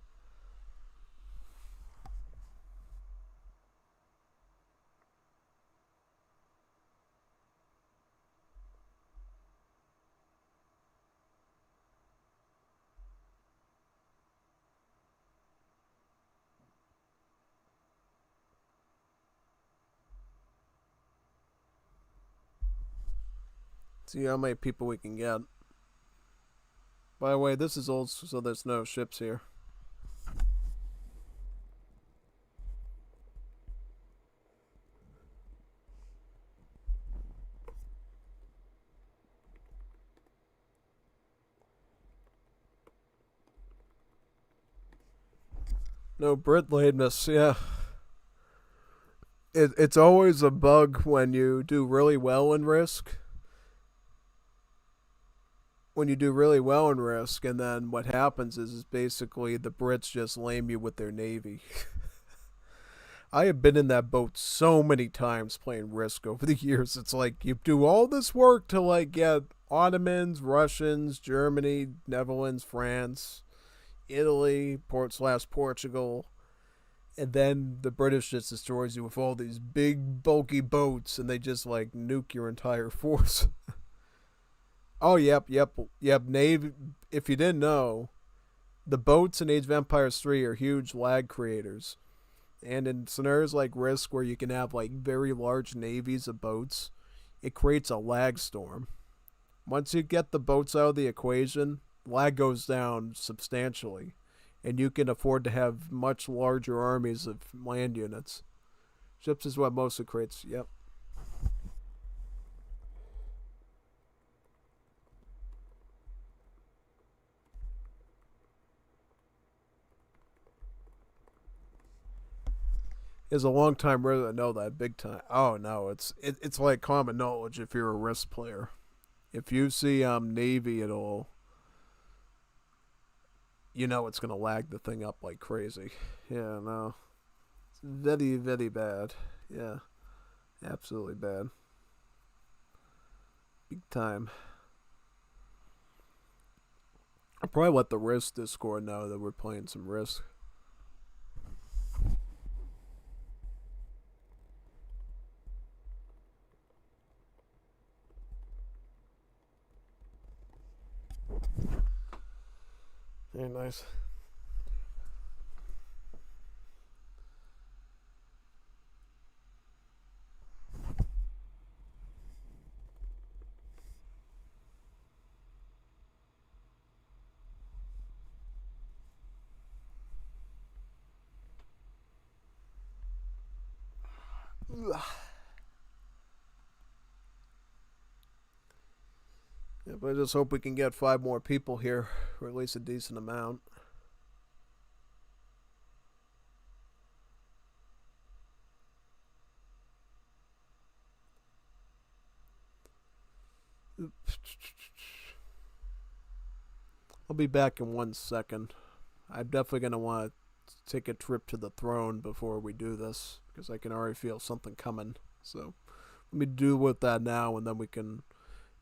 See how many people we can get. By the way, this is old, so there's no ships here. No Brit lateness, yeah. It's always a bug when you do really well in Risk. When you do really well in Risk, and then what happens is basically the Brits just lame you with their navy. I have been in that boat so many times playing Risk over the years. It's like you do all this work to like get Ottomans, Russians, Germany, Netherlands, France, Italy, Portugal, and then the British just destroys you with all these big bulky boats, and they just like nuke your entire force. Oh, yep. Navy. If you didn't know, the boats in Age of Empires 3 are huge lag creators. And in scenarios like Risk, where you can have like very large navies of boats, it creates a lag storm. Once you get the boats out of the equation, lag goes down substantially, and you can afford to have much larger armies of land units. Ships is what mostly creates. Yep. Is a long time rather than know that big time. Oh no, it's like common knowledge if you're a Risk player. If you see Navy at all, you know it's gonna lag the thing up like crazy. Yeah, no, it's very bad. Yeah, absolutely bad, big time. I'll probably let the Risk Discord know that we're playing some Risk. Very nice. Yeah, but I just hope we can get 5 more people here, or at least a decent amount. I'll be back in 1 second. I'm definitely gonna want to take a trip to the throne before we do this because I can already feel something coming. So let me do with that now, and then we can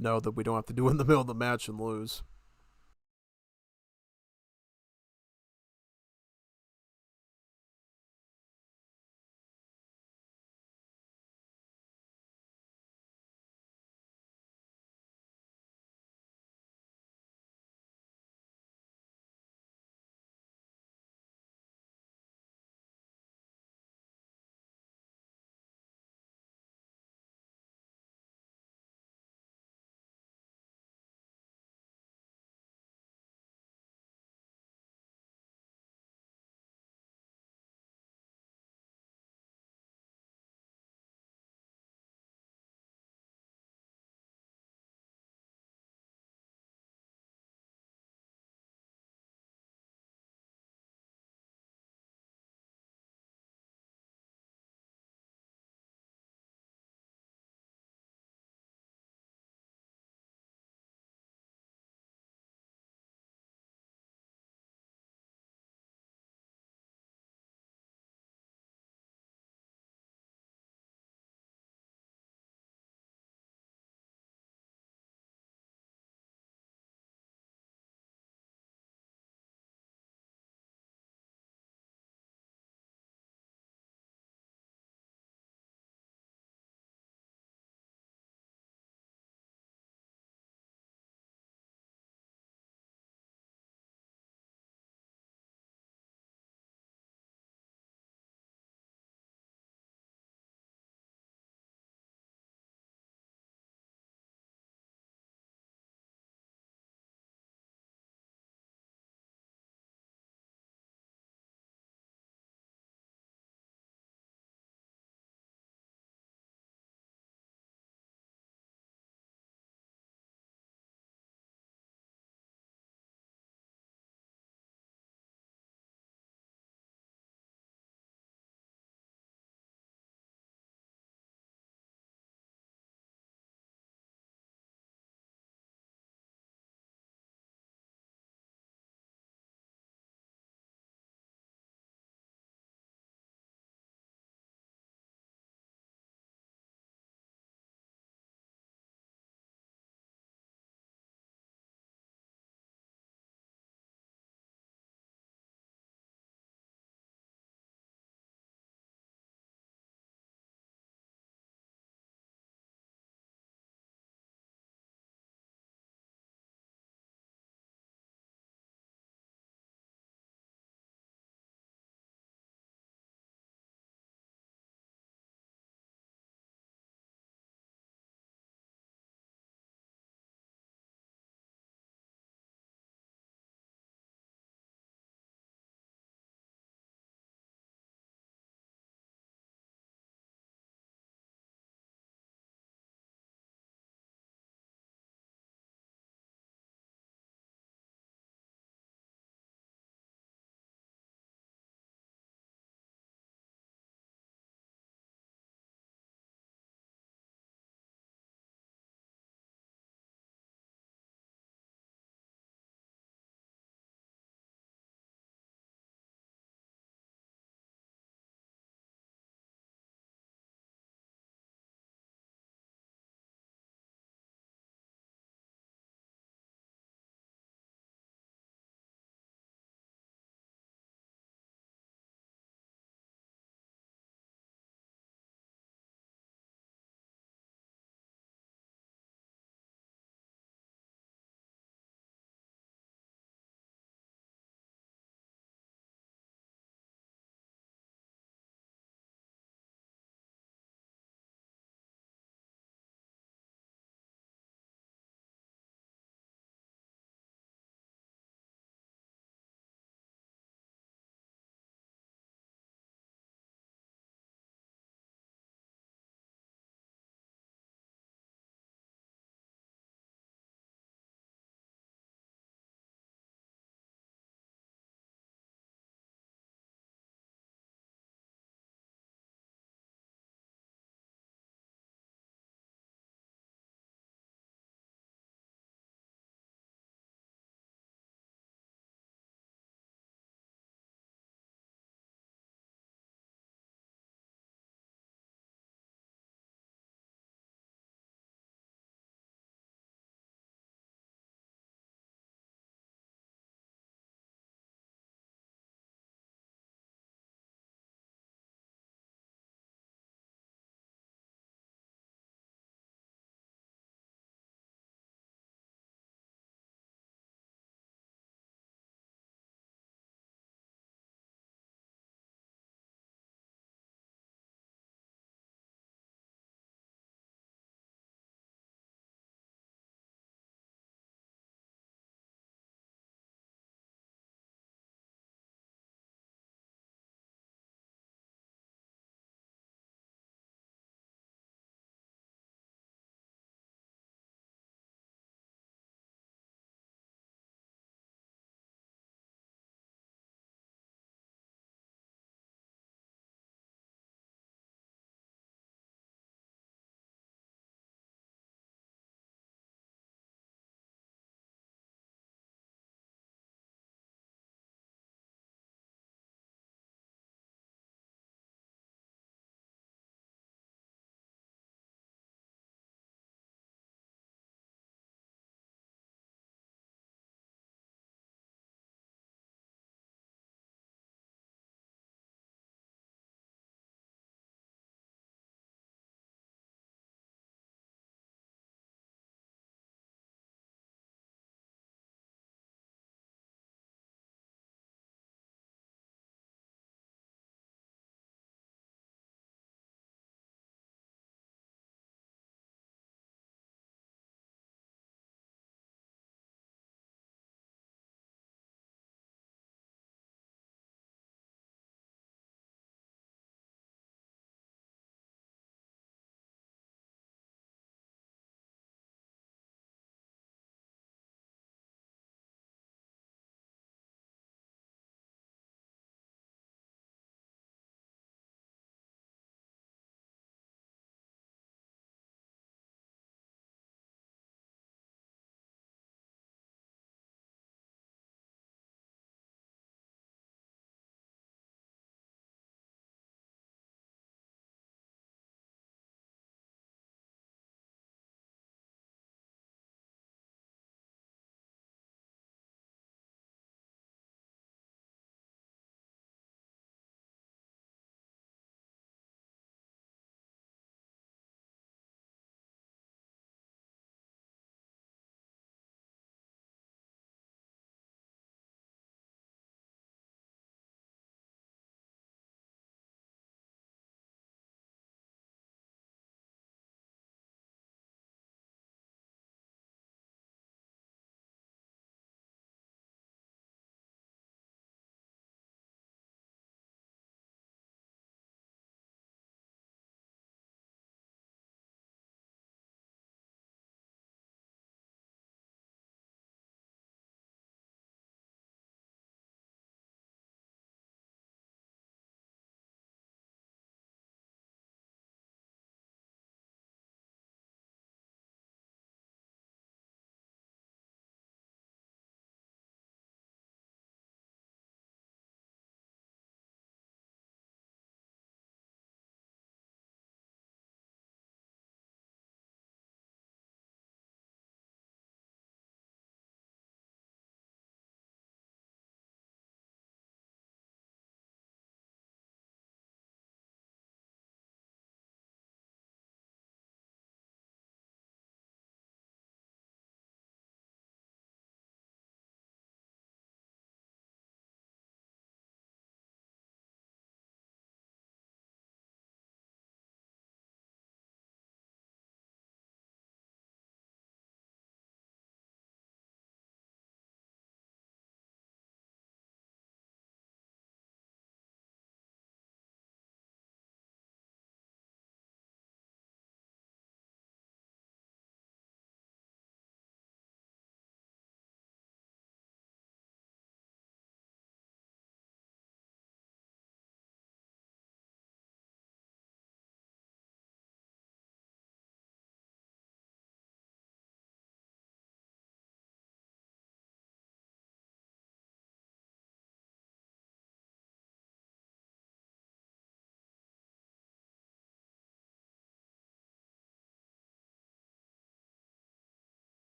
know that we don't have to do it in the middle of the match and lose.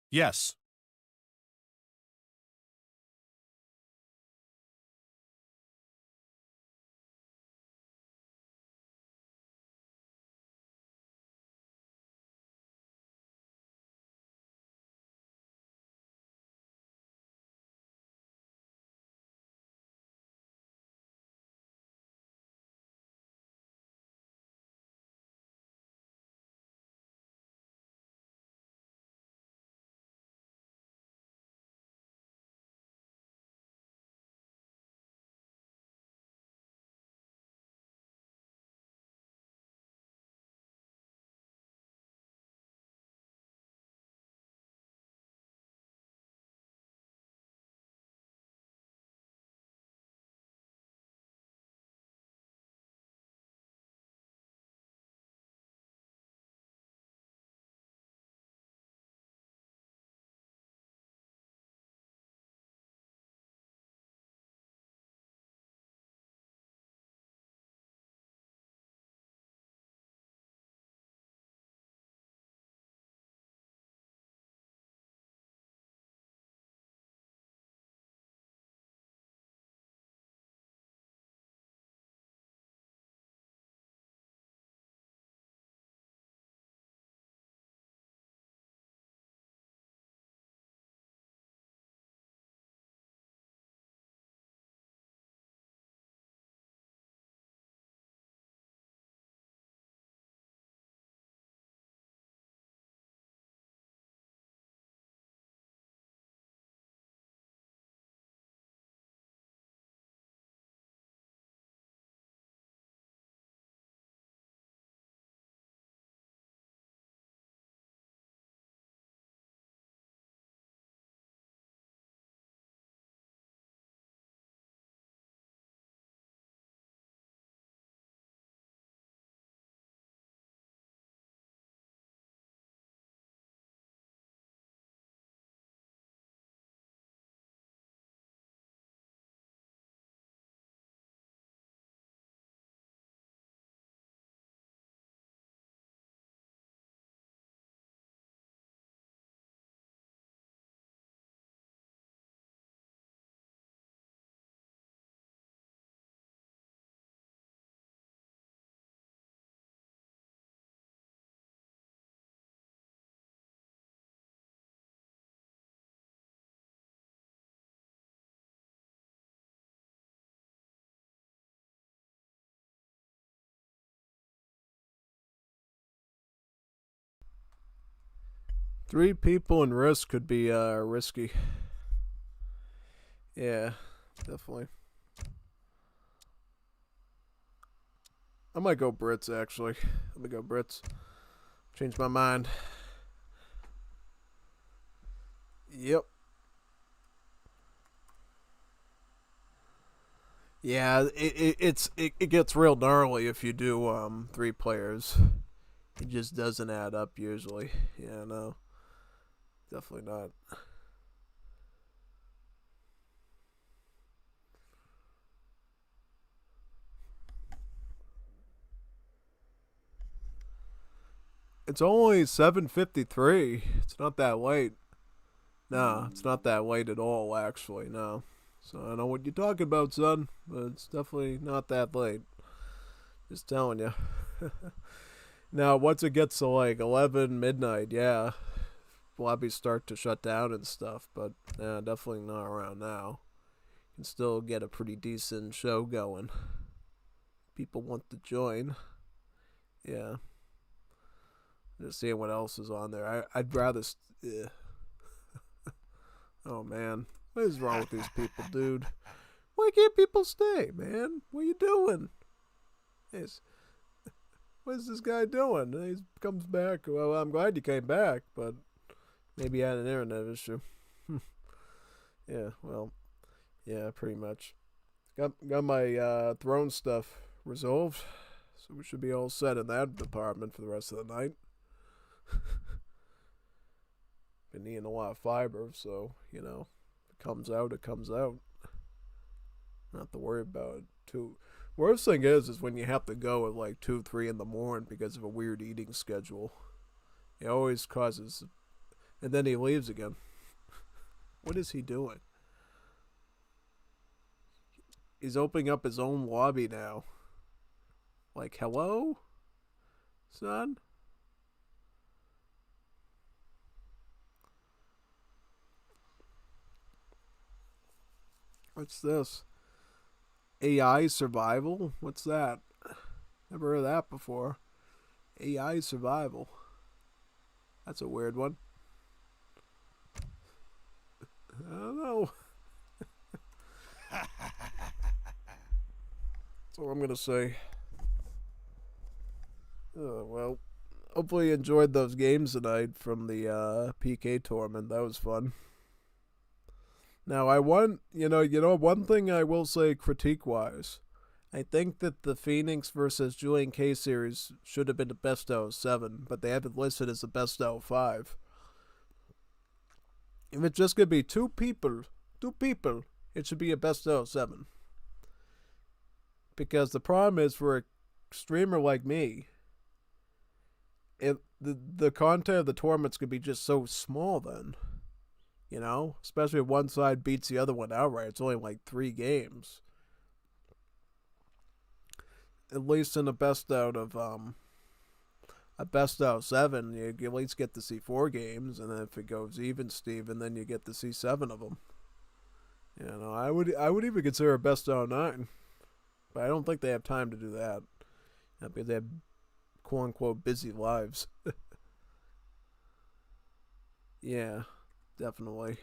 Yes. Three people in risk could be risky. Yeah, definitely. I might go Brits, actually. Let me go Brits. Change my mind. Yep. Yeah, it gets real gnarly if you do three players. It just doesn't add up usually. Yeah, no, definitely not. It's only 7:53. It's not that late. No, it's not that late at all. Actually, no. So I know what you're talking about, son, but it's definitely not that late. Just telling you. Now, once it gets to like 11 midnight, yeah, lobbies start to shut down and stuff. But yeah, definitely not around now. You can still get a pretty decent show going. People want to join. Yeah. Just seeing what else is on there. I'd rather. Oh man, what is wrong with these people, dude? Why can't people stay, man? What are you doing? Yes. What is this guy doing? He comes back. Well, I'm glad you came back, but maybe he had an internet issue. Yeah, well, yeah, pretty much. Got my throne stuff resolved, so we should be all set in that department for the rest of the night. Been eating a lot of fiber, so if it comes out, it comes out. Not to worry about it. Too. Worst thing is when you have to go at like 2, 3 in the morning because of a weird eating schedule. It always causes And then he leaves again. What is he doing? He's opening up his own lobby now. Like, hello? Son? What's this? AI survival? What's that? Never heard of that before. AI survival. That's a weird one. I don't know. That's all I'm going to say. Oh, well, hopefully you enjoyed those games tonight from the PK tournament. That was fun. Now, I want, one thing I will say critique-wise. I think that the Phoenix versus JulianK series should have been the best out of 7, but they have it listed as the best out of 5. If it's just going to be two people, it should be a best out of 7. Because the problem is for a streamer like me, the content of the tournaments could be just so small then. Especially if one side beats the other one outright. It's only like 3 games. At least in a best out of 7, you at least get to see 4 games, and then if it goes even, Steven, then you get to see 7 of them. I would even consider a best out of 9, but I don't think they have time to do that. Because they have quote unquote busy lives. Yeah, definitely.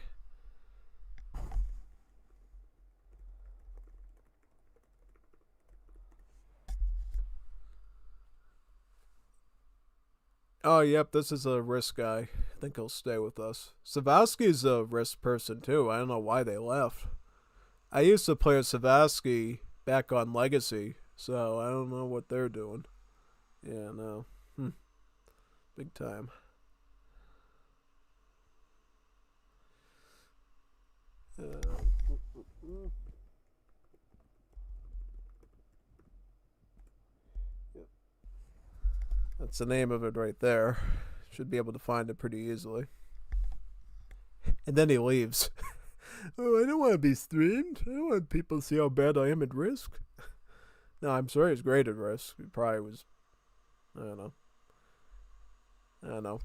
Oh, yep, this is a risk guy. I think he'll stay with us. Savasky's a risk person, too. I don't know why they left. I used to play with Savasky back on Legacy, so I don't know what they're doing. Yeah, no. Big time. That's the name of it right there. Should be able to find it pretty easily. And then he leaves. Oh, I don't want to be streamed. I don't want people to see how bad I am at Risk. No, I'm sorry he's great at Risk. He probably was, I don't know.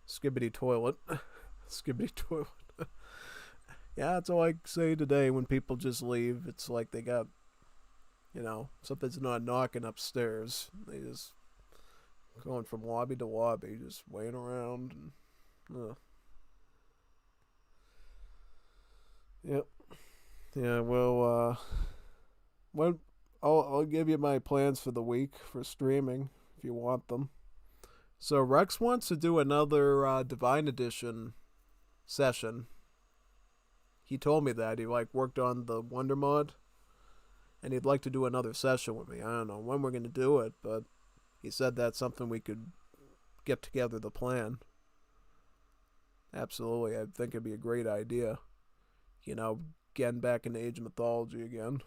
Skibbity toilet. Skibbity toilet. Yeah, that's all I say today when people just leave. It's like they got, something's not knocking upstairs. They just going from lobby to lobby, just waiting around. And, Yep. Yeah, well, I'll give you my plans for the week for streaming if you want them. So Rex wants to do another Divine Edition session. He told me that he worked on the Wonder mod, and he'd like to do another session with me. I don't know when we're gonna do it, but he said that's something we could get together the plan. Absolutely, I think it'd be a great idea. Getting back into Age of Mythology again.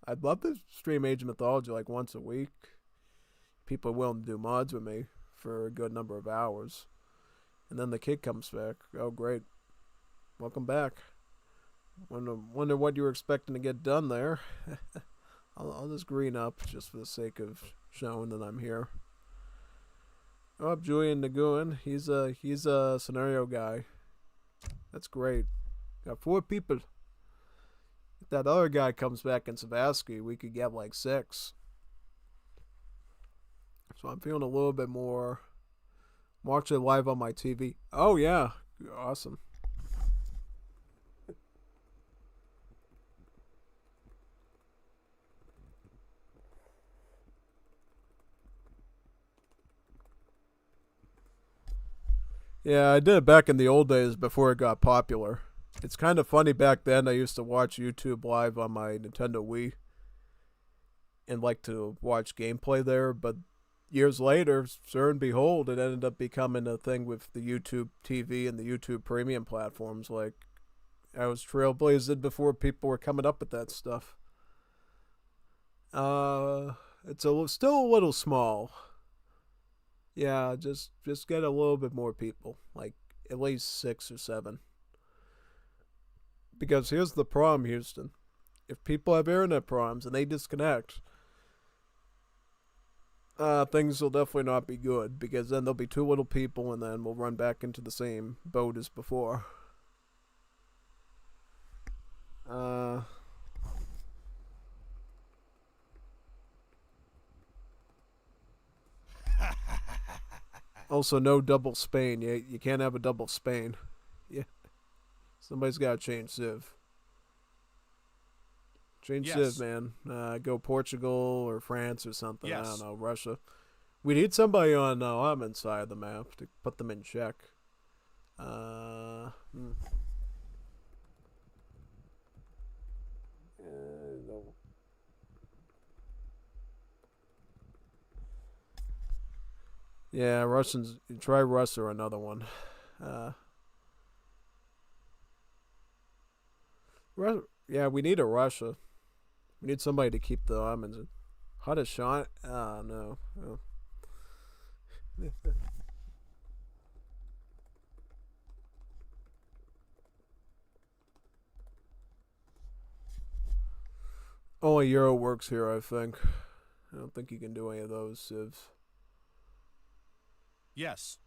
I'd love to stream Age of Mythology once a week. People are willing to do mods with me for a good number of hours. And then the kid comes back. Oh, great. Welcome back. Wonder what you were expecting to get done there. I'll just green up just for the sake of showing that I'm here. Oh, Julian Naguin. He's a scenario guy. That's great. Got 4 people. If that other guy comes back in Savasky, we could get 6. So I'm feeling a little bit more. I'm watching it live on my TV. Oh, yeah. Awesome. Yeah, I did it back in the old days before it got popular. It's kind of funny back then. I used to watch YouTube live on my Nintendo Wii and like to watch gameplay there, but years later, sure and behold, it ended up becoming a thing with the YouTube TV and the YouTube Premium platforms. I was trailblazed before people were coming up with that stuff. It's still a little small. Yeah, just get a little bit more people. at least 6 or 7. Because here's the problem, Houston. If people have internet problems and they disconnect, things will definitely not be good. Because then there'll be too little people and then we'll run back into the same boat as before. Also, no double Spain. You can't have a double Spain. Yeah, somebody's got to change Civ. Change Civ, man. Go Portugal or France or something. I don't know, Russia. We need somebody on Ottoman side of the map to put them in check. No. Yeah, Russians. Try Russia or another one. Yeah, we need a Russia. We need somebody to keep the Ottomans in. How to Sean? No. Oh. Only Euro works here, I think. I don't think you can do any of those civs. Yes.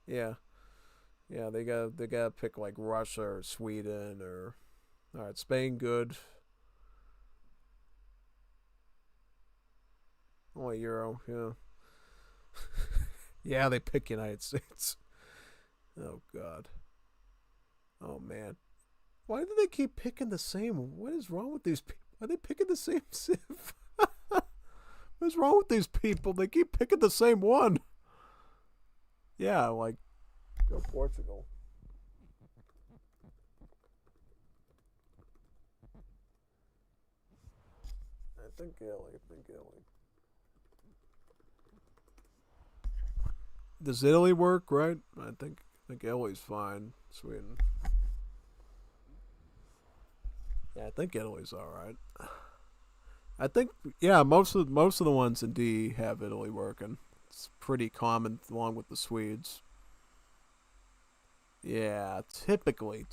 Yeah. Yeah, they gotta pick like Russia or Sweden or alright, Spain good. Only Euro, yeah. Yeah, they pick United States. Oh god. Oh man. Why do they keep picking the same? What is wrong with these people? Are they picking the same civ? What's wrong with these people? They keep picking the same one. Yeah, like, go Portugal. I think Italy. Does Italy work, right? I think Italy's fine. Sweden. Yeah, I think Italy's alright. I think, yeah, most of the ones in D have Italy working. It's pretty common along with the Swedes. Yeah, typically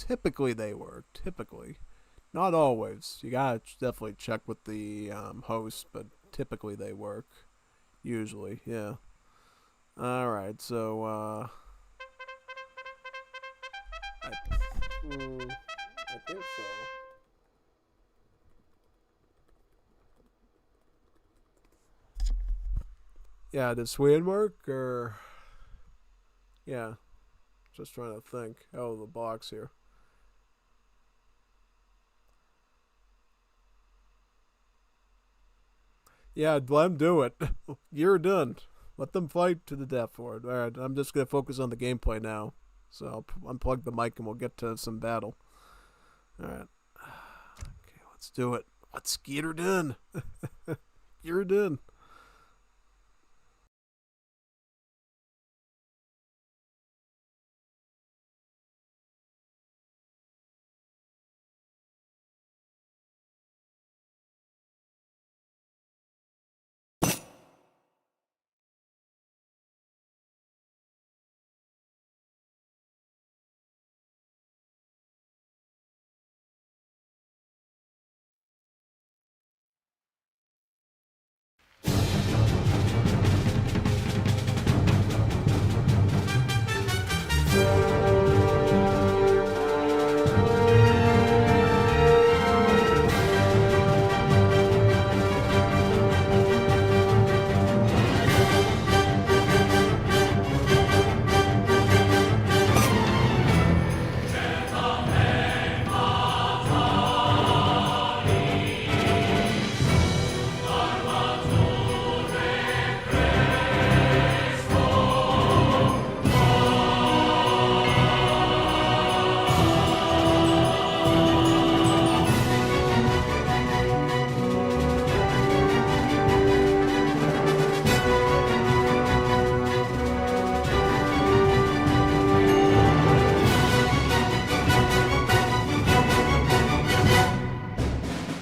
they work. Typically, not always. You gotta definitely check with the host, but typically they work. Usually, yeah. All right, so I think so. Yeah, does Sweden work or? Yeah, just trying to think. Oh, the box here. Yeah, let them do it. You're done. Let them fight to the death for it. All right, I'm just gonna focus on the gameplay now. So I'll unplug the mic and we'll get to some battle. All right. Okay, let's do it. Let's get her done. You're done.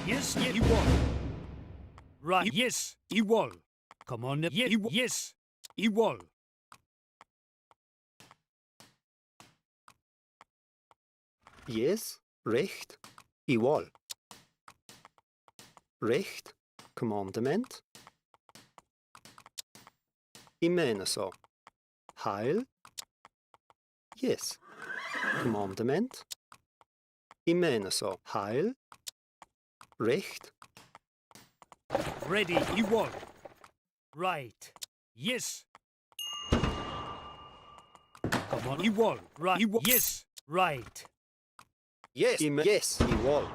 Yes, he won. Right. Yes, he won. Come on. Yes, he won. Yes, recht, igual. Recht, commandement. I mener så. Heil. Yes. Commandement. I mener så. Heil. Recht. Ready, igual. Right. Yes. Come on, igual. Right. Igual. Yes. Right. Yes. Yes, igual.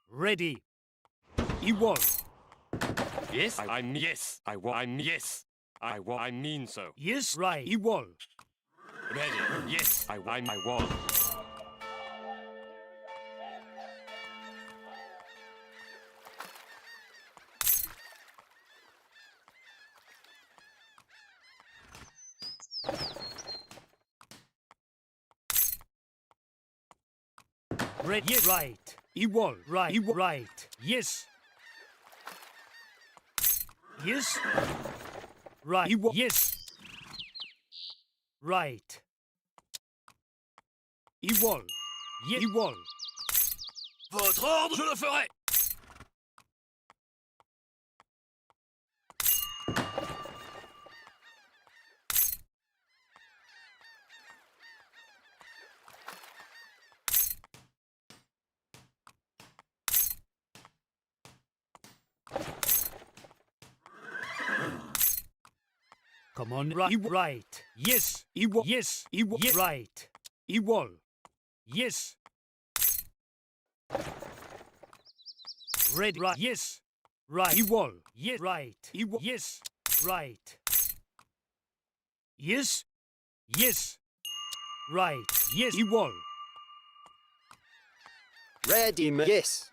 Ready. Igual. Yes, I'm yes. I'm yes. I mean so. Yes. Right. Igual. Ready. Yes, I want. Ready. Yes. Right. Igual. Right. Igual. Right. Yes. Yes. Right. Igual. Yes. Right. Igual. Yes. Igual. Votre ordre, je le ferai. Come on. Right. Right. Yes. Igual. Yes. Igual. Yes. Right. Igual. Yes. Ready. Right. Yes. Right. Igual. Yes. Right. Igual. Yes. Right. Yes. Yes. Right. Yes. Igual. Ready. Yes.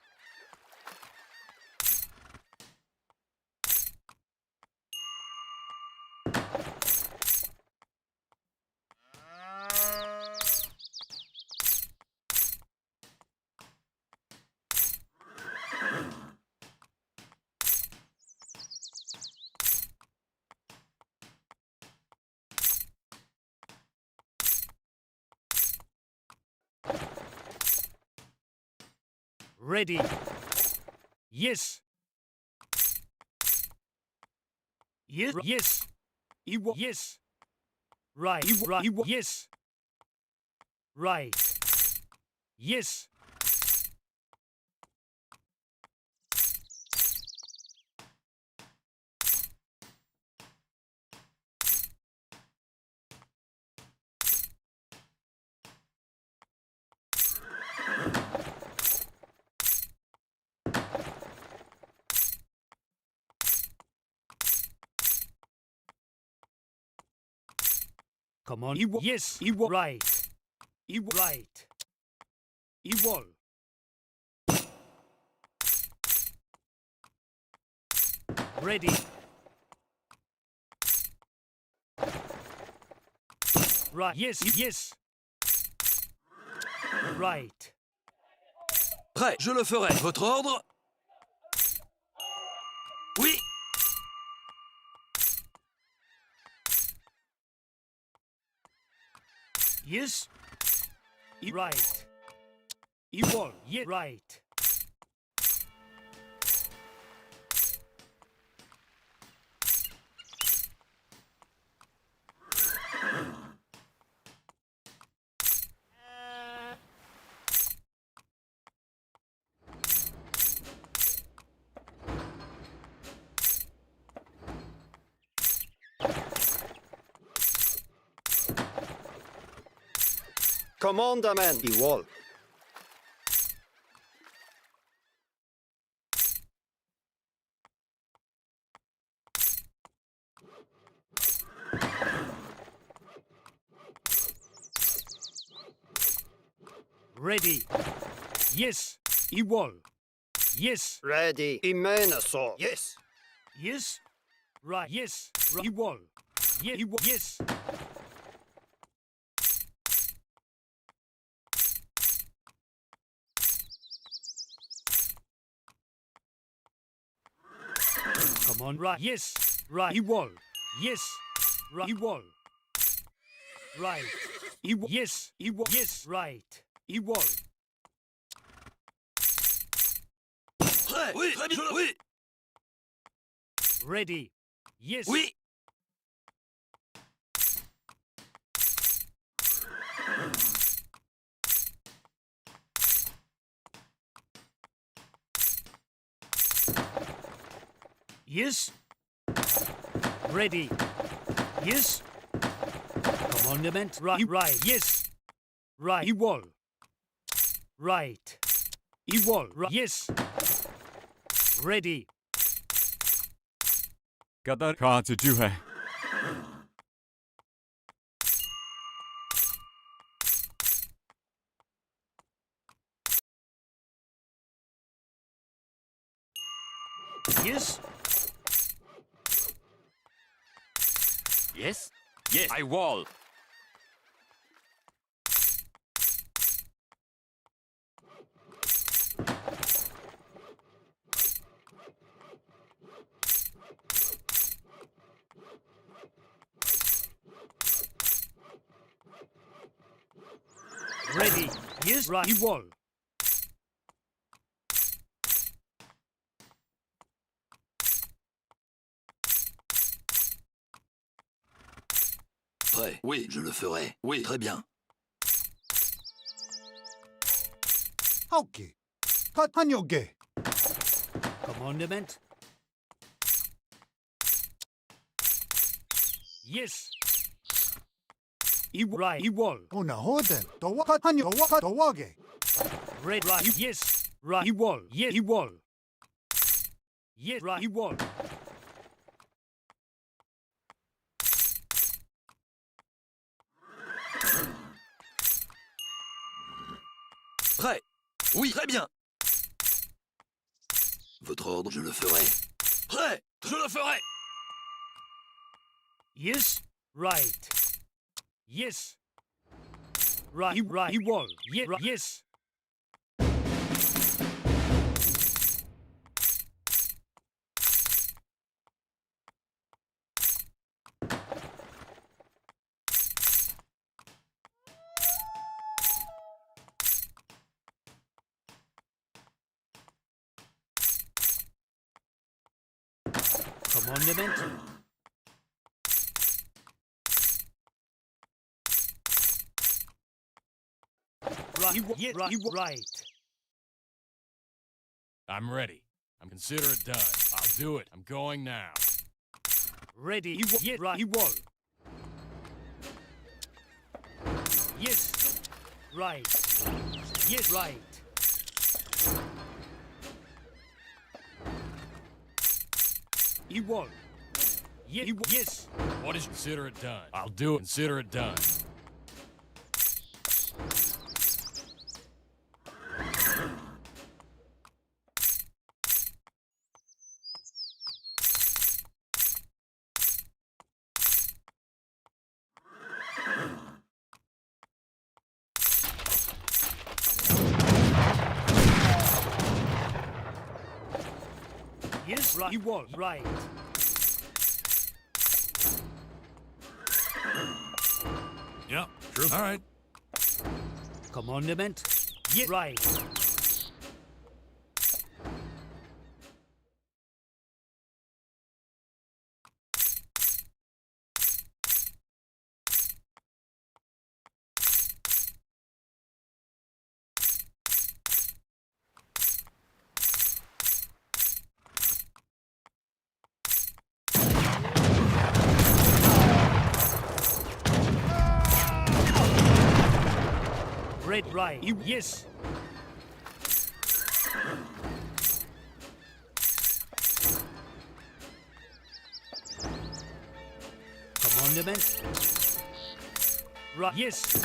Ready. Yes. Yes. Yes. Igual. Yes. Right. Right. Yes. Right. Yes. Come on. Igual. Yes. Igual. Right. Igual. Right. Igual. Ready. Right. Yes. Yes. Right. Prêt, je le ferai. Votre ordre? Oui. Yes. Right. Igual. Yeah. Right. Commandament. Igual. Ready. Yes. Igual. Yes. Ready. I mener så. Yes. Yes. Right. Yes. Right. Igual. Yeah. Igual. Yes. Come on. Right. Yes. Right. Igual. Yes. Right. Igual. Right. Yes. Yes. Right. Ewol. Prêt. Oui. Très bien. Oui. Ready. Yes. Oui. Yes. Ready. Yes. Commandment. Right. Right. Yes. Right. Ewol. Right. Ewol. Right. Yes. Ready. Got that? 卡住係。Yes. Yes? Yes. I wall. Ready. Yes. Right. Ewol. Prêt. Oui, je le ferai. Oui, très bien. Okay. Katanyoge. Commandment. Yes. Right. Ewol. Una hoden. Dowa katanyo. Dowa dowage. Red. Right. Yes. Right. Ewol. Yes. Ewol. Yes. Right. Ewol. Prêt. Oui, très bien. Votre ordre, je le ferai. Prêt. Je le ferai. Yes. Right. Yes. Right. Right. Ewol. Yes. Right. Yes. Commandment. Right. Yes. Right. Right. I'm ready. Consider it done. I'll do it. I'm going now. Ready. Yes. Right. Ewol. Yes. Right. Yes. Right. Ewol. Yes. Yes. What is consider it done? I'll do it. Consider it done. Yes. Right. Ewol. Right. Yeah, sure. All right. Commandment. Yes. Right. Red. Right. Yes. Commandment. Right. Yes.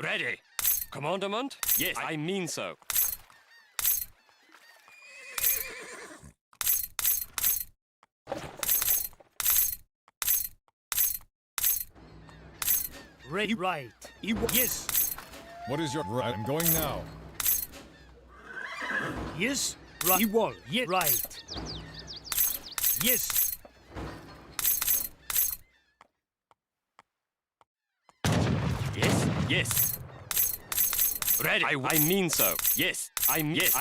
Ready. Commandment? Yes, I mean so. Ready. Right. Yes. What is your right? I'm going now. Yes. Right. Ewol. Yes. Right. Yes. Yes. Ready. I mean so. Yes. I'm yes.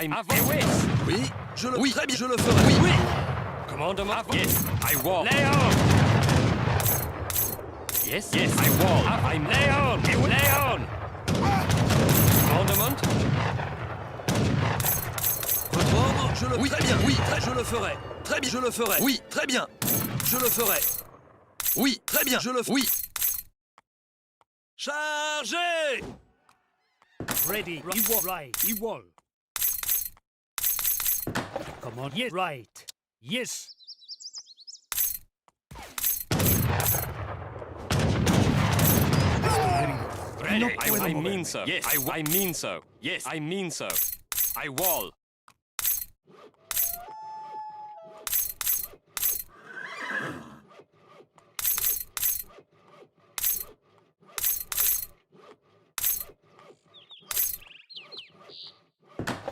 Oui, je le... Oui, très bien, je le ferai. Oui, oui. Commandement. Yes. I will. Lay on. Yes. Yes. I will. I'm lay on. Lay on. Commandement. Votre ordre, je le... Oui, très bien, oui, je le ferai. Très bien, je le ferai. Oui, très bien. Je le ferai. Oui, très bien, je le ferai. Oui. Chargez! Ready. You wall. Right. You wall. Come on. Yes. Right. Yes. Ready. I mean so. Yes. I mean so. Yes. I mean so. I will.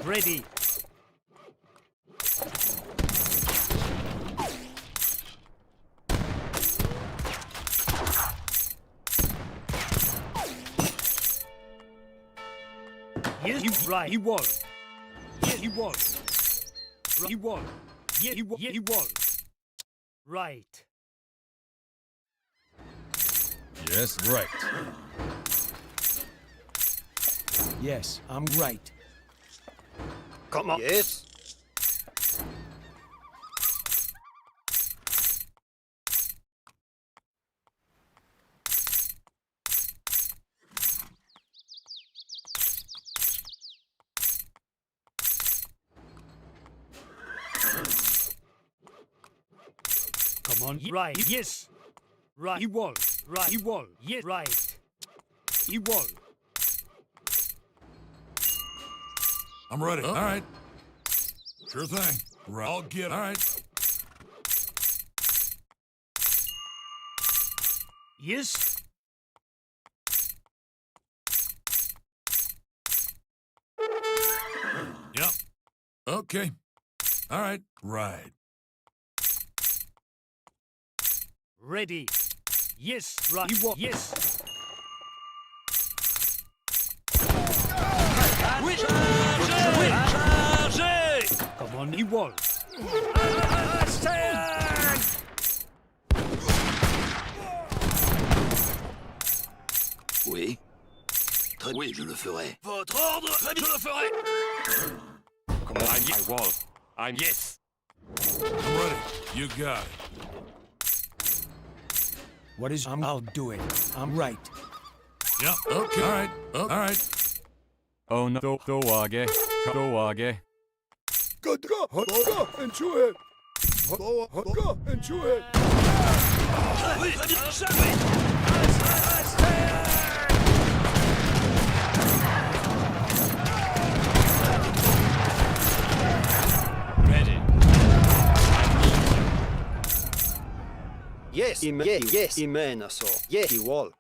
Ready. Yes, you right. You wall. Yes, you wall. You wall. Yes, you wall. You wall. Right. Yes, right. Yes, I'm right. Come on. Yes. Come on. Right. Yes. Right. You wall. Right. You wall. Yes. Right. You wall. I'm ready. All right. Sure thing. Right. I'll get. All right. Yes. Yep. Okay. All right. Right. Ready. Yes. Right. You wall. Yes. Oui, chargez! Come on. You wall. Oui. Très oui, je le ferai. Votre ordre, très bien, je le ferai. Come on. I will. I'm yes. I'm ready. You got it. What is... I'll do it. I'm right. Yep. Okay. All right. All right. Oh no, go wage. Go and chew it. Go and chew it. Oui, très bien, chargez! Ready. Yes. Yes. Amen. So. Yes. You wall.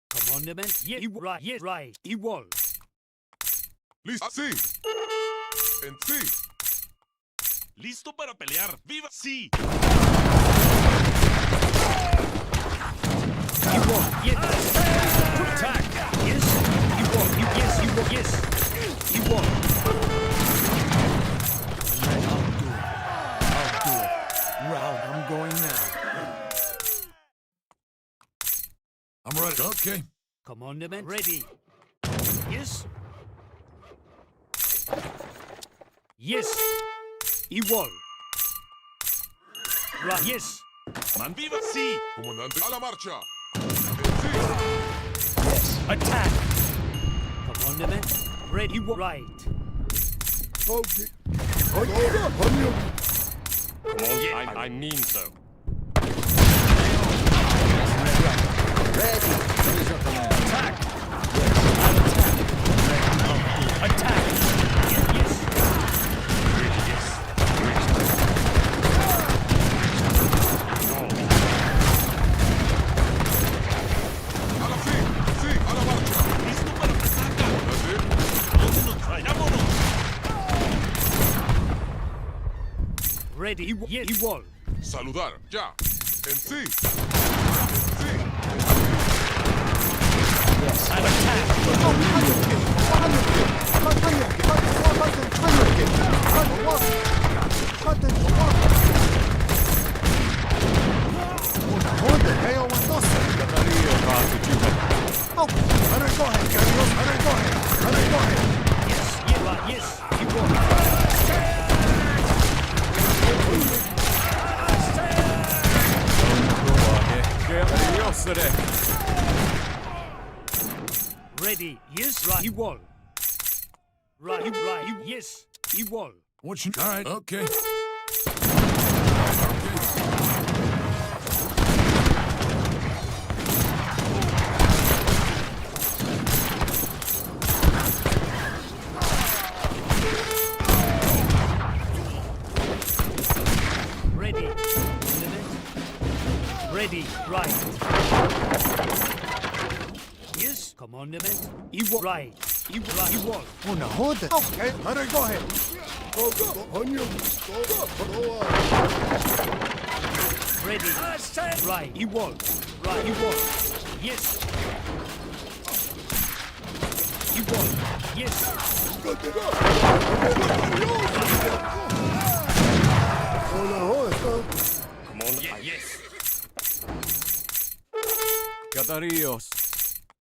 Commandment. Yes. You right. Yes. Right. You wall. Listo. Sí. En sí. Listo para pelear. ¡Viva! Sí. You wall. Yes. Attack. Yes. You wall. You yes. You wall. Yes. You wall. I'll do it. Right. I'm going now. I'm ready. Okay. Commandment. Ready. Yes. Yes. You wall. Right. Yes. Man, viva! Sí. Comandante. A la marcha. Attack. Commandment. Ready. You wall. Right. Okay. Come on. Yeah. I mean so. Ready. Attack. Attack. Yes. A la fin. Sí, a la marcha. Listo para atacar. Así. ¿Dónde nos trae? ¡Vámonos! Ready. You yes. You wall. Saludar. Ya. En sí. En sí. Yes. I'm attacked. Yes, yeah, right, yes. You won. Ready, yes, right, you won. Right, you, yes, you won. What you? All right. Okay. Ready. Ready, right. Yes, commandment. You won. Right. You right. You won. Okay, let her go ahead. Ready. Right. You won. Right. You won. Yes. You won. Yes. Commander, yes.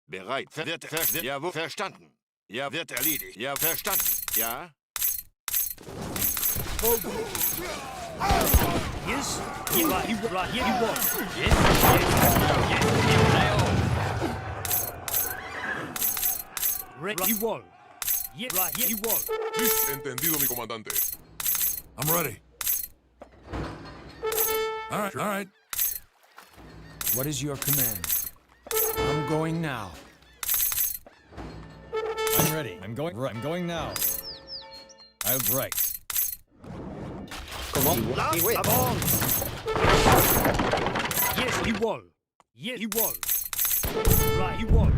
Bereit. Ja, verstanden. Ja, wird erledigt. Ja, verstanden. Ja. Yes. You right. You right. You won. Yes, Ready. You won. Yeah, right. Yeah, you won. Entendido, mi comandante. I'm ready. All right. All right. What is your command? I'm going now. I'm ready. I'm going now. I'll right. Yes, you won. Yes, you won. Right, you won.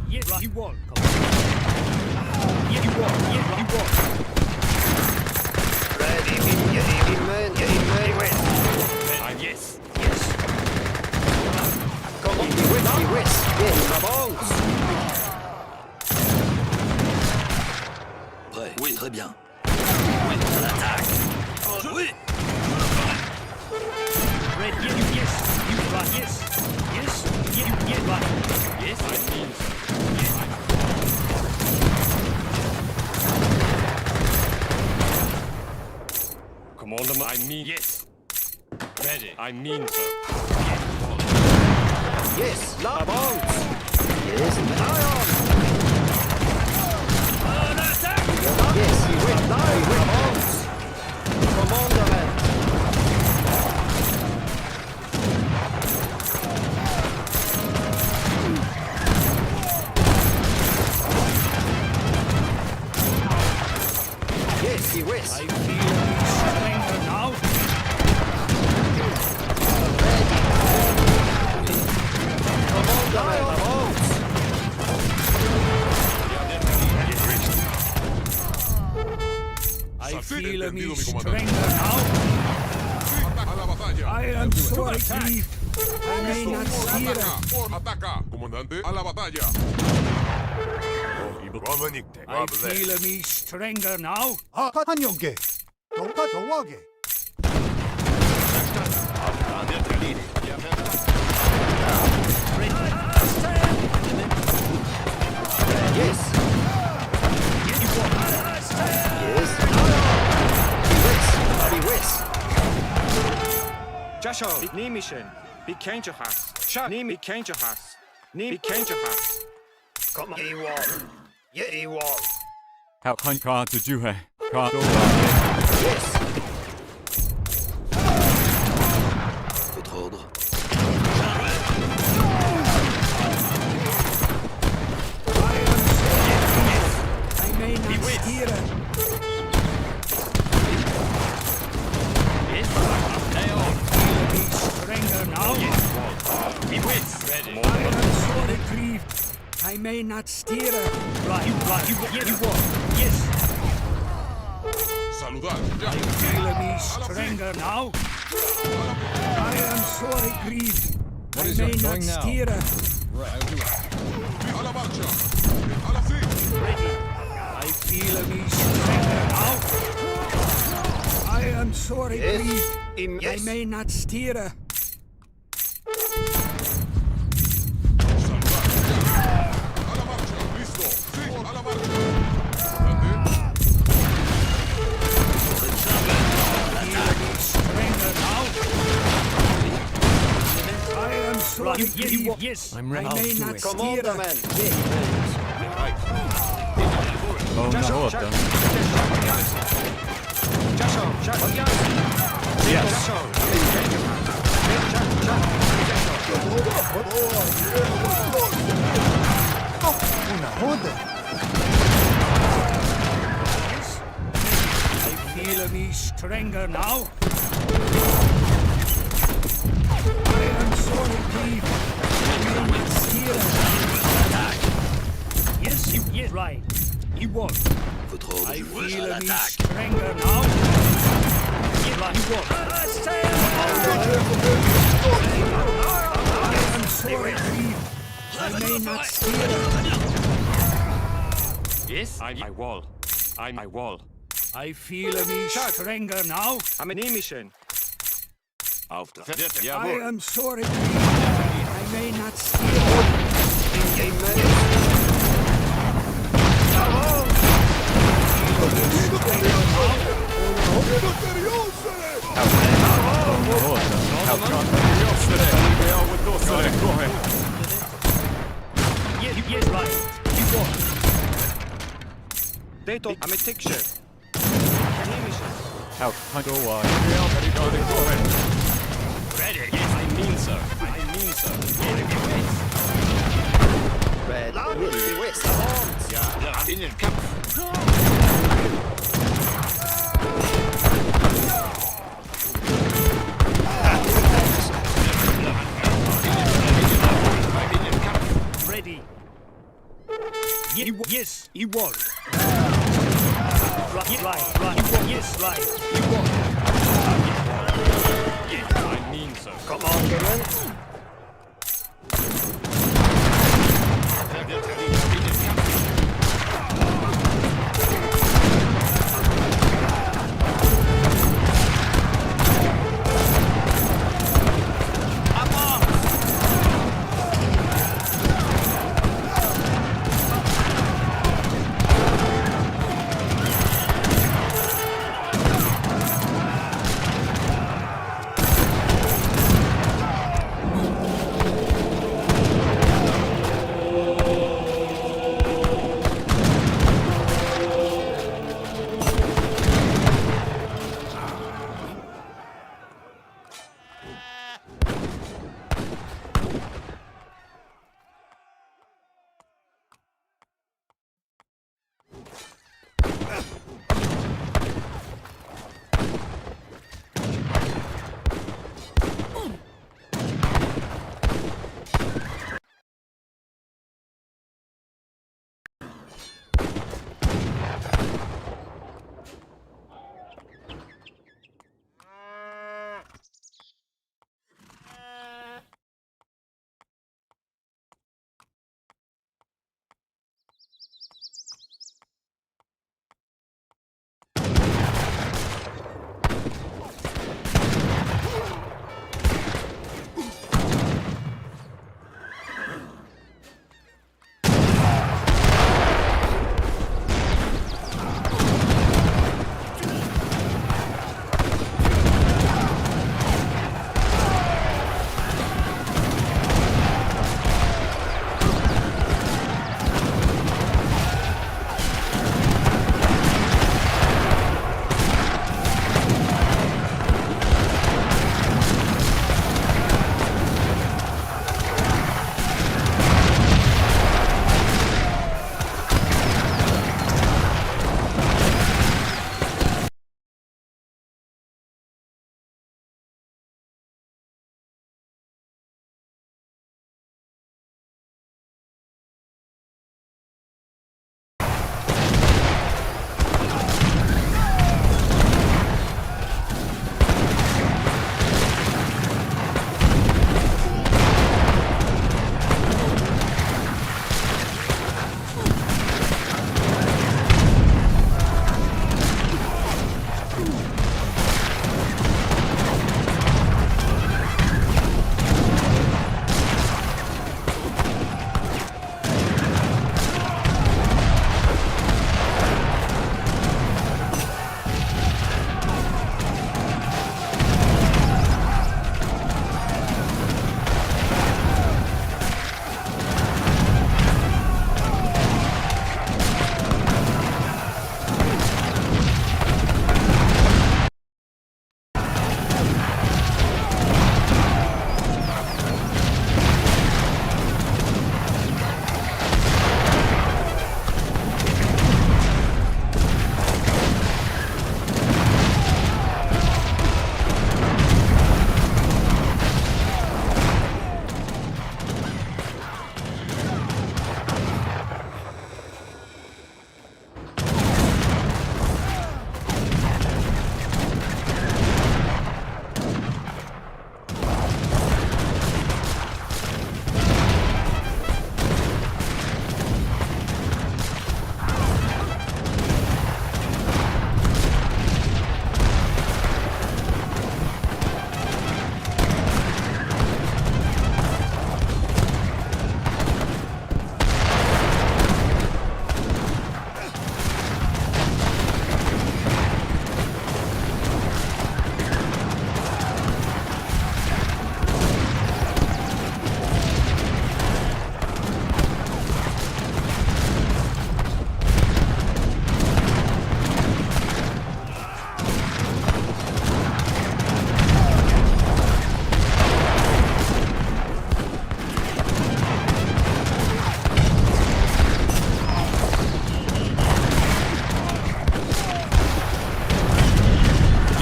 Yes, right, you won. Come on. Yeah, you won. Yeah, right, you won. Ready, man. yes. Yes. Come on, yes, come on. Prêt. Oui, très bien. Oui, à l'attaque. Oui. Red, yeah, you, yes. You right, yes. Yes. Yeah, you, yeah, right. Yes, I mean so. Commander, I mean yes. Ready. I mean so. Yes, come on. Yes, lion. Yes, he went live. Come on. Commander, man. Yes, he wins. I feel stronger now. Commander, man. Come on. I Sí, feel me entendido, mi stronger comandante. now. A la batalla. I am sorry, Chief. I may Listo. not steer. Ataca. Comandante, a la batalla. I feel me stronger now. 한영계. 더하게. Yes. Yes. He wins. Joshua, Nimishin. Be can't you has. Shut. Nimi can't you has. Nimi can't you has. Come on. He won. Yeah, he won. How can to do it? Yes. Votre ordre. I may not steer. Yes. Feel me stronger now. He wins. Ready. I am sorry, Chief. I may not steer. Right, right. You won. Yes. Saludar. Ya. I feel me stronger now. I am sorry, Grief. I may not steer. Right, I'll do it. A la marcha. Ahora sí. Ready. I feel me stronger now. I am sorry, Yes. please. Yes. I may not steer. Salvar. A la marcha. Listo. Sí. A la marcha. Comandante. Stronger now. I am sorry, please. Yes, I'm ready. I may I'll do not it. steer. Commandament. Yes. Oh, una volta. Yes. I feel me stronger now. I am sorry, please. I may not steer. Yes, yes, right. You won't. Votre ordre I du voyage à feel me l'attaque. stronger now. Yes, right. You won't. I am sorry, please. I may not steer. Yes, I wall. I wall. I feel me stronger now. Amenemischen. Auftrag. I am sorry, please. I may not steer. Yes, yes, right. You go. Dato Ametikche. Amenemischen. Ready. Yes, I mean so. I mean so. Red. Yes. West. Arms. Ja, in den Kampf. Ready. Yes, you won't. Right, right. You won't. Yes, right. You won't. Yes, I mean so. Commandment.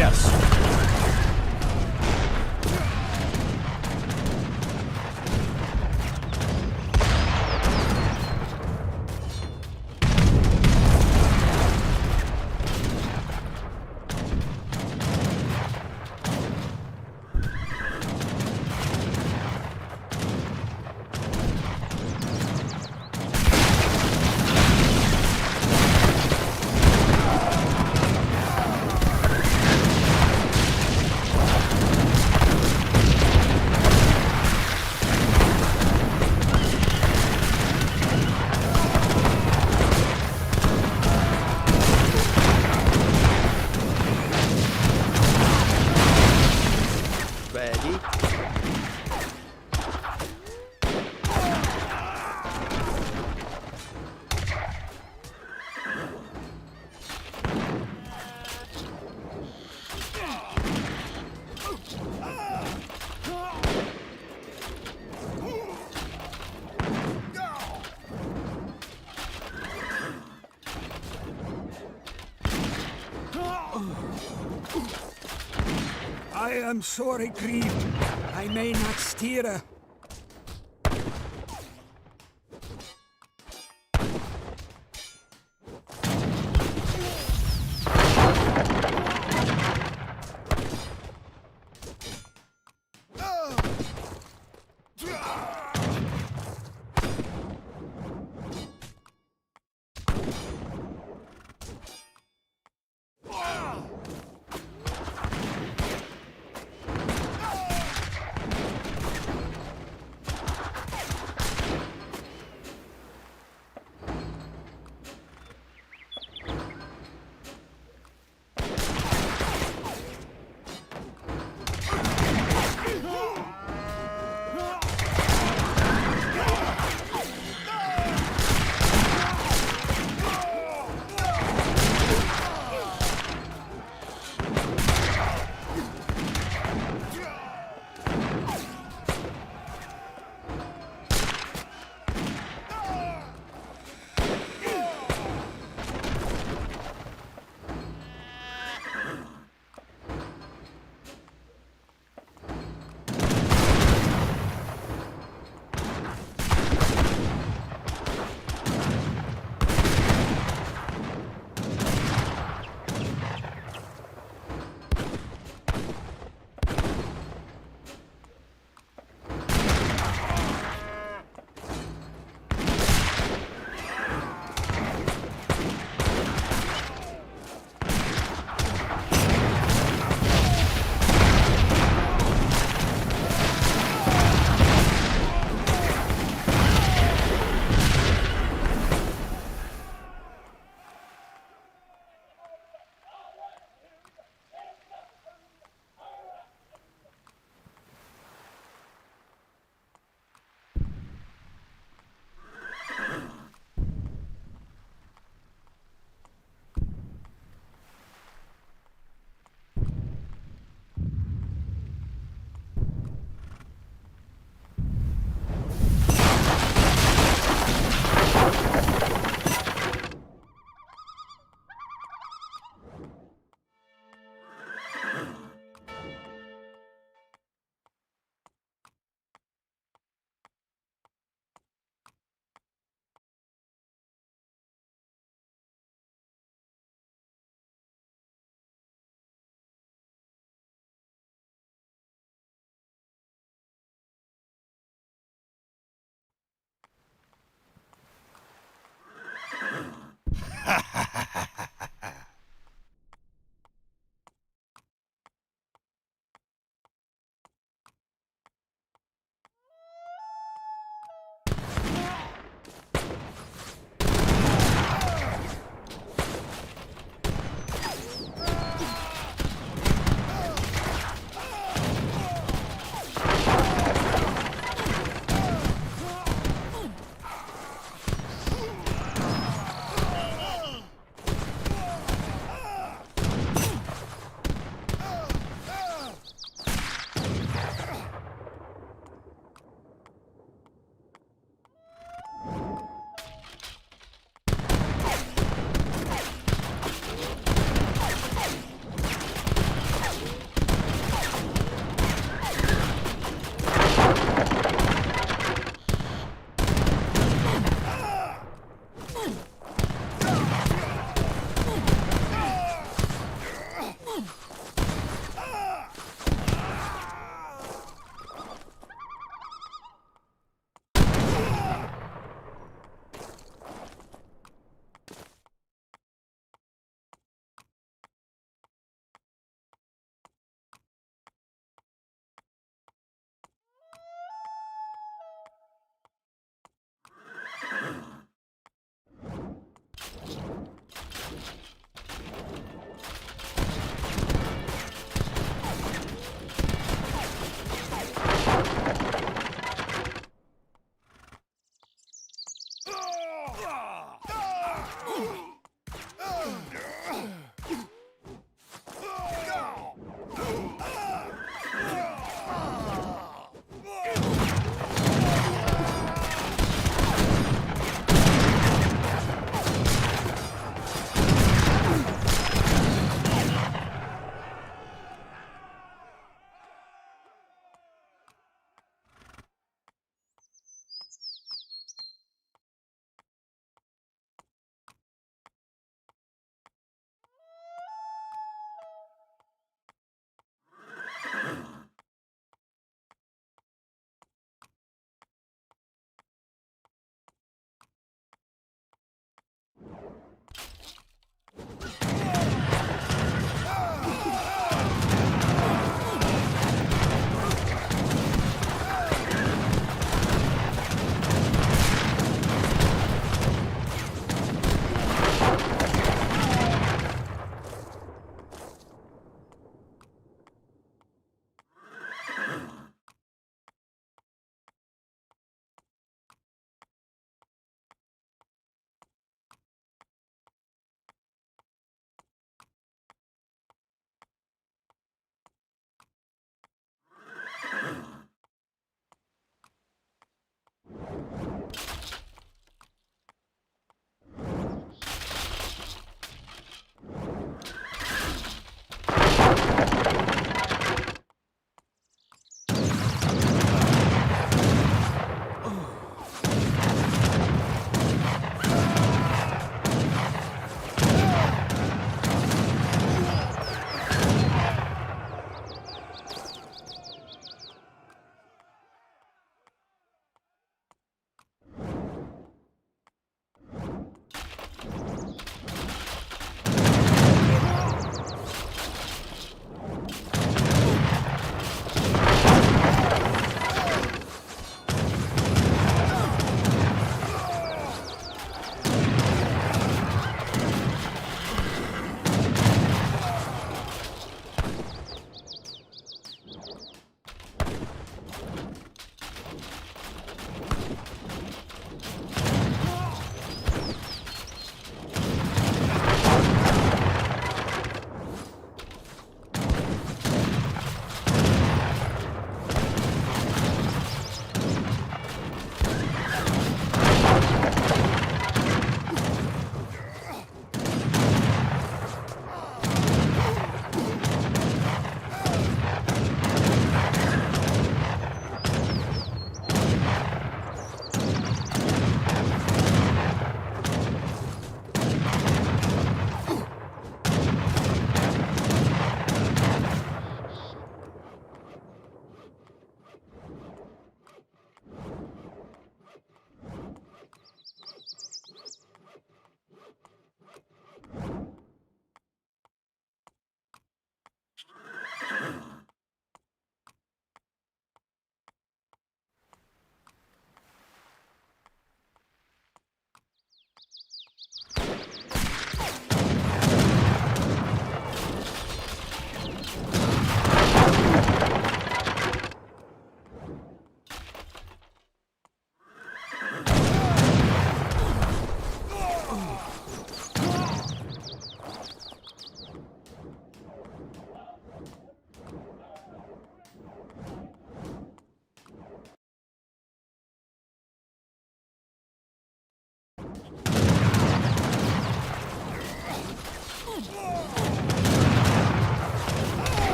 Yes. Ready? I am sorely grieved. I may not steer.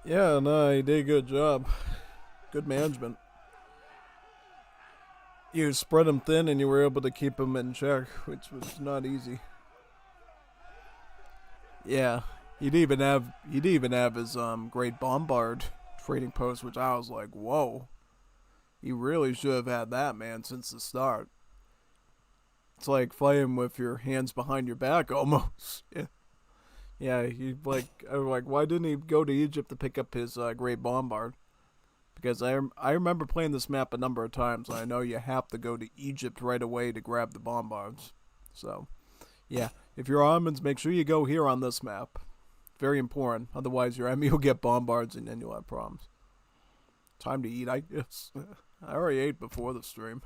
Yeah, no, he did a good job. Good management. You spread him thin and you were able to keep him in check, which was not easy. Yeah, he'd even have his great bombard trading post, which I was like, whoa. He really should have had that, man, since the start. It's like fighting with your hands behind your back almost. Yeah, he I was like, why didn't he go to Egypt to pick up his great bombard? Because I remember playing this map a number of times, and I know you have to go to Egypt right away to grab the bombards. So, yeah, if you're Ottomans, make sure you go here on this map. Very important. Otherwise, your enemy will get bombards, and then you'll have problems. Time to eat, I guess. I already ate before the stream.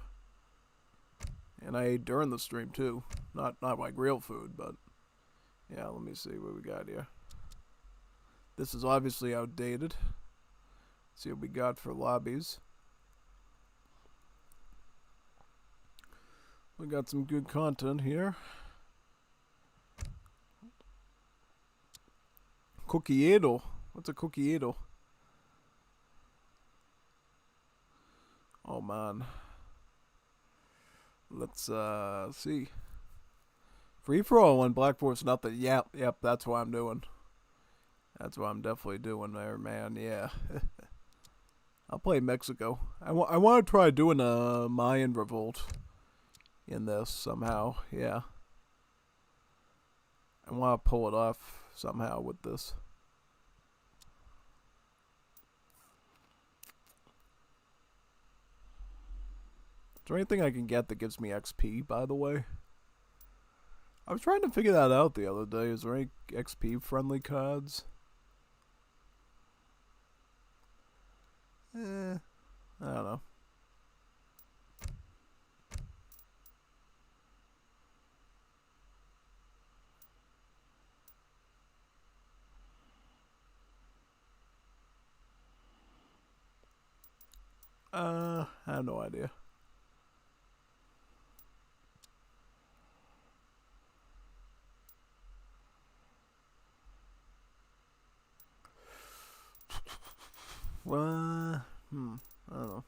And I ate during the stream, too. Not like real food, but... Yeah, let me see what we got here. This is obviously outdated. Let's see what we got for lobbies. We got some good content here. Cookie-edo. What's a cookie-edo? Oh, man. Let's see. Free for all on Black Force, nothing. Yep, that's what I'm doing. That's what I'm definitely doing there, man. Yeah. I'll play Mexico. I want to try doing a Mayan revolt in this somehow. Yeah. I want to pull it off somehow with this. Is there anything I can get that gives me XP, by the way? I was trying to figure that out the other day. Is there any XP friendly cards? I don't know. I have no idea. I don't know.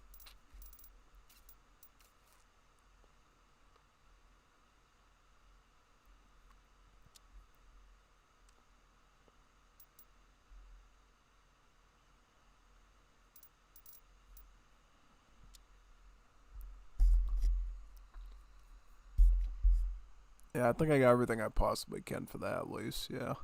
Yeah, I think I got everything I possibly can for that, at least, yeah.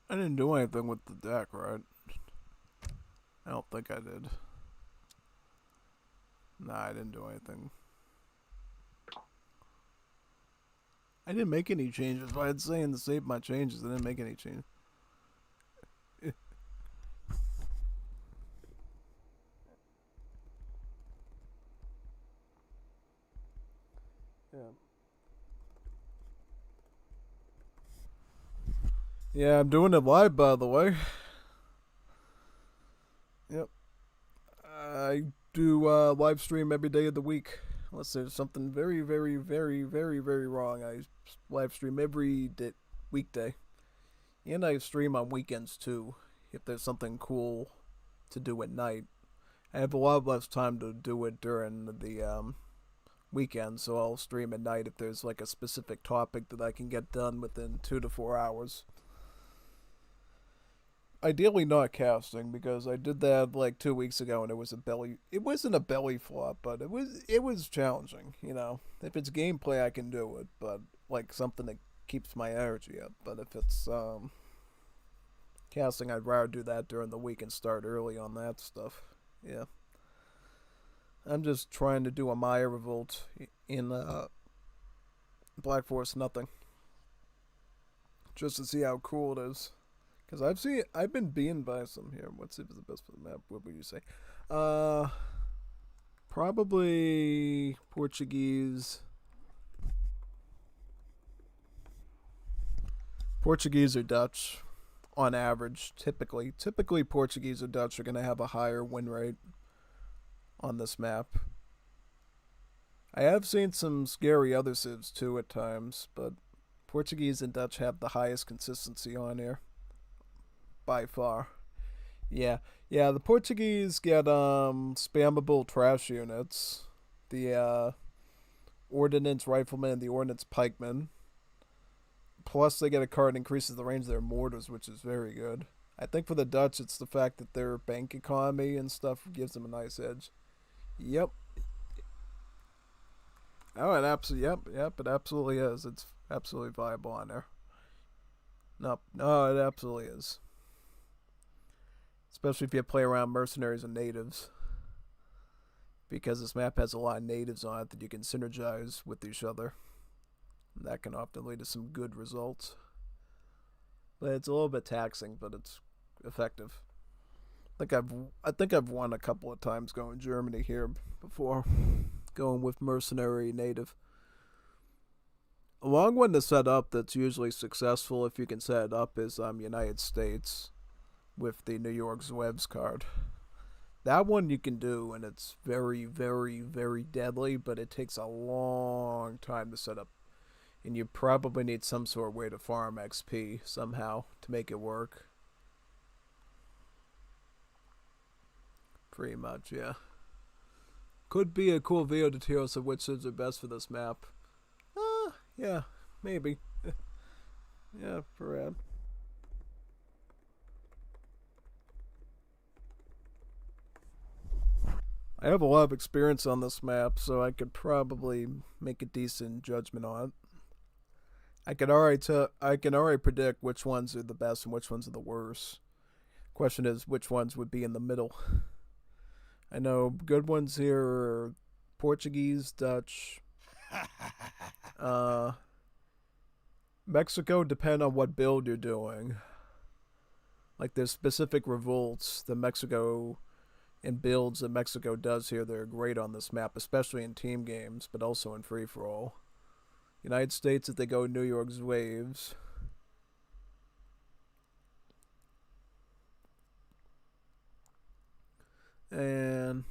I didn't do anything with the deck, right? I don't think I did. Nah, I didn't do anything. I didn't make any changes. If I had saying to save my changes, I didn't make any changes. Yeah, I'm doing it live, by the way. Yep. I do live stream every day of the week. Unless there's something very, very, very, very, very wrong. I live stream every weekday. And I stream on weekends, too. If there's something cool to do at night. I have a lot less time to do it during the weekend, so I'll stream at night if there's like a specific topic that I can get done within 2 to 4 hours. Ideally not casting, because I did that like 2 weeks ago and it wasn't a belly flop, but it was challenging, you know. If it's gameplay I can do it, but like something that keeps my energy up. But if it's casting, I'd rather do that during the week and start early on that stuff. Yeah. I'm just trying to do a Maya revolt in Black Forest nothing. Just to see how cool it is. Because I've been being by some here. What's the best for the map? What would you say? Probably Portuguese. Portuguese or Dutch. on average, typically Portuguese or Dutch are going to have a higher win rate on this map. I have seen some scary other civs too at times, but Portuguese and Dutch have the highest consistency on here by far. Yeah, the Portuguese get spammable trash units, the ordnance riflemen and the ordnance pikemen. Plus, they get a card that increases the range of their mortars, which is very good. I think for the Dutch, it's the fact that their bank economy and stuff gives them a nice edge. Yep. Oh, it absolutely, yep, it absolutely is. It's absolutely viable on there. No, it absolutely is. Especially if you play around mercenaries and natives. Because this map has a lot of natives on it that you can synergize with each other. And that can often lead to some good results. But it's a little bit taxing, but it's effective. I think I've won a couple of times going Germany here before. Going with mercenary native. A long one to set up that's usually successful if you can set it up is United States with the New York Zwevs card. That one you can do, and it's very, very, very deadly, but it takes a long time to set up. And you probably need some sort of way to farm XP somehow to make it work. Pretty much, yeah. Could be a cool video to tell us of which civs are best for this map. Yeah, maybe. Yeah, perhaps. I have a lot of experience on this map, so I could probably make a decent judgment on it. I can already predict which ones are the best and which ones are the worst. Question is, which ones would be in the middle? I know good ones here are Portuguese, Dutch, Mexico, depend on what build you're doing. Like there's specific revolts that Mexico and builds that Mexico does here that are great on this map, especially in team games, but also in free-for-all. United States, if they go New York's waves. And,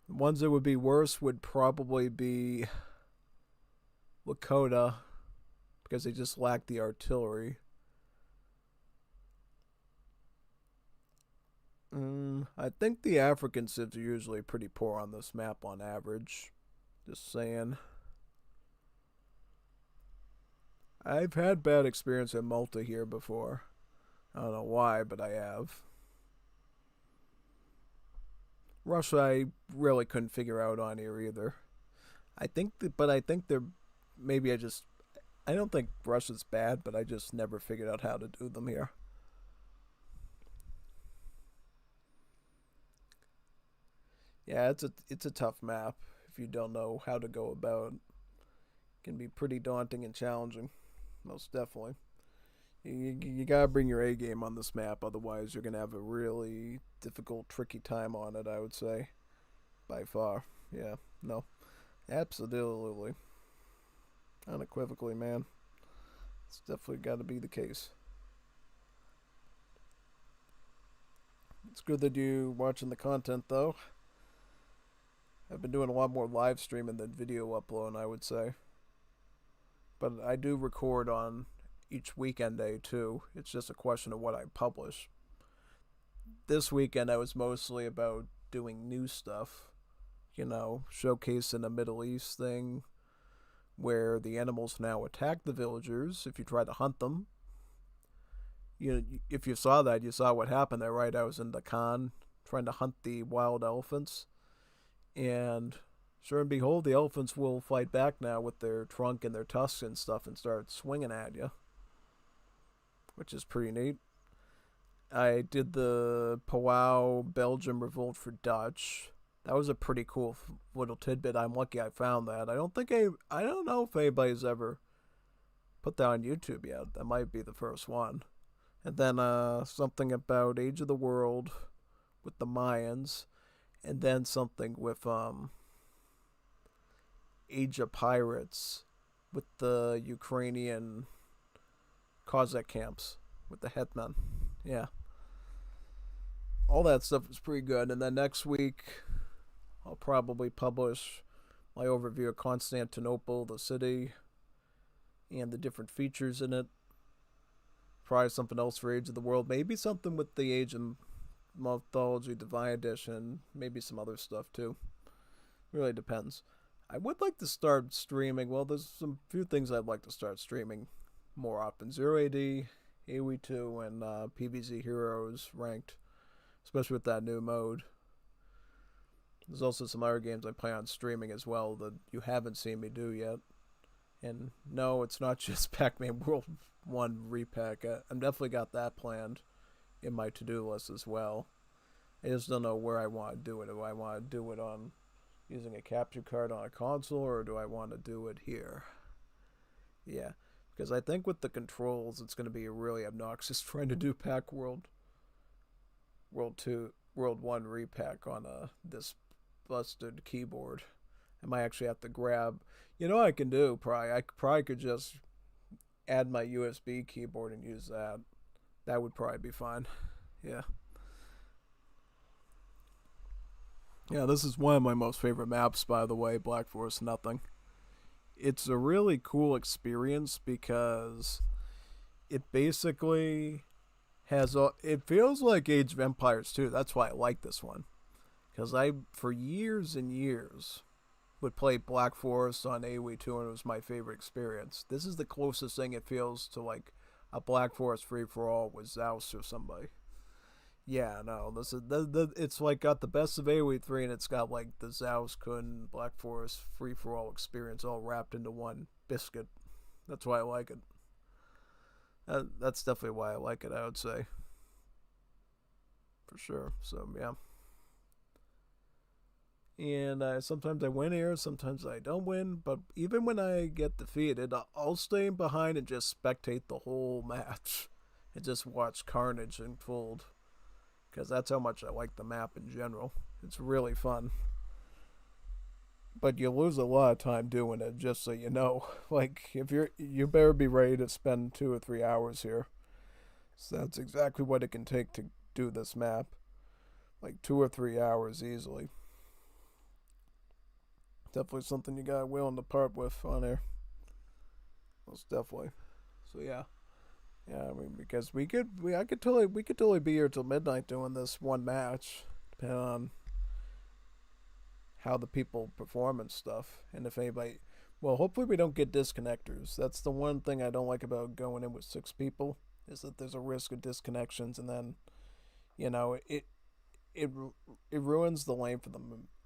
ones that would be worse would probably be Lakota, because they just lack the artillery. I think the African civs are usually pretty poor on this map on average. Just saying. I've had bad experience in Malta here before. I don't know why, but I have. Russia, I really couldn't figure out on here either. I think they're maybe I don't think Russia's bad, but I just never figured out how to do them here. Yeah, it's a tough map if you don't know how to go about it. It can be pretty daunting and challenging, most definitely. You gotta bring your A game on this map, otherwise you're gonna have a really difficult, tricky time on it, I would say. By far. Yeah, no. Absolutely. Unequivocally, man. It's definitely gotta be the case. It's good that you're watching the content, though. I've been doing a lot more live streaming than video uploading, I would say. But I do record on each weekend day, too. It's just a question of what I publish. This weekend, I was mostly about doing new stuff. You know, showcasing a Middle East thing where the animals now attack the villagers if you try to hunt them. You know, if you saw that, you saw what happened there, right? I was in the Khan trying to hunt the wild elephants. And sure and behold, the elephants will fight back now with their trunk and their tusks and stuff and start swinging at you. Which is pretty neat. I did the Powwow Belgium Revolt for Dutch. That was a pretty cool little tidbit. I'm lucky I found that. I don't know if anybody's ever put that on YouTube yet. That might be the first one. And then something about Age of the World with the Mayans. And then something with Age of Pirates with the Ukrainian Cossack camps. with the Hetman. Yeah. All that stuff is pretty good. And then next week, I'll probably publish my overview of Constantinople, the city, and the different features in it. Probably something else for Age of the World. Maybe something with the Age of Mythology Divine Edition. Maybe some other stuff too. Really depends. I would like to start streaming. Well, there's some few things I'd like to start streaming more often. 0AD, AoE2, and PvZ Heroes ranked. Especially with that new mode. There's also some other games I play on streaming as well that you haven't seen me do yet. And no, it's not just Pac-Man World 1 repack. I've definitely got that planned in my to-do list as well. I just don't know where I want to do it. Do I want to do it on using a capture card on a console, or do I want to do it here? Yeah, because I think with the controls, it's going to be really obnoxious trying to do Pac World 1 repack on this busted keyboard. I might actually have to grab. You know what I can do? I probably could just add my USB keyboard and use that. That would probably be fine. Yeah. Yeah, this is one of my most favorite maps, by the way, Black Forest Nothing. It's a really cool experience because it basically has it feels like Age of Empires 2. That's why I like this one. Because I, for years and years, would play Black Forest on AoE2, and it was my favorite experience. This is the closest thing it feels to like a Black Forest free-for-all with Zeus or somebody. Yeah, no, this is it's like got the best of AoE3, and it's got like the Zeus Kun Black Forest free-for-all experience all wrapped into one biscuit. That's why I like it. That's definitely why I like it, I would say. For sure. So, yeah. And sometimes I win here, sometimes I don't win. But even when I get defeated, I'll stay behind and just spectate the whole match. And just watch carnage unfold. Because that's how much I like the map in general. It's really fun. But you lose a lot of time doing it, just so you know. Like, if you better be ready to spend 2 or 3 hours here. So that's exactly what it can take to do this map. Like 2 or 3 hours easily. Definitely something you got willing to part with on here. Most definitely. So yeah. Yeah, I mean, because we could totally be here till midnight doing this one match, depending on how the people perform and stuff. And if anybody, well, hopefully we don't get disconnectors. That's the one thing I don't like about going in with 6 people, is that there's a risk of disconnections, and then, you know, it ruins the length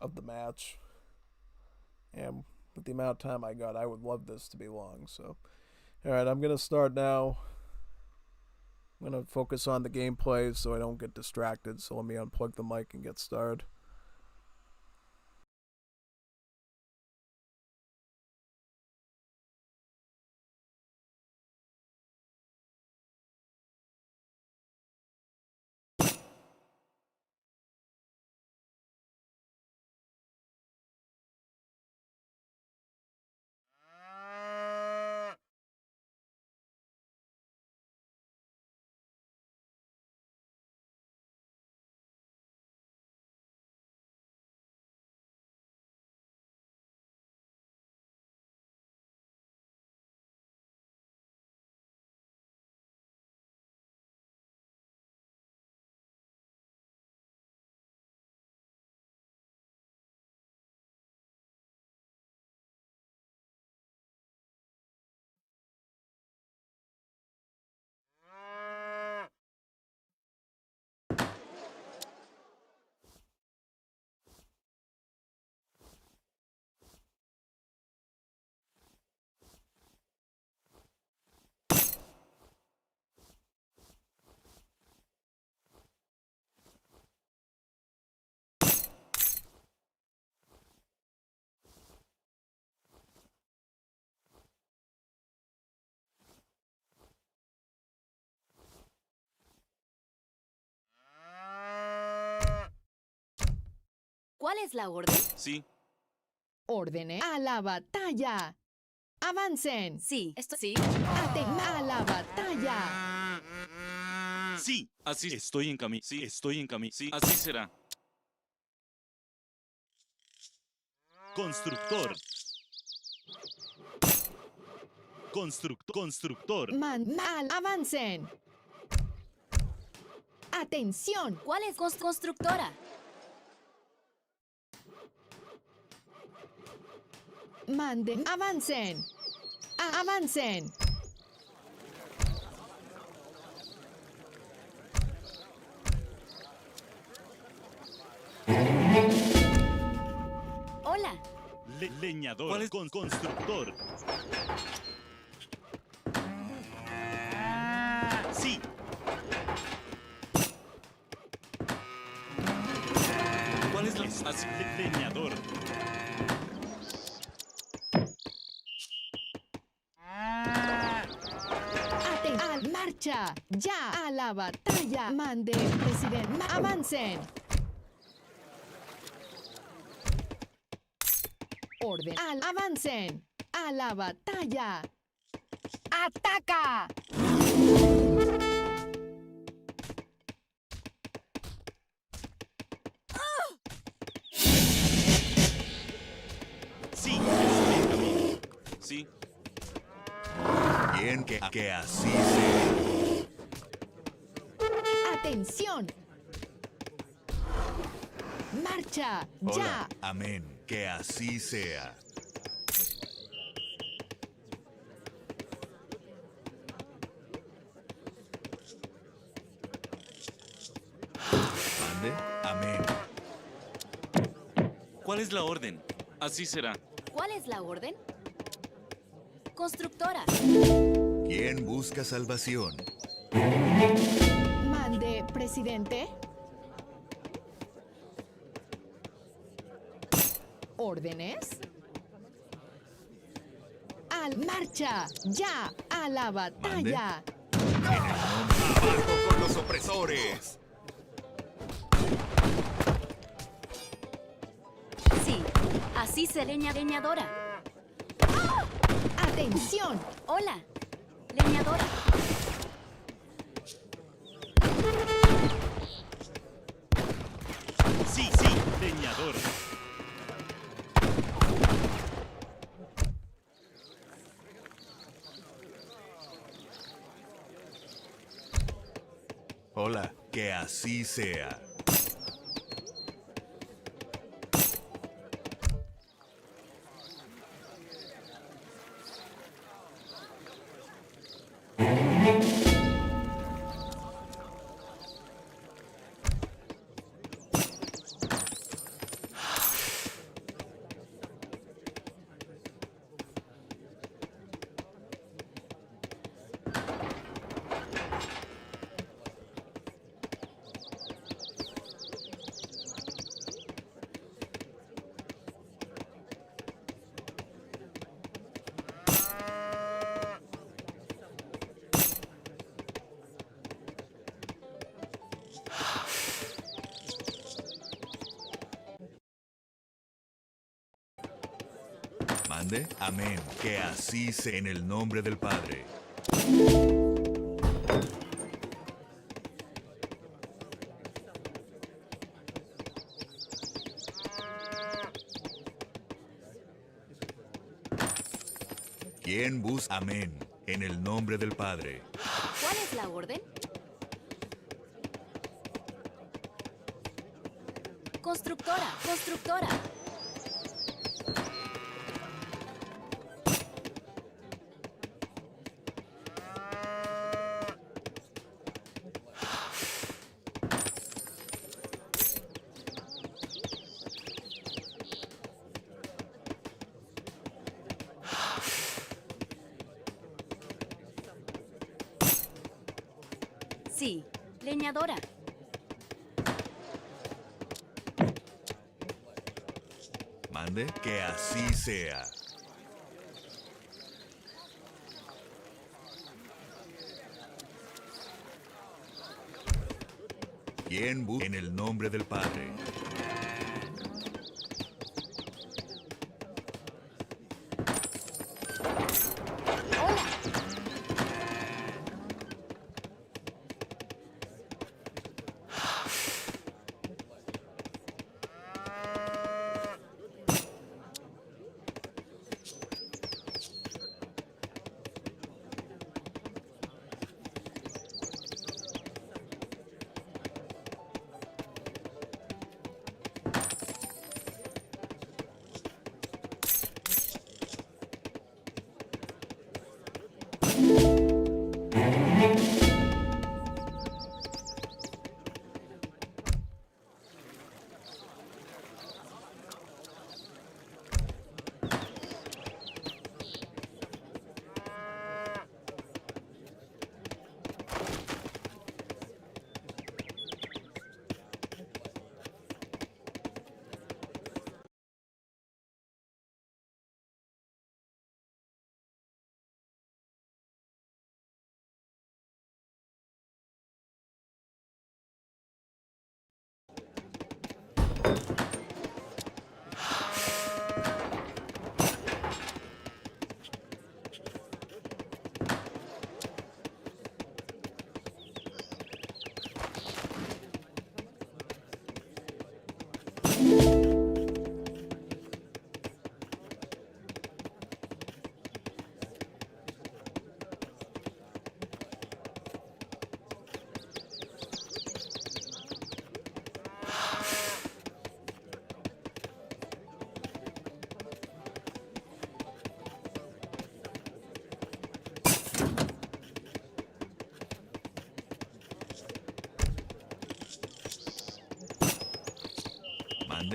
of the match. And with the amount of time I got, I would love this to be long. So, all right, I'm gonna start now. I'm going to focus on the gameplay so I don't get distracted, so let me unplug the mic and get started. ¿Cuál es la orden? Sí. Órdenes a la batalla. Avancen. Sí, esto sí. A la batalla. Sí, así estoy en camino. Sí, estoy en camino. Sí, así será. Constructor. Constructor. Avancen. Atención. ¿Cuál es constructora? Avancen. Avancen. Hola. Leñador. ¿Cuál es constructor? Sí. ¿Cuál es la leñador? Marcha. Ya a la batalla. Mande, presidente. Avancen. Orden. Avancen. A la batalla. ¡Ataca! Sí. Sí. Bien, que así sea. ¡Atención! ¡Marcha! Hola. ¡Ya! Amén. Que así sea. Mande. Amén. ¿Cuál es la orden? Así será. ¿Cuál es la orden? Constructora. ¿Quién busca salvación? Mande, presidente. ¿Órdenes? ¡Marcha! ¡Ya! ¡A la batalla! ¡Abajo con los opresores! Sí, así se leñadora. ¡Atención! Hola, leñadora. Sí, leñador. Hola, que así sea. Mande. Amén. Que así sea en el nombre del Padre. ¿Quién busca? Amén. En el nombre del Padre. ¿Cuál es la orden? Constructora. Sí, leñadora. Mande. Que así sea. ¿Quién busca? En el nombre del Padre.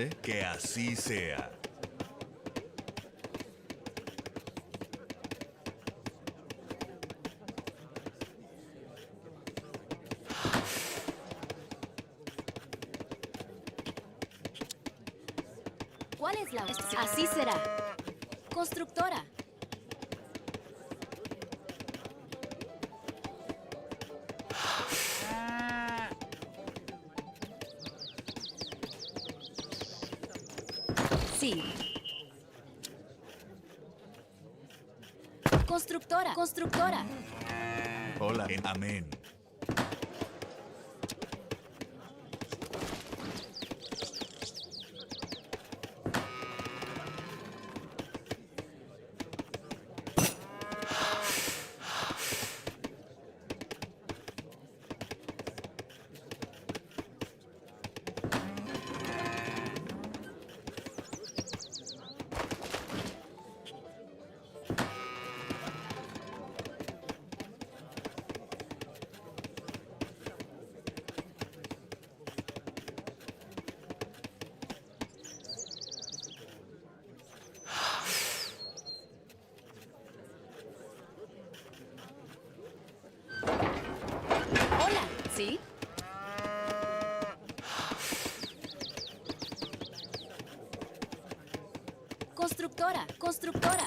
Mande, que así sea. ¿Cuál es la? Así será. Constructora. Sí. Constructora. Constructora. Hola, amén. Hola. ¿Sí? Constructora. Constructora.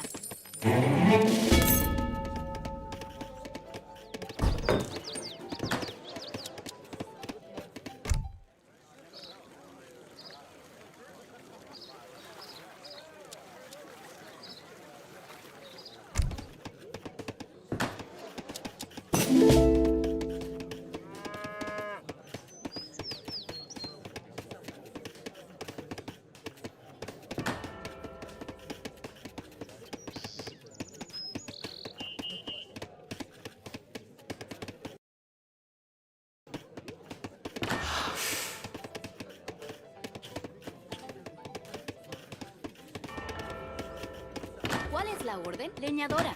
¿Cuál es la orden? Leñadora.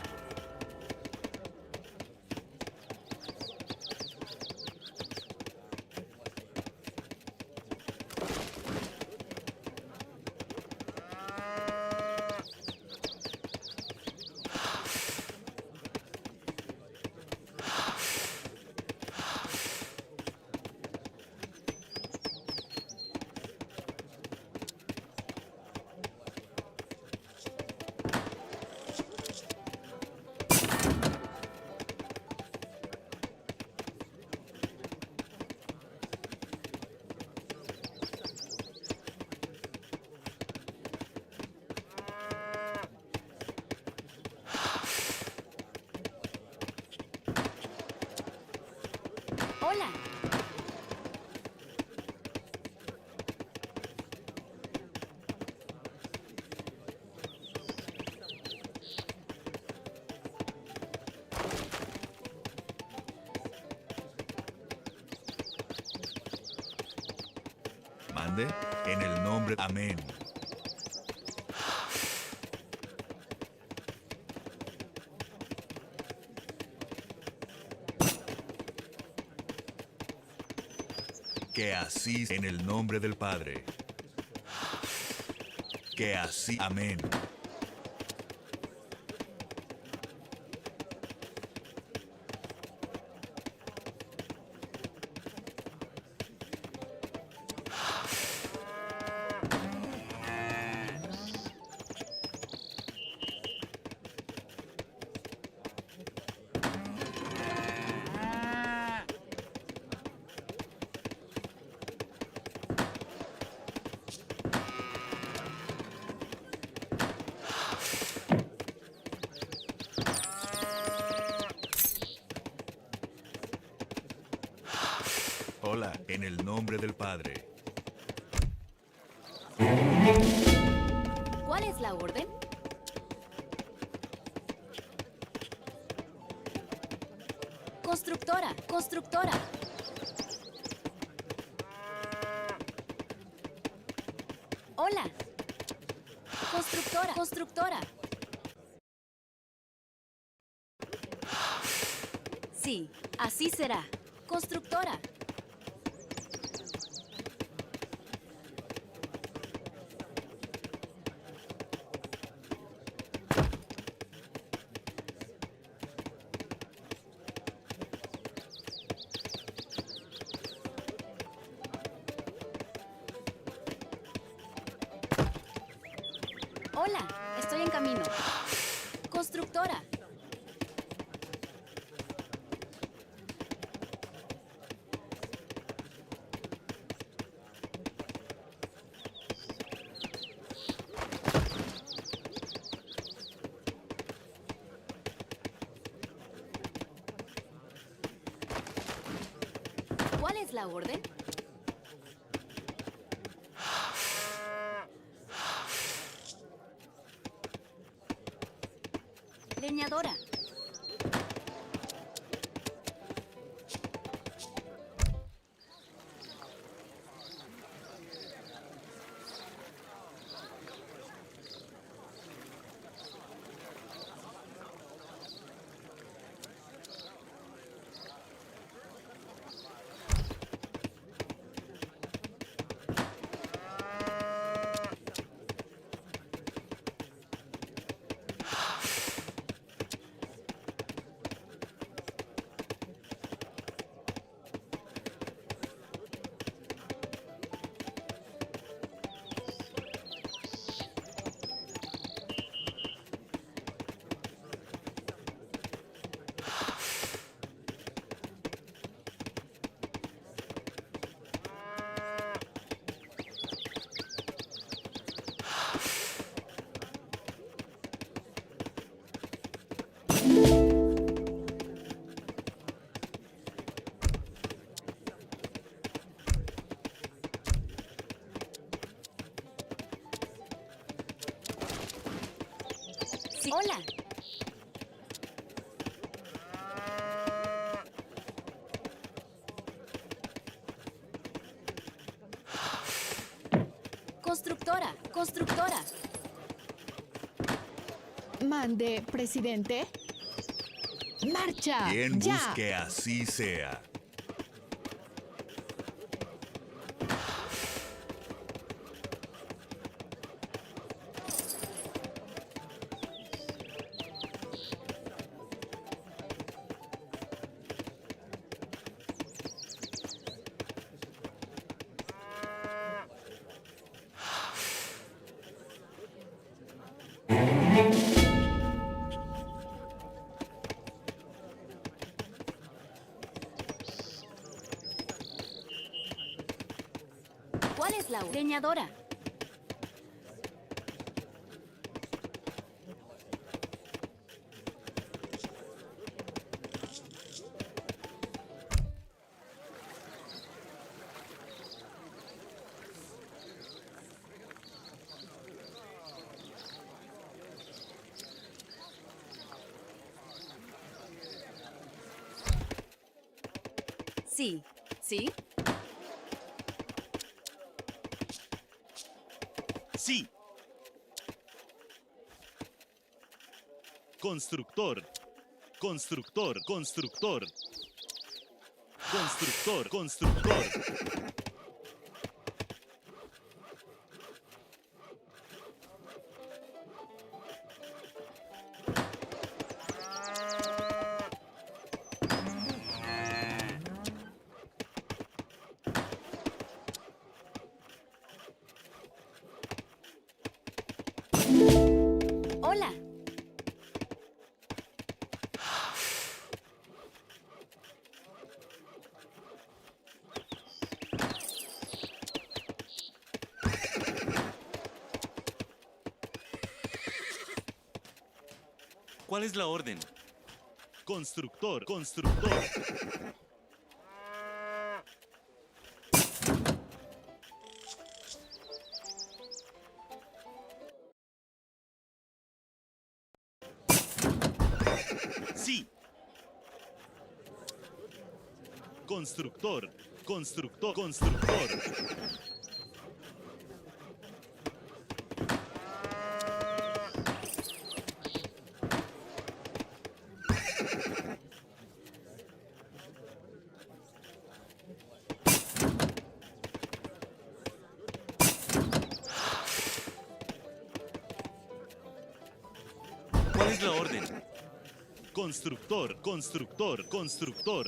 Hola. Mande, en el nombre, amén. Que así, en el nombre del Padre. Que así, amén. Hola, en el nombre del Padre. ¿Cuál es la orden? Constructora. Constructora. Hola. Constructora. Constructora. Sí, así será. Constructora. Hola, estoy en camino. Constructora. ¿Cuál es la orden? Leñadora. Sí. Hola. Constructora, constructora. Mande, presidente. ¡Marcha! Quien ¡Ya! busque así sea. ¿Cuál es la leñadora? Sí, sí. Sí. Constructor. Constructor. Constructor. Constructor. Constructor. Hola. ¿Cuál es la orden? Constructor. Constructor. Sí. Constructor. Constructor. Constructor. ¿Cuál es la orden? Constructor, constructor, constructor.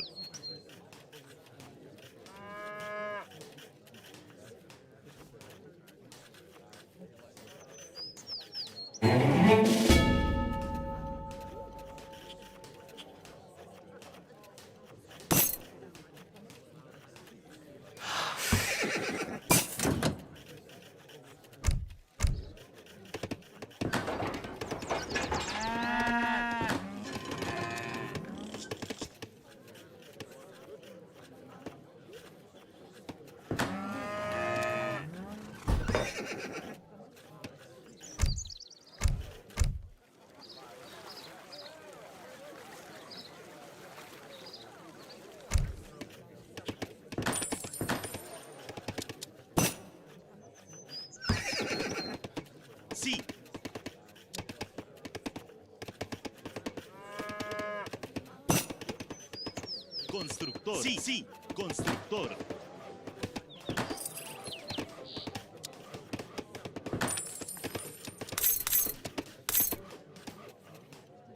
Constructor. Sí, sí. Constructor.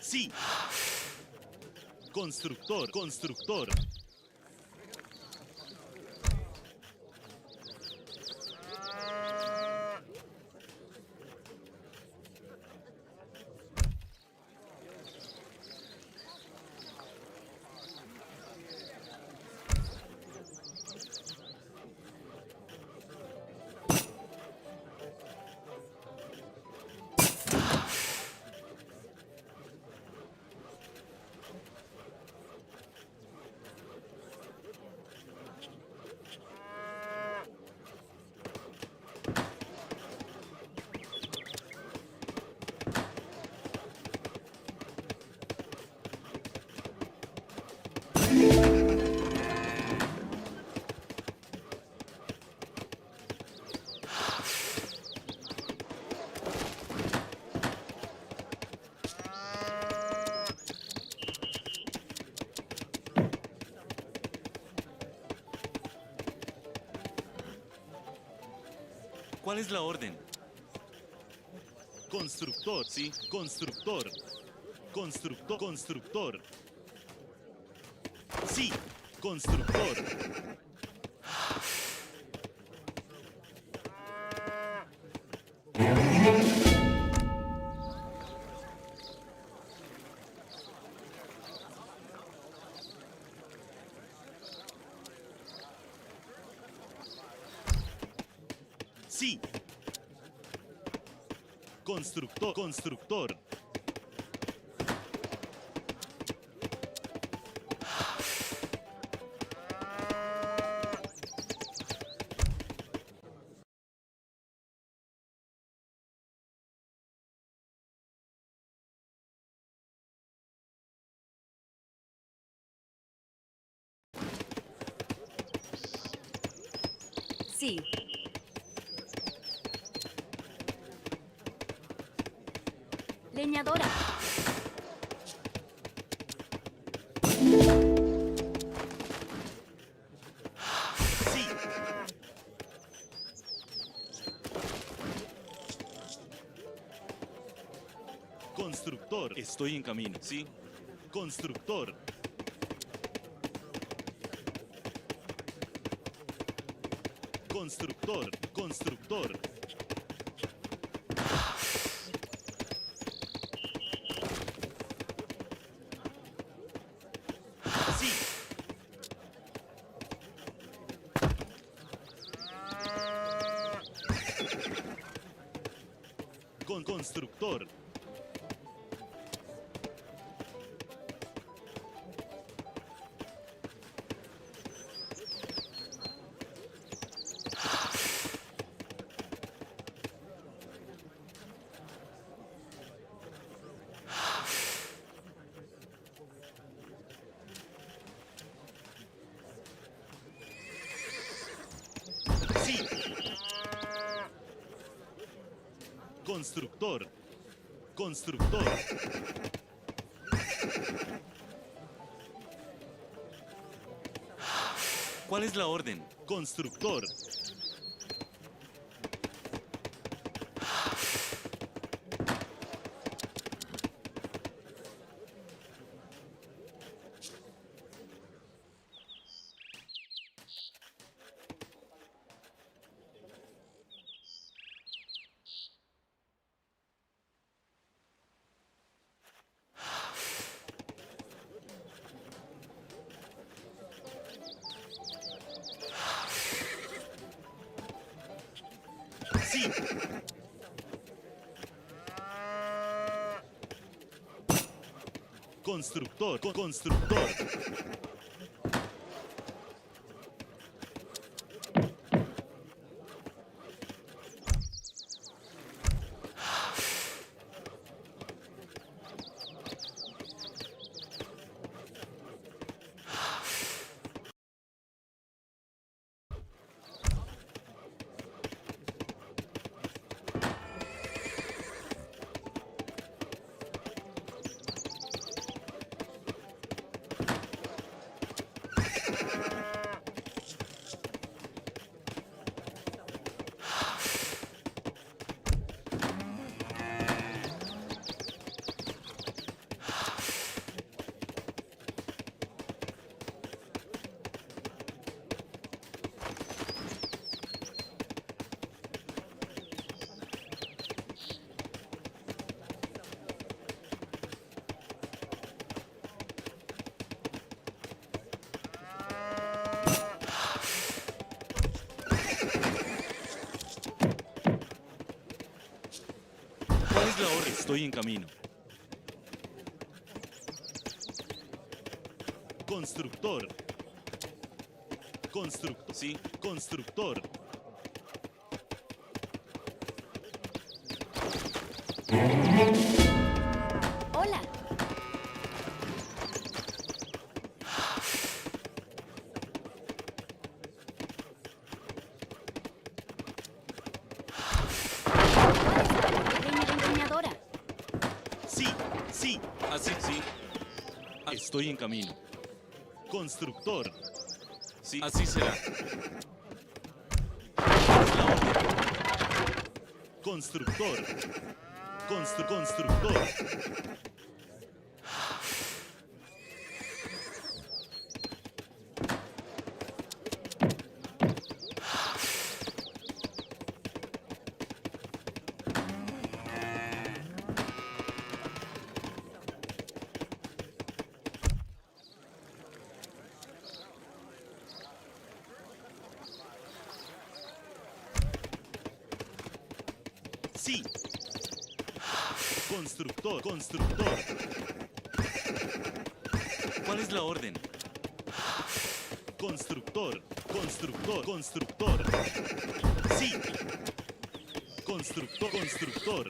Sí. Constructor. Constructor. ¿Cuál es la orden? Constructor, sí. Constructor. Constructor. Constructor. Sí. Constructor. Sí. Constructor. Constructor. Sí. Leñadora. Sí. Constructor. Estoy en camino. Sí. Constructor. Constructor. Constructor. Sí. Constructor. Sí. Constructor. Constructor. ¿Cuál es la orden? Constructor. Sí. Constructor. Constructor. la orden? Estoy en camino. Constructor. Constructor. Sí, constructor. Hola. Leñadora. Sí, sí, así, sí. Estoy en camino. Constructor. Sí, así será. Es la orden. Constructor. Constructor. Sí. Constructor. ¿Cuál es la orden? Constructor. Sí. Constructor.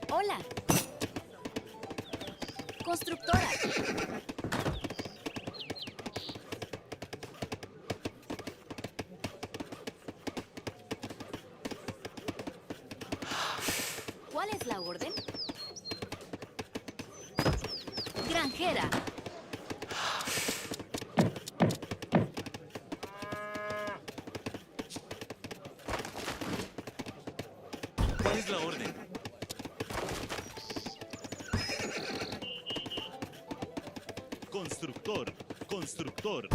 Hola. Constructora. ¿Cuál es la orden? Granjera. ¿Cuál es la orden? Constructor.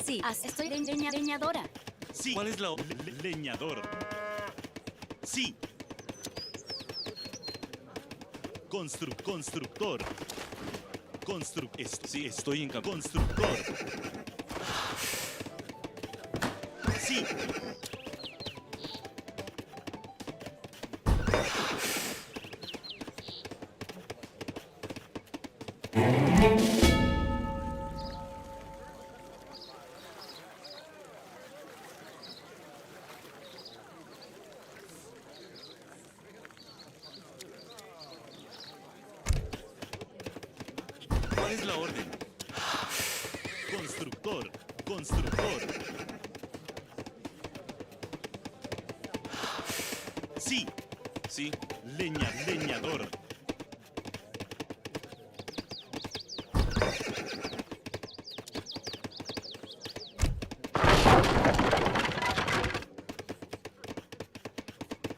Sí, estoy leñadora. Sí. ¿Cuál es la leñador? Sí. Constructor. Sí, estoy en camino. Constructor. Sí. ¿Cuál es la orden? Constructor. Sí. Sí. Leñador.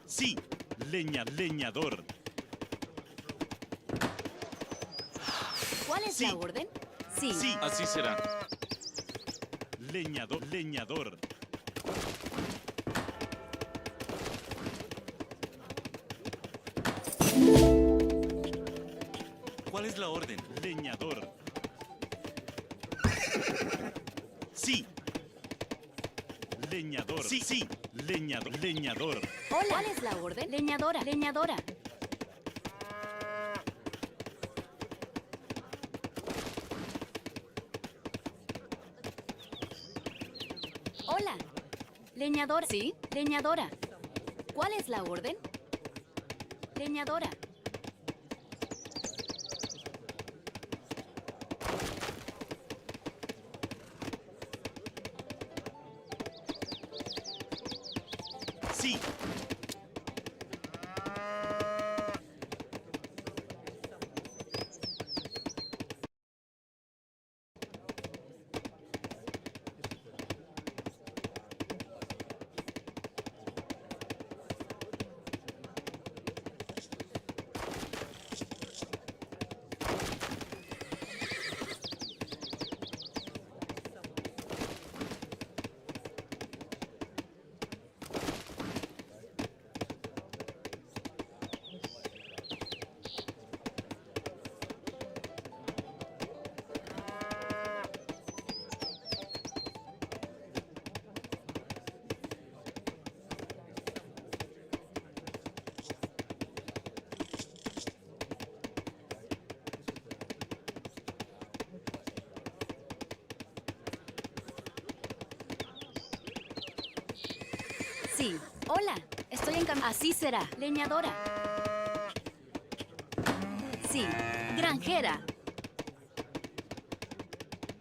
Sí. Leñador. ¿Cuál es la orden? Sí. Sí, así será. Leñador. ¿Cuál es la orden? Leñador. Sí. Leñador. Sí. Leñador. Hola. ¿Cuál es la orden? Leñadora. Hola. Leñadora. Sí. Leñadora. ¿Cuál es la orden? Leñadora. Sí. Sí. Hola. Estoy en camino. Así será. Leñadora. Sí. Granjera.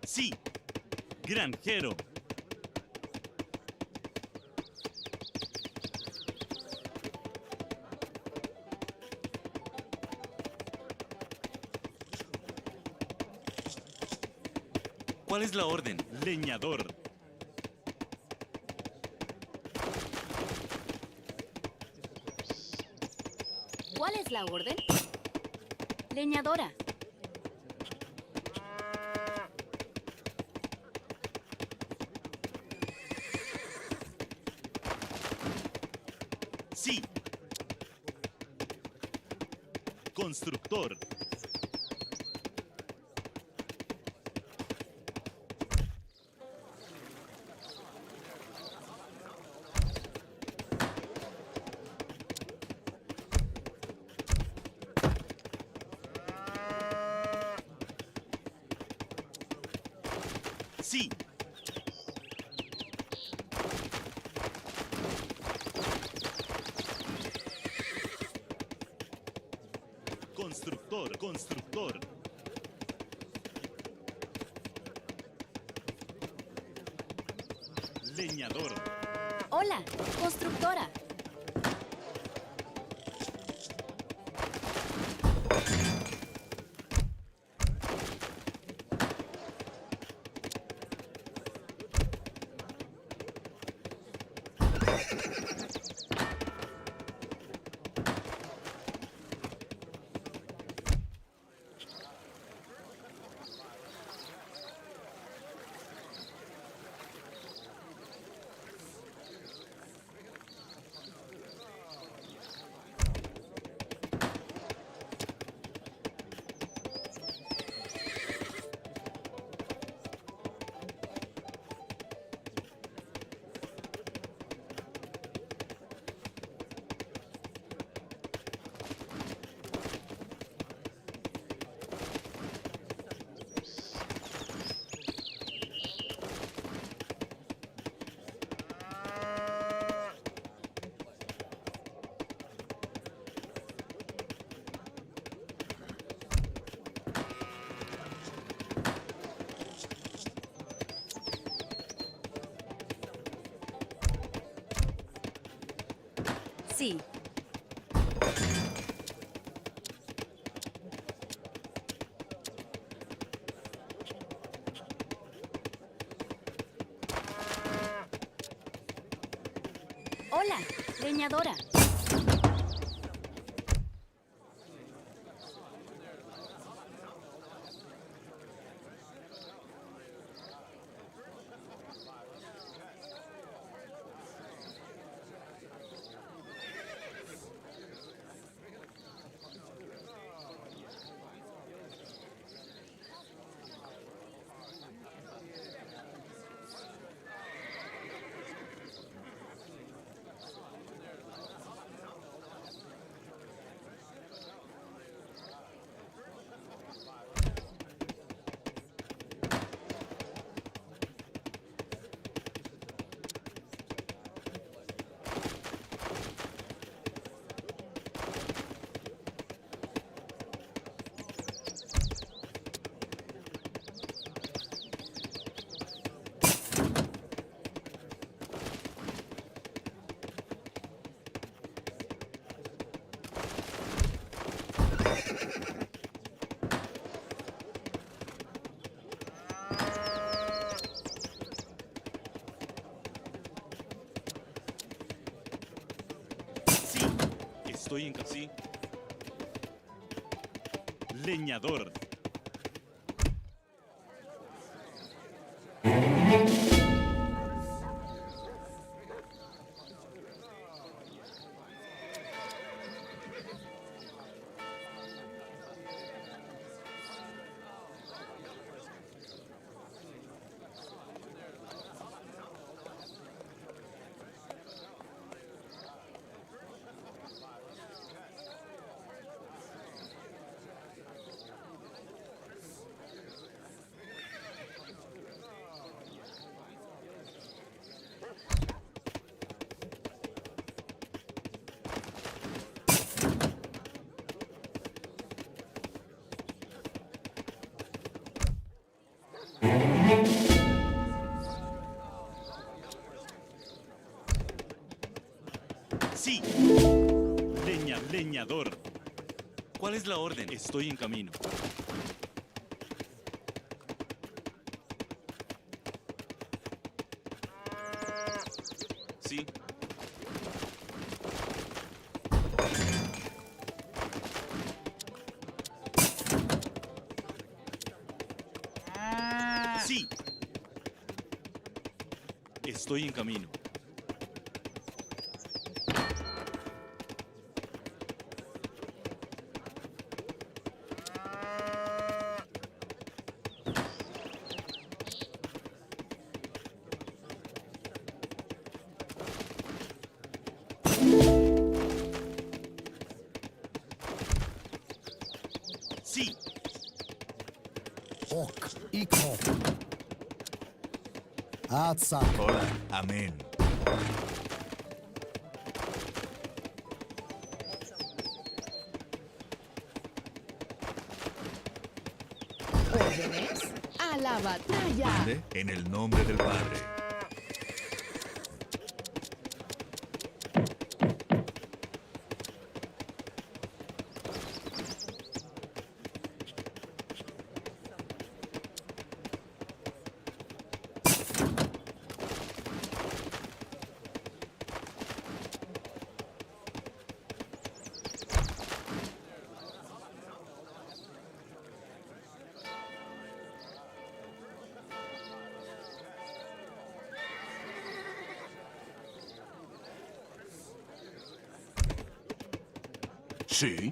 Sí. Granjero. ¿Cuál es la orden? Leñador. ¿Cuál es la orden? Leñadora. Sí. Constructor. Sí. Constructor. Leñador. Hola. Constructora. Sí. Hola, leñadora. Estoy en sí. Leñador. Sí. Leñador. ¿Cuál es la orden? Estoy en camino. Sí. Sí. Estoy en camino. Sí. Ok, hijo. Atza. Hola, amén. ¿Órdenes? A la batalla. Mande en el nombre del Padre. Sí,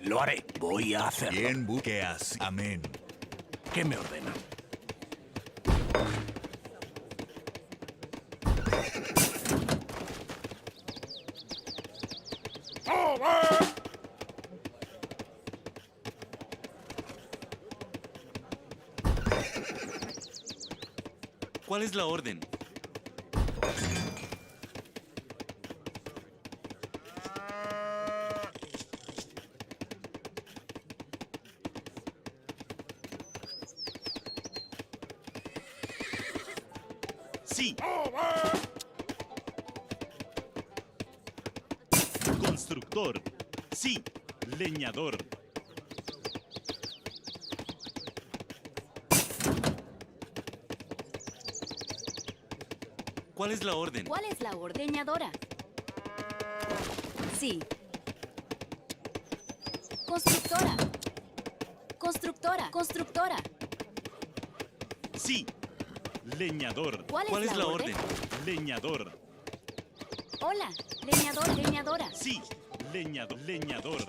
lo haré. Voy a hacerlo. Bien, que así. Amén. ¿Qué me ordena? ¿Cuál es la orden? Sí. Constructor. Sí, leñador. ¿Cuál es la orden? ¿Cuál es la orden? Leñadora. Sí. Constructora. Constructora. Constructora. Sí, leñador. ¿Cuál es la orden? Leñador. Hola. Leñador. Leñadora. Sí, leñador. Leñador.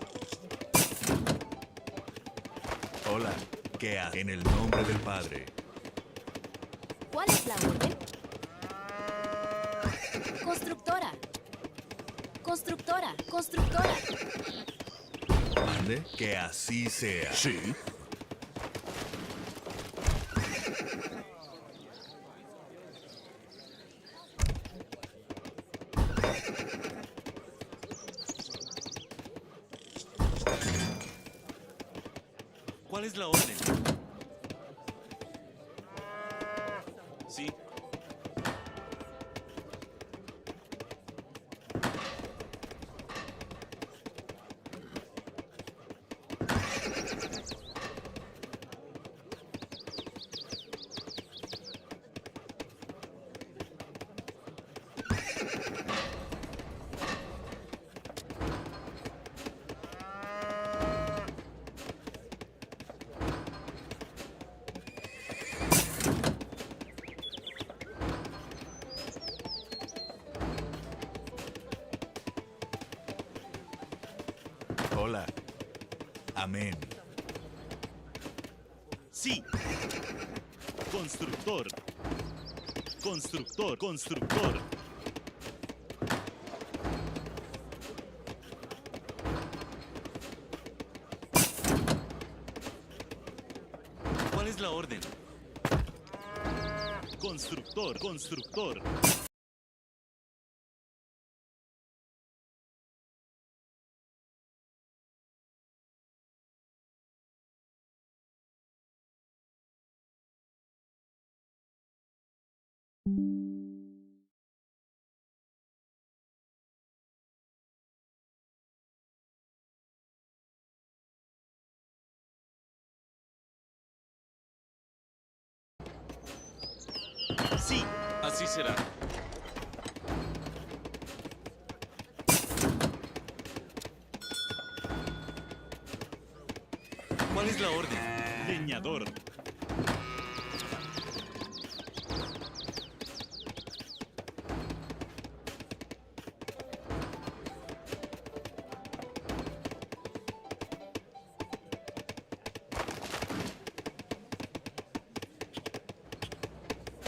Hola, ¿qué hace? En el nombre del Padre. ¿Cuál es la orden? Constructora. Constructora. Constructora. Mande, que así sea. Sí. ¿Cuál es la orden? Sí. Hola. Amén. Sí. Constructor. Constructor. Constructor. ¿Cuál es la orden? Constructor. Constructor. Sí, así será. ¿Cuál es la orden? Leñador.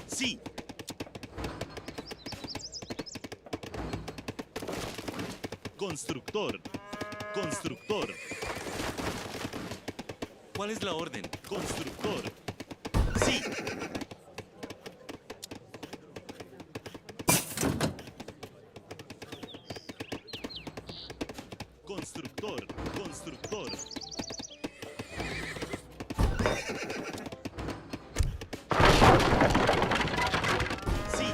Sí. Constructor. Constructor. ¿Cuál es la orden? Constructor. Sí. Constructor. Constructor. Sí.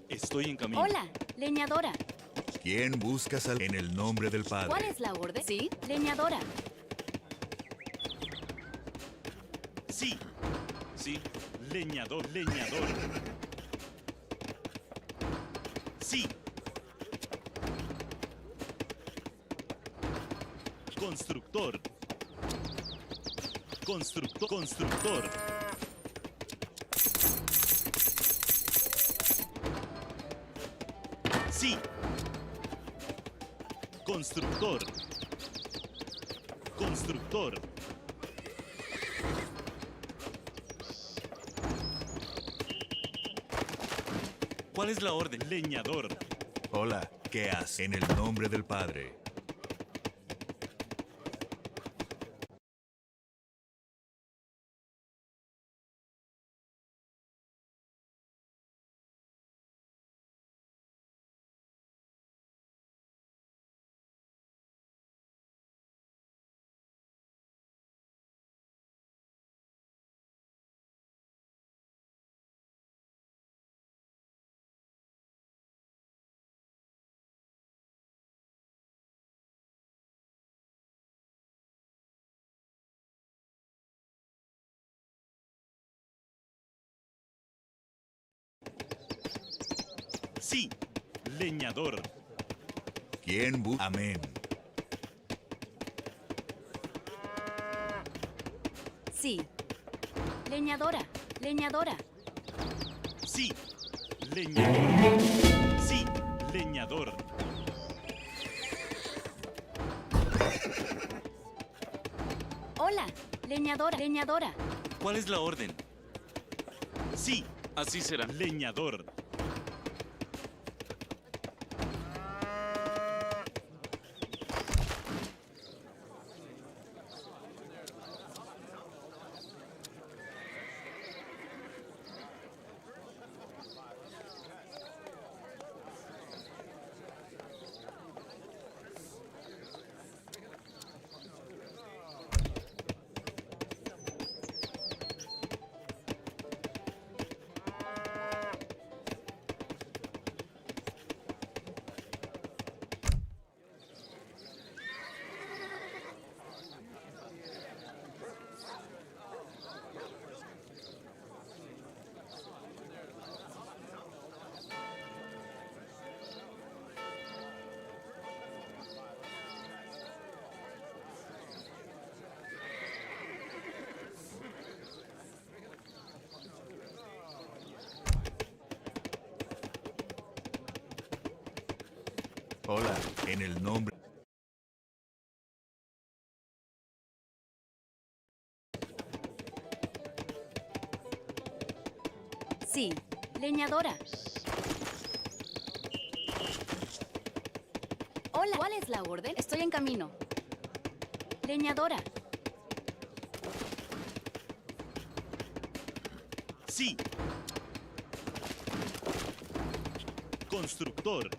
Estoy en camino. Hola. Leñadora. ¿Quién buscas en el nombre del Padre? ¿Cuál es la orden? Sí. Leñadora. Sí. Sí. Leñador. Leñador. Sí. Constructor. Constructor. Constructor. Sí. Constructor. Constructor. ¿Cuál es la orden? Leñador. Hola, ¿qué hace? En el nombre del Padre. Sí. Leñador. ¿Quién busca? Amén. Sí. Leñadora. Leñadora. Sí. Leñador. Sí. Leñador. Hola. Leñadora. Leñadora. ¿Cuál es la orden? Sí. Así será. Leñador. Hola, en el nombre. Sí. Leñadora. Hola. ¿Cuál es la orden? Estoy en camino. Leñadora. Sí. Constructor.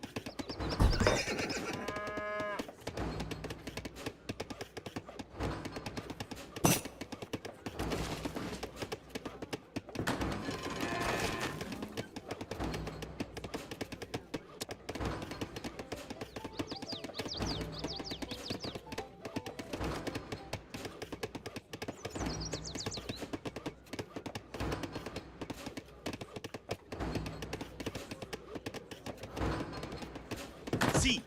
Sí.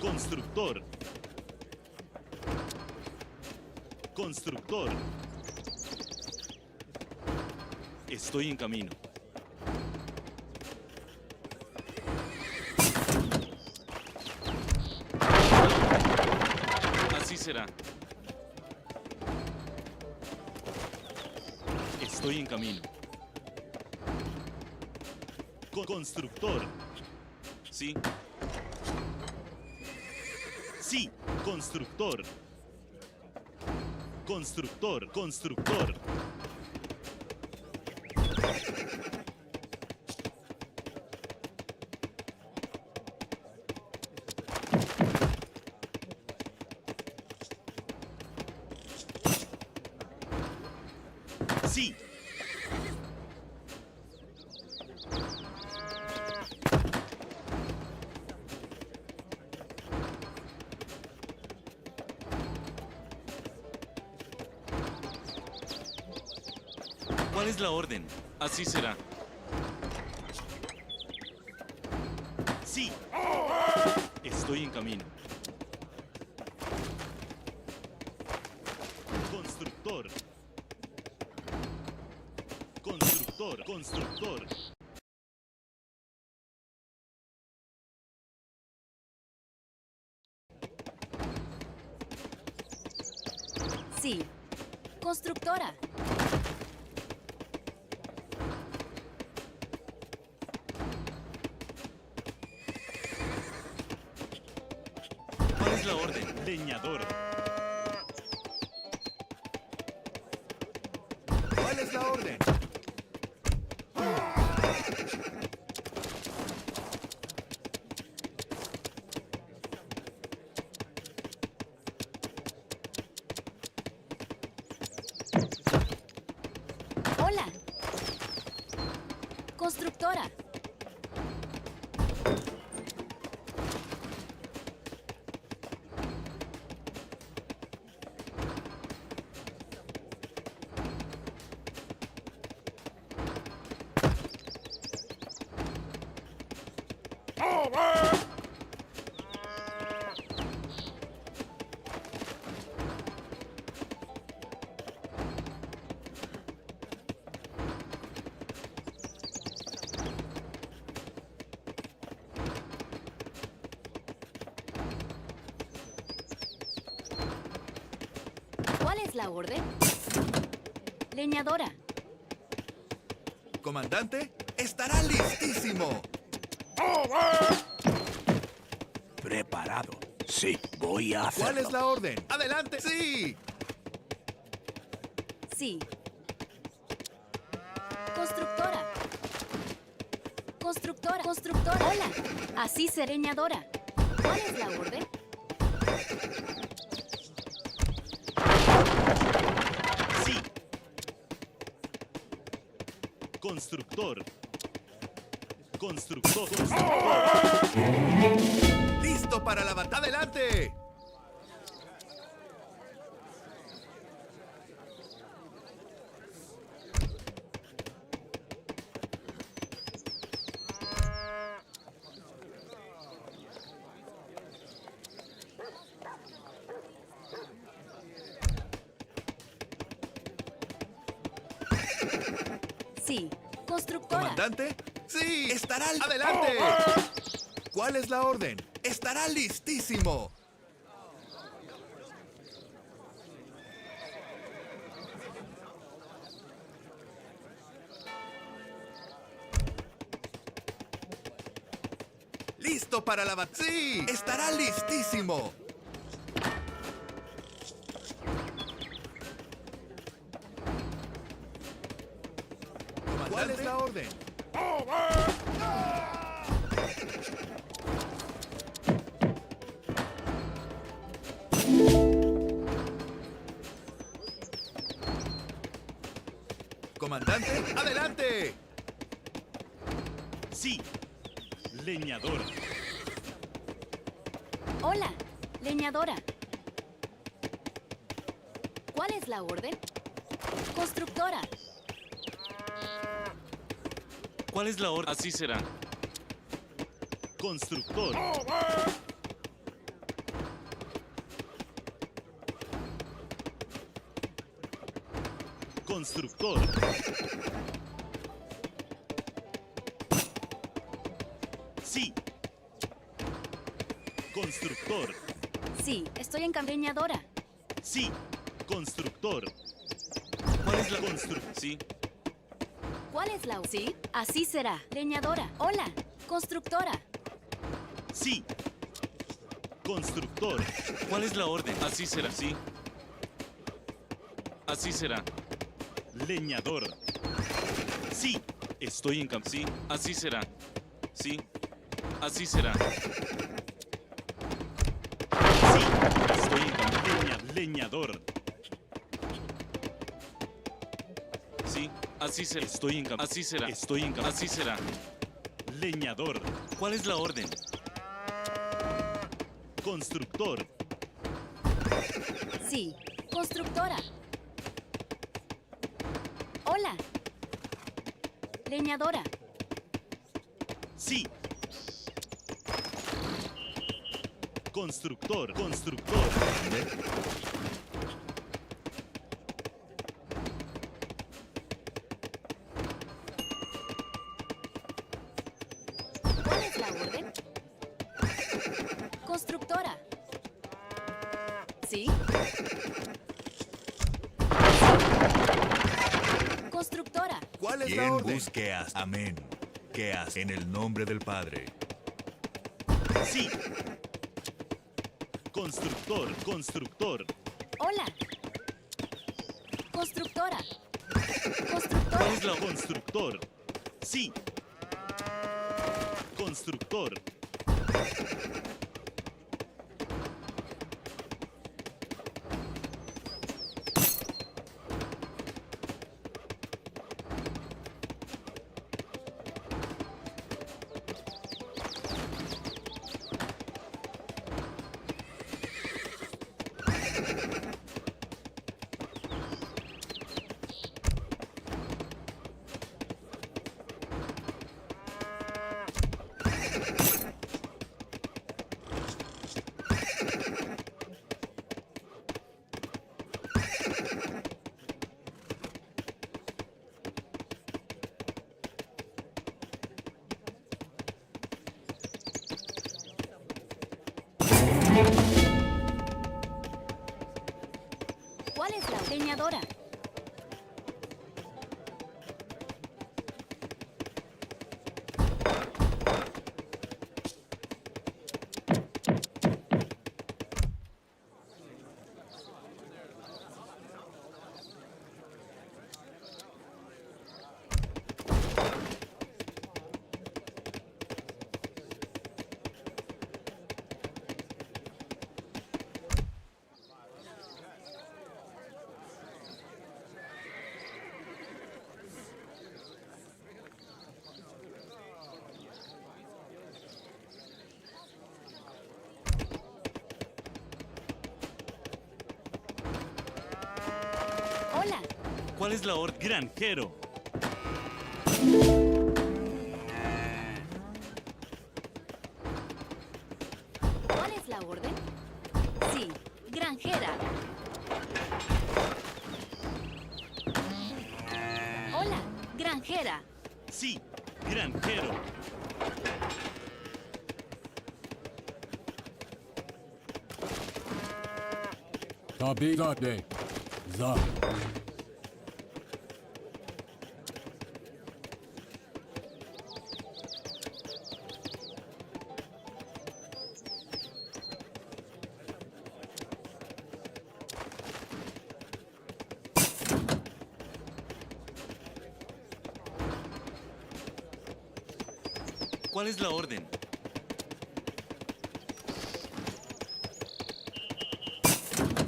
Constructor. Constructor. Estoy en camino. Así será. Estoy en camino. Constructor. Sí. Sí, constructor. Constructor, constructor. Sí. ¿Cuál es la orden? Así será. Sí. Estoy en camino. Constructor. Constructor, constructor. Sí. Constructora. ¿Cuál es la orden? Leñador. ¿Cuál es la orden? Hola. Constructora. ¿Cuál es la orden? Leñadora. Comandante, estará listísimo. Preparado. Sí, voy a hacerlo. ¿Cuál es la orden? ¡Adelante! ¡Sí! Sí. Constructora. Constructora. Constructora. Hola. Así será. Leñadora. ¿Cuál es la orden? Sí. Constructor. Constructor. ¡Listo para la batalla! ¡Adelante! Sí. Constructora. ¿Comandante? ¡Sí! ¡Estará adelante! ¿Cuál es la orden? ¡Estará listísimo! ¡Listo para la batalla! ¡Sí! ¡Estará listísimo! ¿Cuál es la orden? Comandante, adelante. Sí. Leñador. Hola. Leñadora. ¿Cuál es la orden? Constructora. ¿Cuál es la orden? Así será. Constructor. Constructor. Sí. Constructor. Sí, estoy en leñadora. Sí. Constructor. ¿Cuál es la construcción? Sí. ¿Cuál es la? Sí, así será. Leñadora. Hola. Constructora. Sí. Constructor. ¿Cuál es la orden? Así será, sí. Así será. Leñador. Sí. Estoy en campo. Sí. Así será. Sí. Así será. Sí. Estoy en campo. Leñador. Sí. Así será. Estoy en campo. Así será. Estoy en campo. Así será. Leñador. ¿Cuál es la orden? Constructor. Sí. Constructora. Hola. Leñadora. Sí. Constructor. Constructor. ¿Cuál es la orden? Constructora. ¿Sí? Constructora. ¿Cuál es la ¿Quién orden? busque a amén? Que hace en el nombre del Padre. Sí. Constructor. Constructor. Hola. Constructora. Constructora. ¿Cuál es la constructor? Sí. Constructor. Leñadora. Hola. ¿Cuál es la orden? Granjero. ¿Cuál es la orden? Sí, granjera. Hola, granjera. Sí, granjero. Tabi Zade. Za. ¿Cuál es la orden?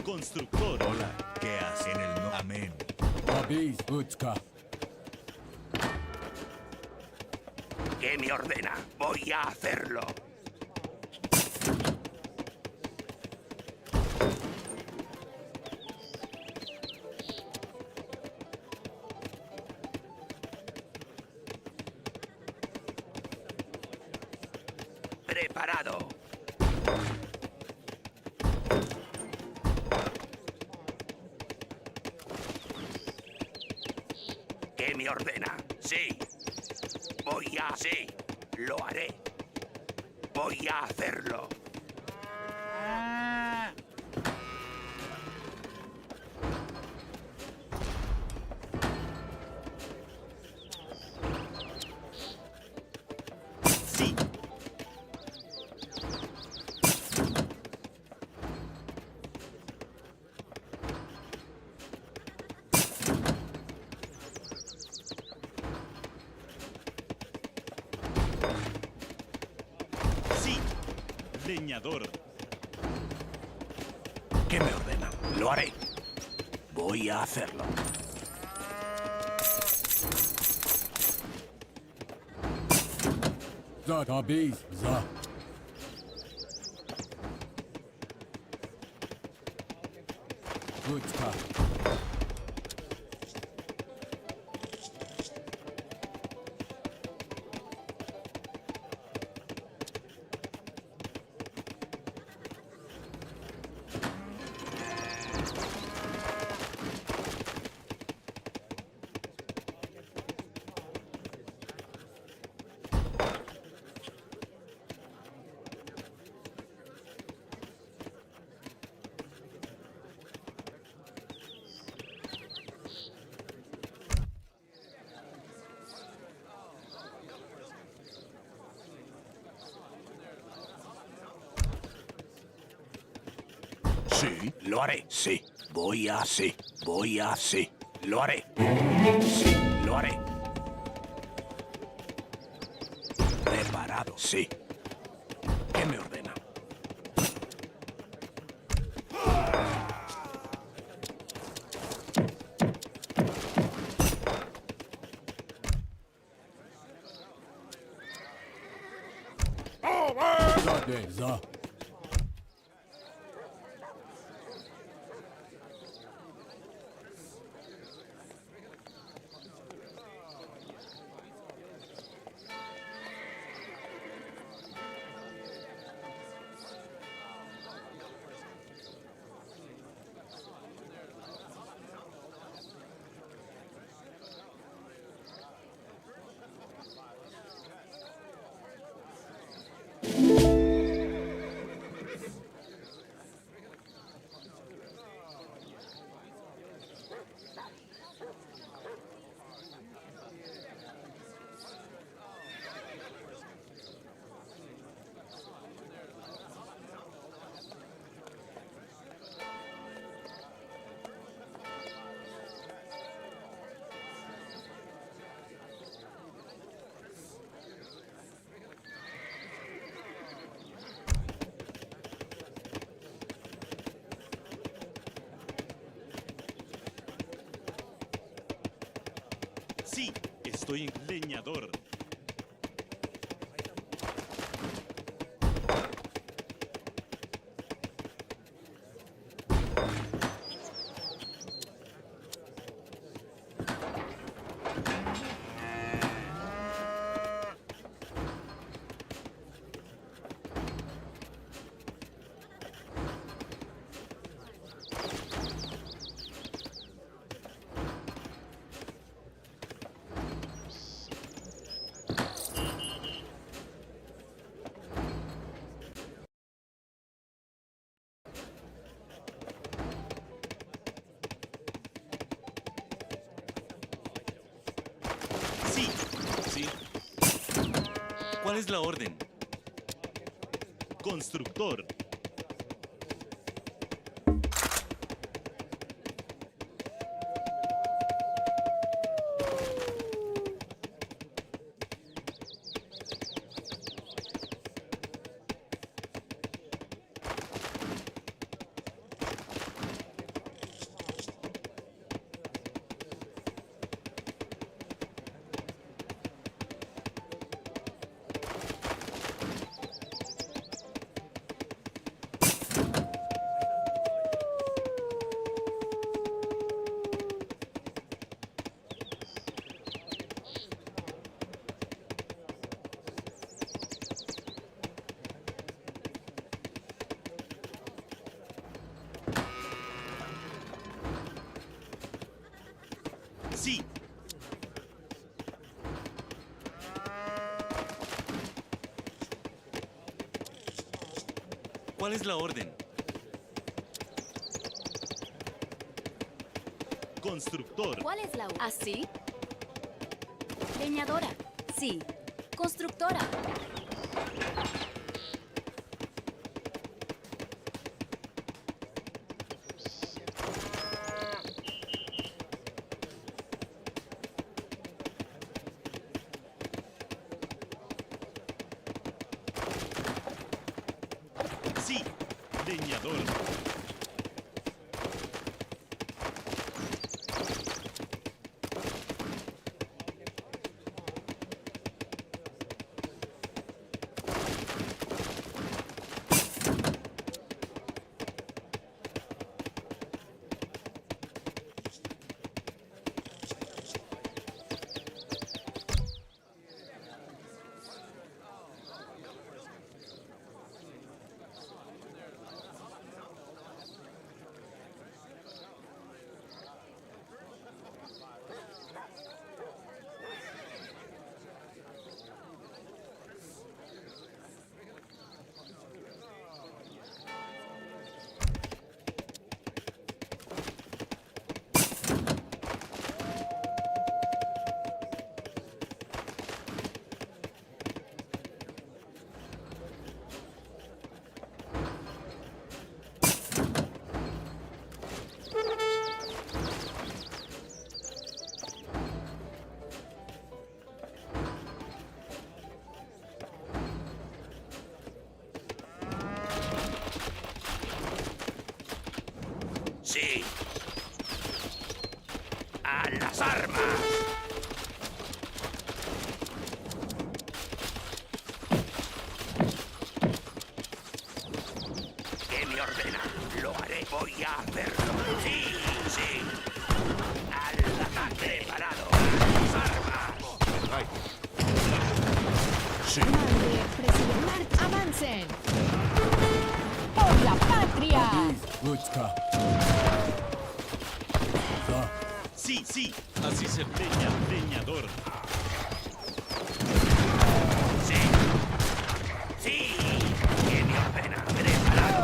Constructor. Hola, ¿qué hacen el no? Amén. Tabi Utska. ¿Qué me ordena? Voy a hacerlo. Preparado. ¿Qué me ordena? Sí. Sí. Lo haré. Voy a hacerlo. Sí. Sí. Leñador. ¿Qué me ordena? Lo haré. Voy a hacerlo. Za Tabi Za. Utska. Sí, lo haré. Sí. Voy a sí. Lo haré. Sí, lo haré. Preparado. Sí. ¿Qué me ordena? Zade Za. Sí, estoy en leñador. Sí, sí. ¿Cuál es la orden? Constructor. Sí. ¿Cuál es la orden? Constructor. ¿Cuál es la orden? ¿Así? Leñadora. Sí. Constructora. Sí, leñador. Sí. ¡A las armas! ¿Qué me ordena? Lo haré. Voy a hacerlo. Sí, sí. Al ataque. Preparado. ¡A las armas! Sí. Mande, presidente. ¡Avancen! ¡Por la patria! Sí, sí, así se leñador. Sí. Sí. ¿Qué me ordena? Preparado.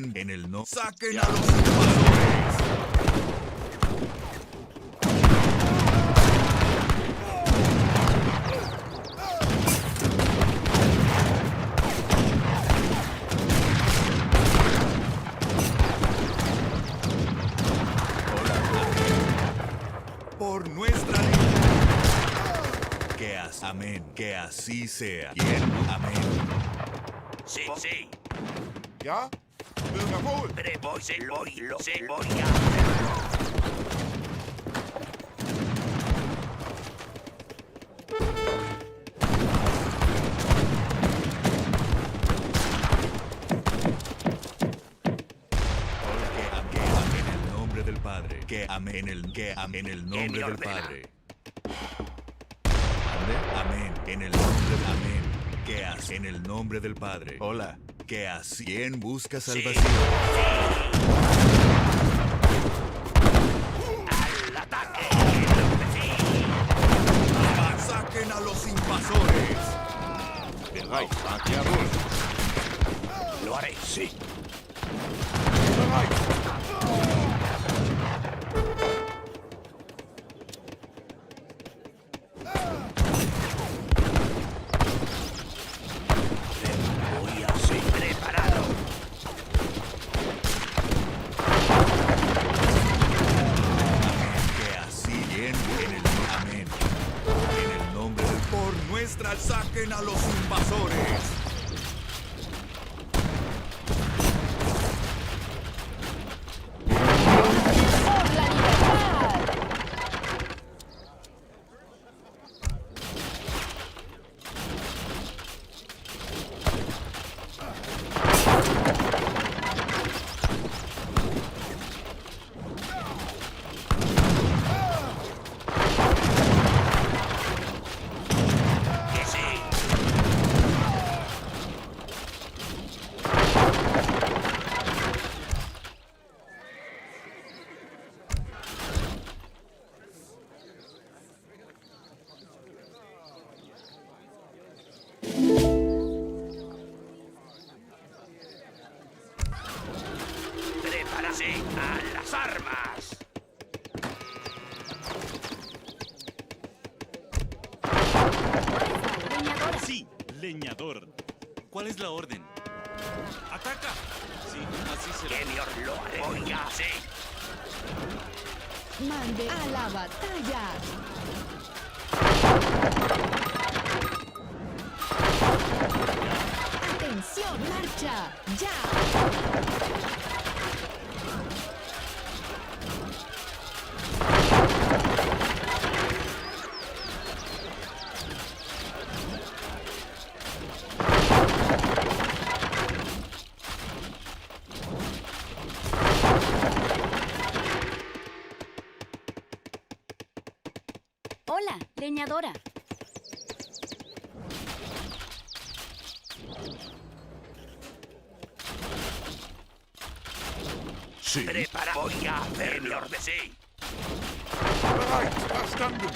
bien en el no. ¡Saquen a los invasores! Por nuestra libertad. Amén. Que así sea. Bien. Amén. Sí, sí. Ja? Jawohl. Se voy a hacer. Padre, que amén en el nombre del Padre. Amén en el nombre del amén. Que así en el nombre del Padre. Hola. Que así quien busca salvación. ¡Al ataque! ¡Saquen a los invasores! Bereit, jawohl. Lo haré, sí. Bereit. ¡Saquen a los invasores! ¡Por la libertad! ¡Prepárase a las armas! Leñadora. Sí, leñador. ¿Cuál es la orden? ¡Ataca! Sí, así será. ¡Que lo haré! ¡Voy a hacer! Mande a la batalla. ¡Atención! ¡Marcha! ¡Ya! Hola, leñadora. Sí. Prepara. Voy a hacer mi orden. Sí. Bereit, verstanden.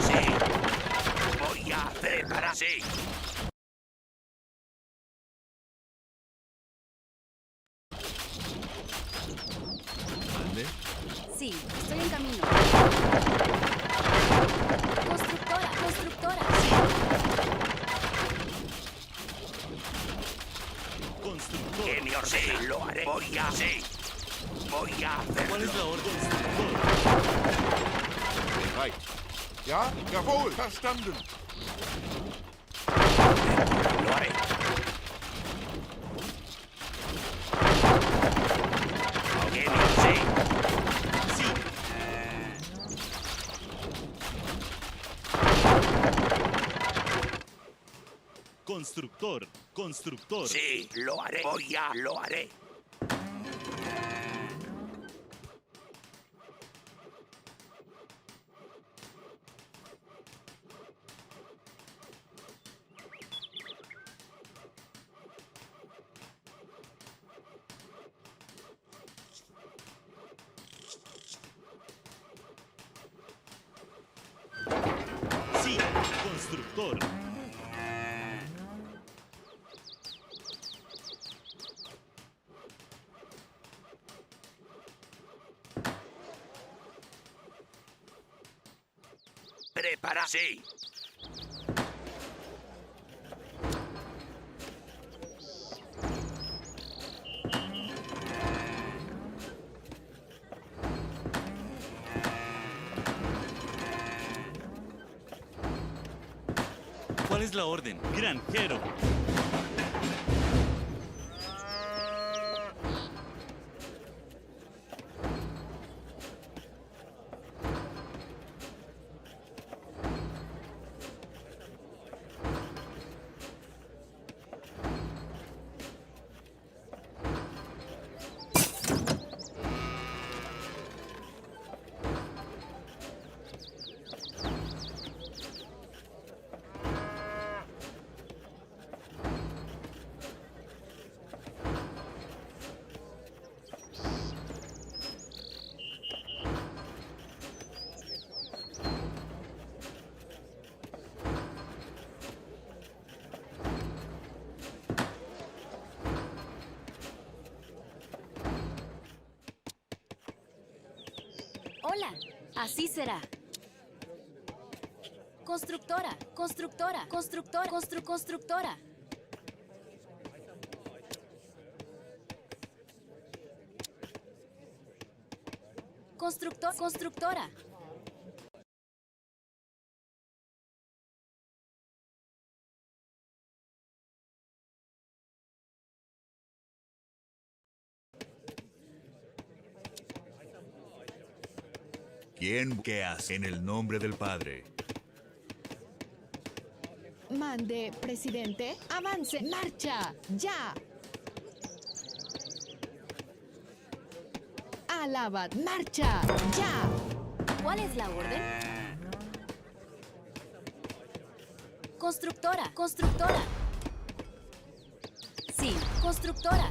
Sí. Voy a preparar. Sí. Sí, estoy en camino. Constructora, constructora. Constructor. Que mi orden. Sí, lo haré. Voy a hacer. Voy a hacer. ¿Cuál es la orden, constructor? Bereit. Ja? Jawohl, verstanden. Lo haré. Que mi orden. Sí. Constructor, constructor. Sí, lo haré. Lo haré. Constructor. Prepara. Sí. ¿Cuál es la orden? Granjero. Hola, así será. Constructora, constructora, constructora, constructora. Constructora. ¿Quién qué hace en el nombre del Padre? Mande, presidente. Avance. Marcha. Ya. Alabad. Marcha. Ya. ¿Cuál es la orden? Constructora. Sí, constructora.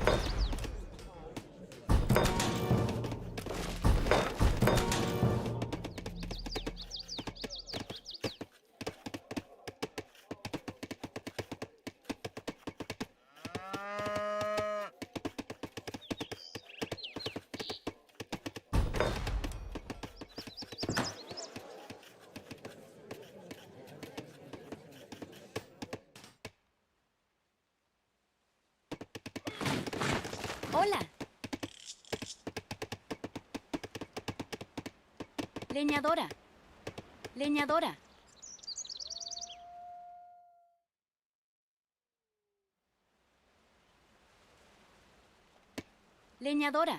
Hola. Leñadora. Leñadora.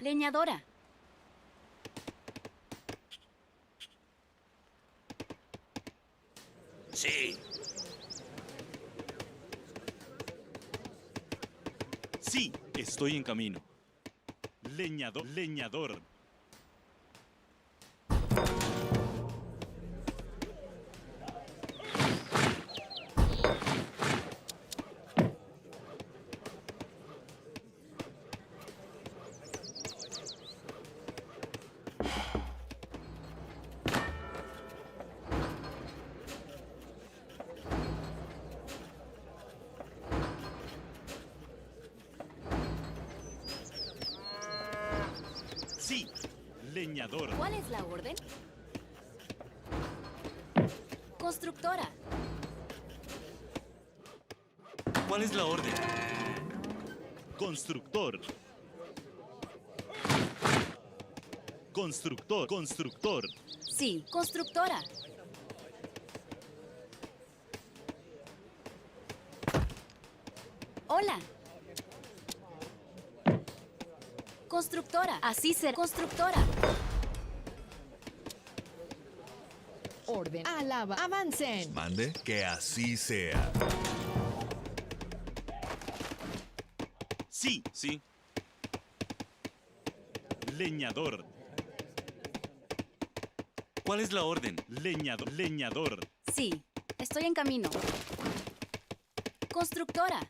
Leñadora. Sí. Sí, estoy en camino. Leñador. Sí, leñador. ¿Cuál es la orden? Constructora. ¿Cuál es la orden? Constructor. Constructor. Sí, constructora. Hola. Constructora. Así será. Constructora. Orden. Alaba. Avancen. Mande, que así sea. Sí. Leñador. ¿Cuál es la orden? Leñador. Sí, estoy en camino. Constructora.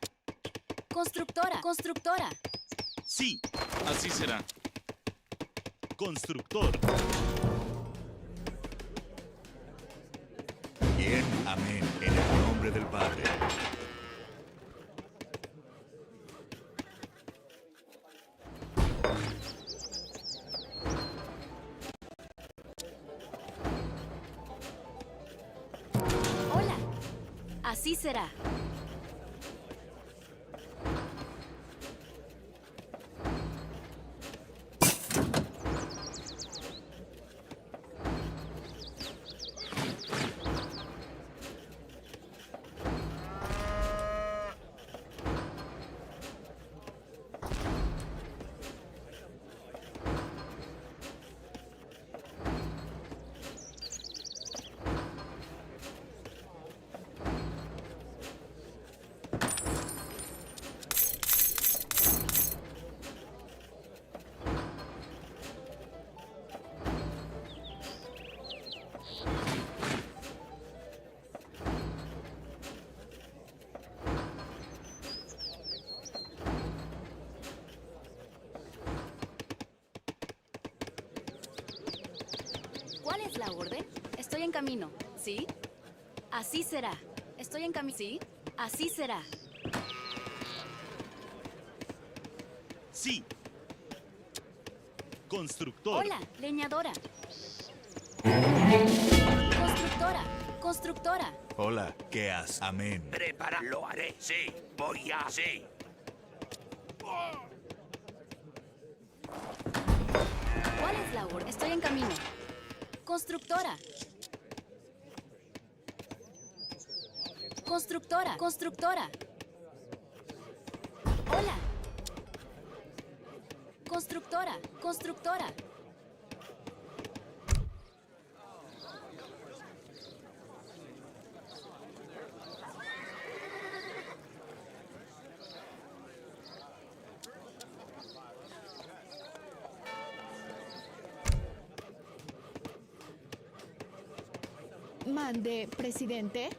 Sí, así será. Constructor. Bien, amén. En el nombre nombre del Padre. Hola. Así será. ¿Cuál es la orden? Estoy en camino. ¿Sí? Así será. Estoy en camino. ¿Sí? Así será. Sí. Constructor. Hola, leñadora. Constructora. Hola, ¿qué haces? Amén. Prepara, lo haré. Sí, voy a. Sí. ¿Cuál es la orden? Estoy en camino. Constructora. Hola. Constructora. Mande, presidente.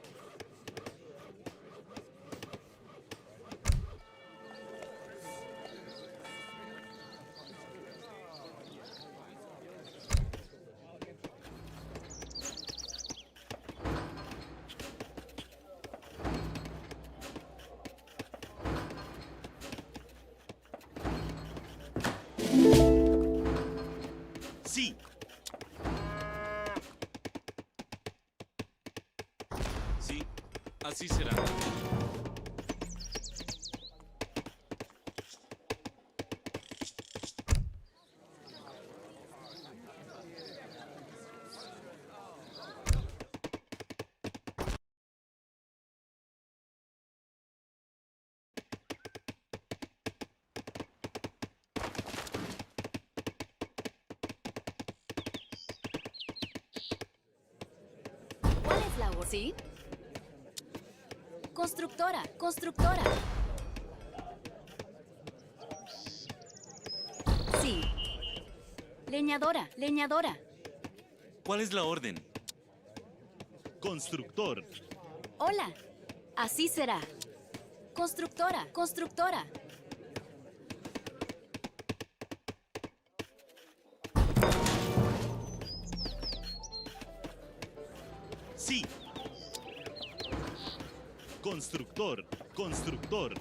Sí. Sí, así será. ¿Cuál es la orden? ¿Sí? Constructora. Sí. Leñadora. ¿Cuál es la orden? Constructor. Hola. Así será. Constructora. Sí. Constructor.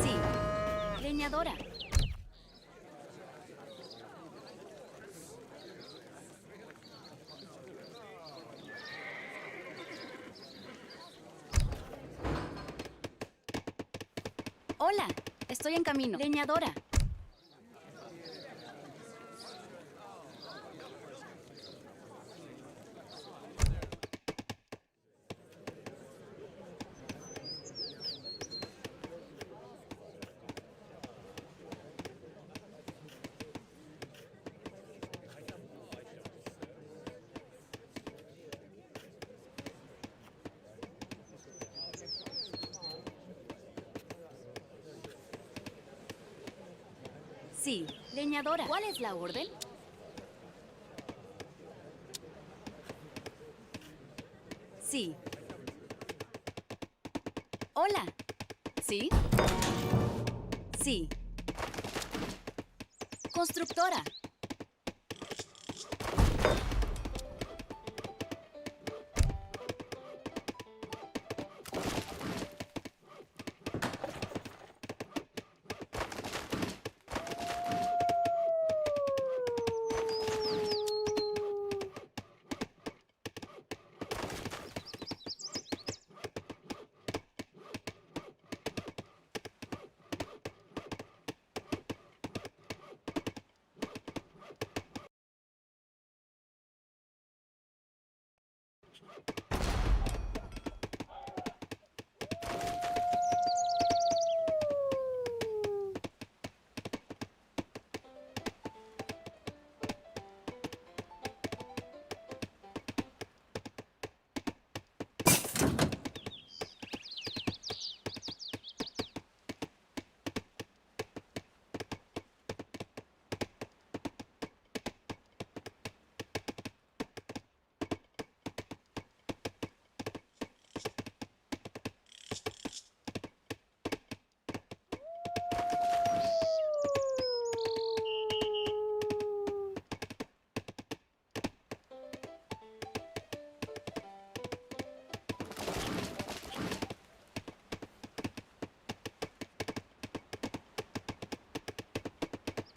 Sí. Leñadora. Hola. Estoy en camino. Leñadora. Sí, leñadora. ¿Cuál es la orden? Sí. Hola. ¿Sí? Sí. Constructora.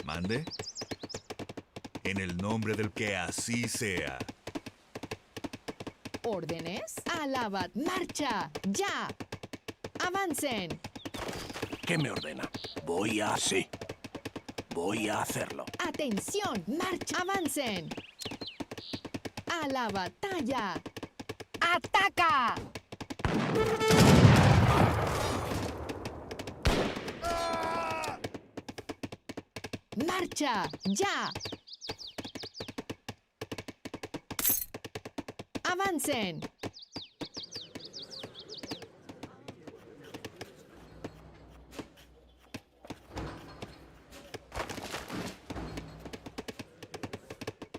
¿Mande? En el nombre del que así sea. ¿Órdenes? Alaba. ¡Marcha! ¡Ya! ¡Avancen! ¿Qué me ordena? Voy a... Sí. Voy a hacerlo. ¡Atención! ¡Marcha! ¡Avancen! ¡A la batalla! ¡Ataca! ¡Marcha! ¡Ya! ¡Avancen!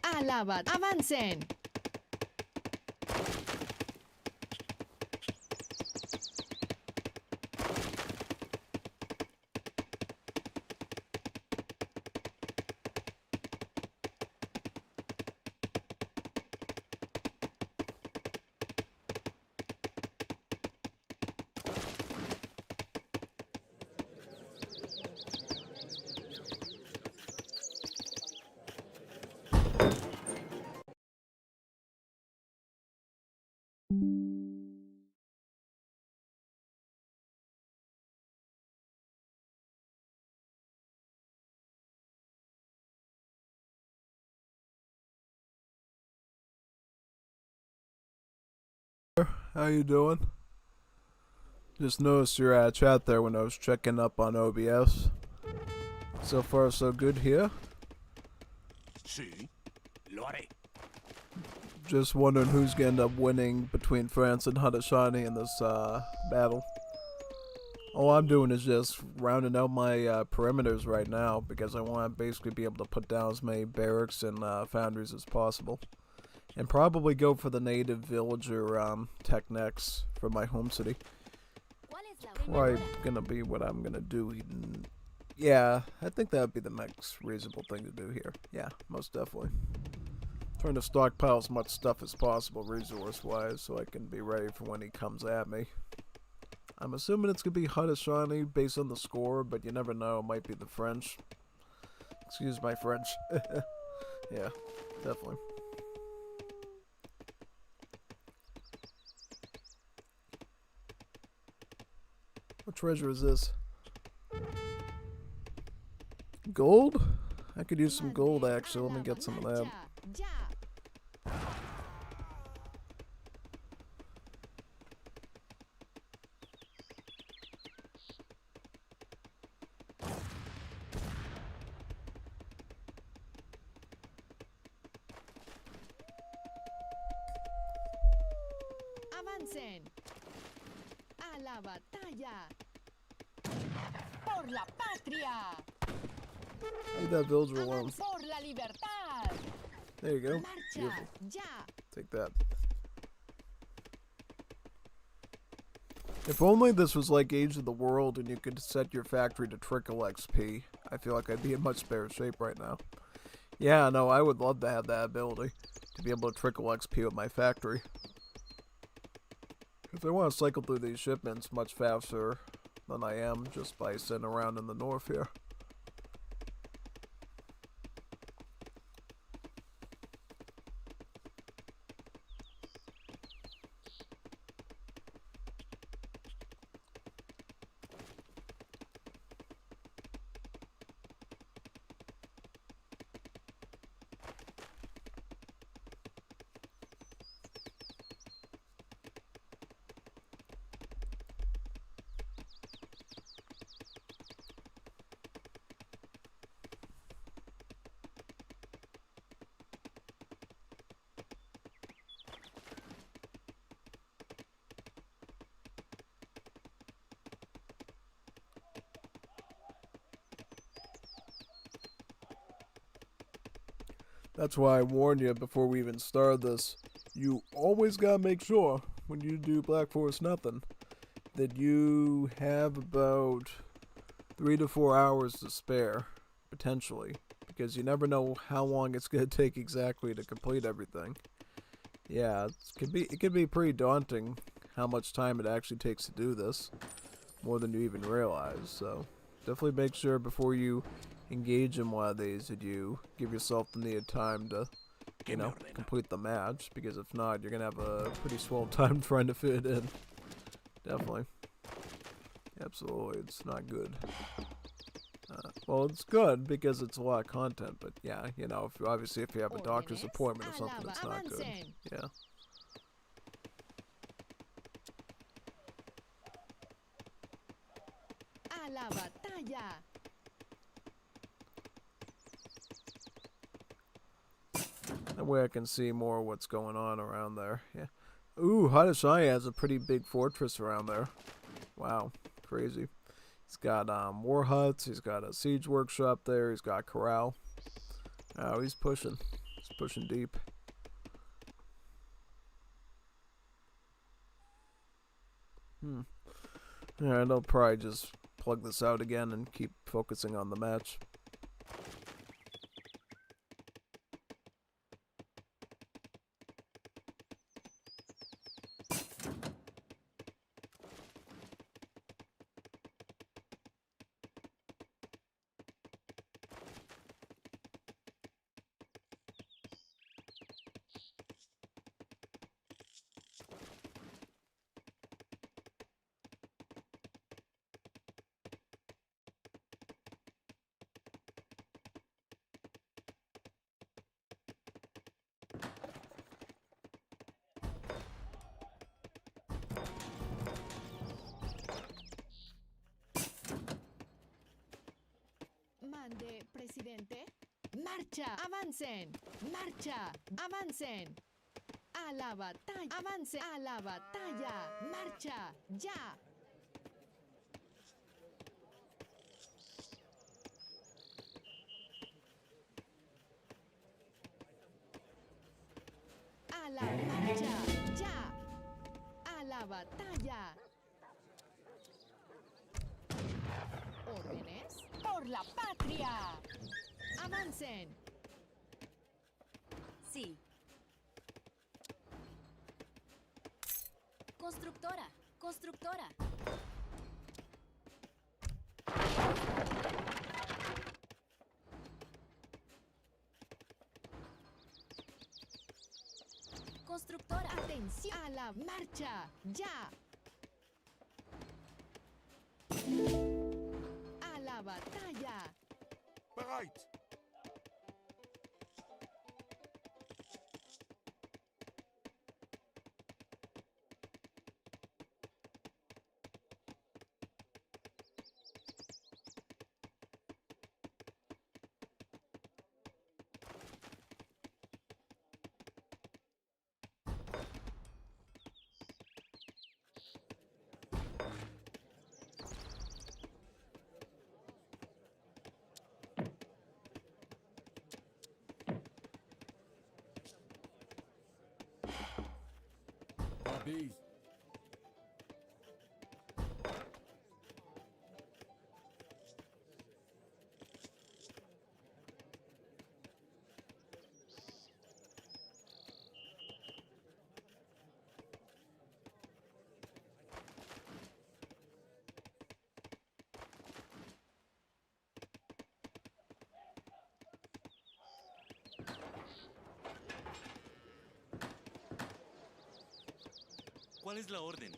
¡Alaba! ¡Avancen! How you doing? Just noticed your chat there when I was checking up on OBS. So far so good here. Sí, lo haré. Just wondering who's gonna end up winning between France and Haudenosaunee in this battle. All I'm doing is just rounding out my perimeters right now because I want to basically be able to put down as many barracks and foundries as possible. And probably go for the native villager tech next for my home city. Probably gonna be what I'm gonna do. Yeah, I think that would be the next reasonable thing to do here. Yeah, most definitely. Trying to stockpile as much stuff as possible resource-wise so I can be ready for when he comes at me. I'm assuming it's gonna be Haudenosaunee based on the score, but you never know, it might be the French. Excuse my French. Yeah, definitely. What treasure is this? Gold? I could use some gold actually. Let me get some of that. Avancen. A la batalla. Por la patria. Leave that villager alone. Por la libertad. There you go. Marcha. Beautiful. Ya. Take that. If only this was like Age of the World and you could set your factory to trickle XP. I feel like I'd be in much better shape right now. Yeah, no, I would love to have that ability. To be able to trickle XP with my factory. Because I want to cycle through these shipments much faster than I am just by sitting around in the north here. That's why I warned you before we even started this. You always gotta make sure, when you do Black Forest Nothing, that you have about 3 to 4 hours to spare, potentially. Because you never know how long it's gonna take exactly to complete everything. Yeah, it can be pretty daunting how much time it actually takes to do this. More than you even realize, so definitely make sure before you engage in one of these that you give yourself the needed time to, you know, complete the match, because if not, you're gonna have a pretty swell time trying to fit it in. Definitely. Absolutely, it's not good. Well, it's good because it's a lot of content, but yeah, you know, obviously if you have a doctor's appointment or something, it's not good. Yeah. A la batalla. That way I can see more what's going on around there. Yeah. Ooh, Hadashai has a pretty big fortress around there. Wow, crazy. He's got war huts, he's got a siege workshop there, he's got corral. Oh, he's pushing. He's pushing deep. Alright, I'll probably just plug this out again and keep focusing on the match. Mande, presidente. Marcha, avancen. Marcha, avancen. A la batalla, avance a la batalla. Marcha, ya. A la marcha, ya. A la batalla. Órdenes por la patria. Avancen. Sí. Constructora, constructora. Constructora. Atención a la marcha, ya. A la batalla. Bereit! Bees. ¿Cuál es la orden?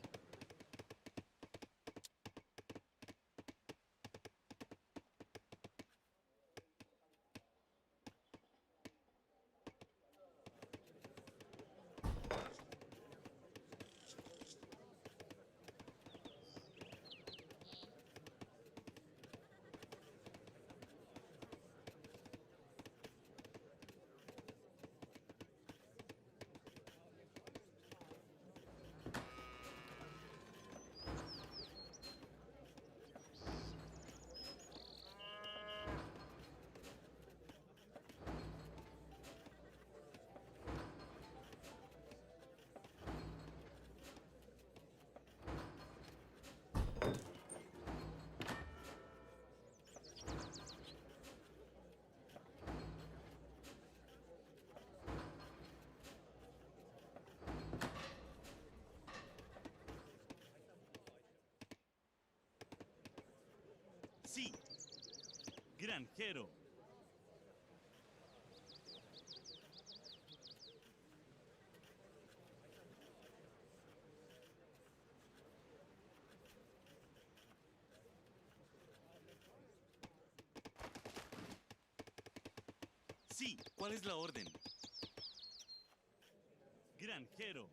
Sí. Granjero. Sí. ¿Cuál es la orden? Granjero.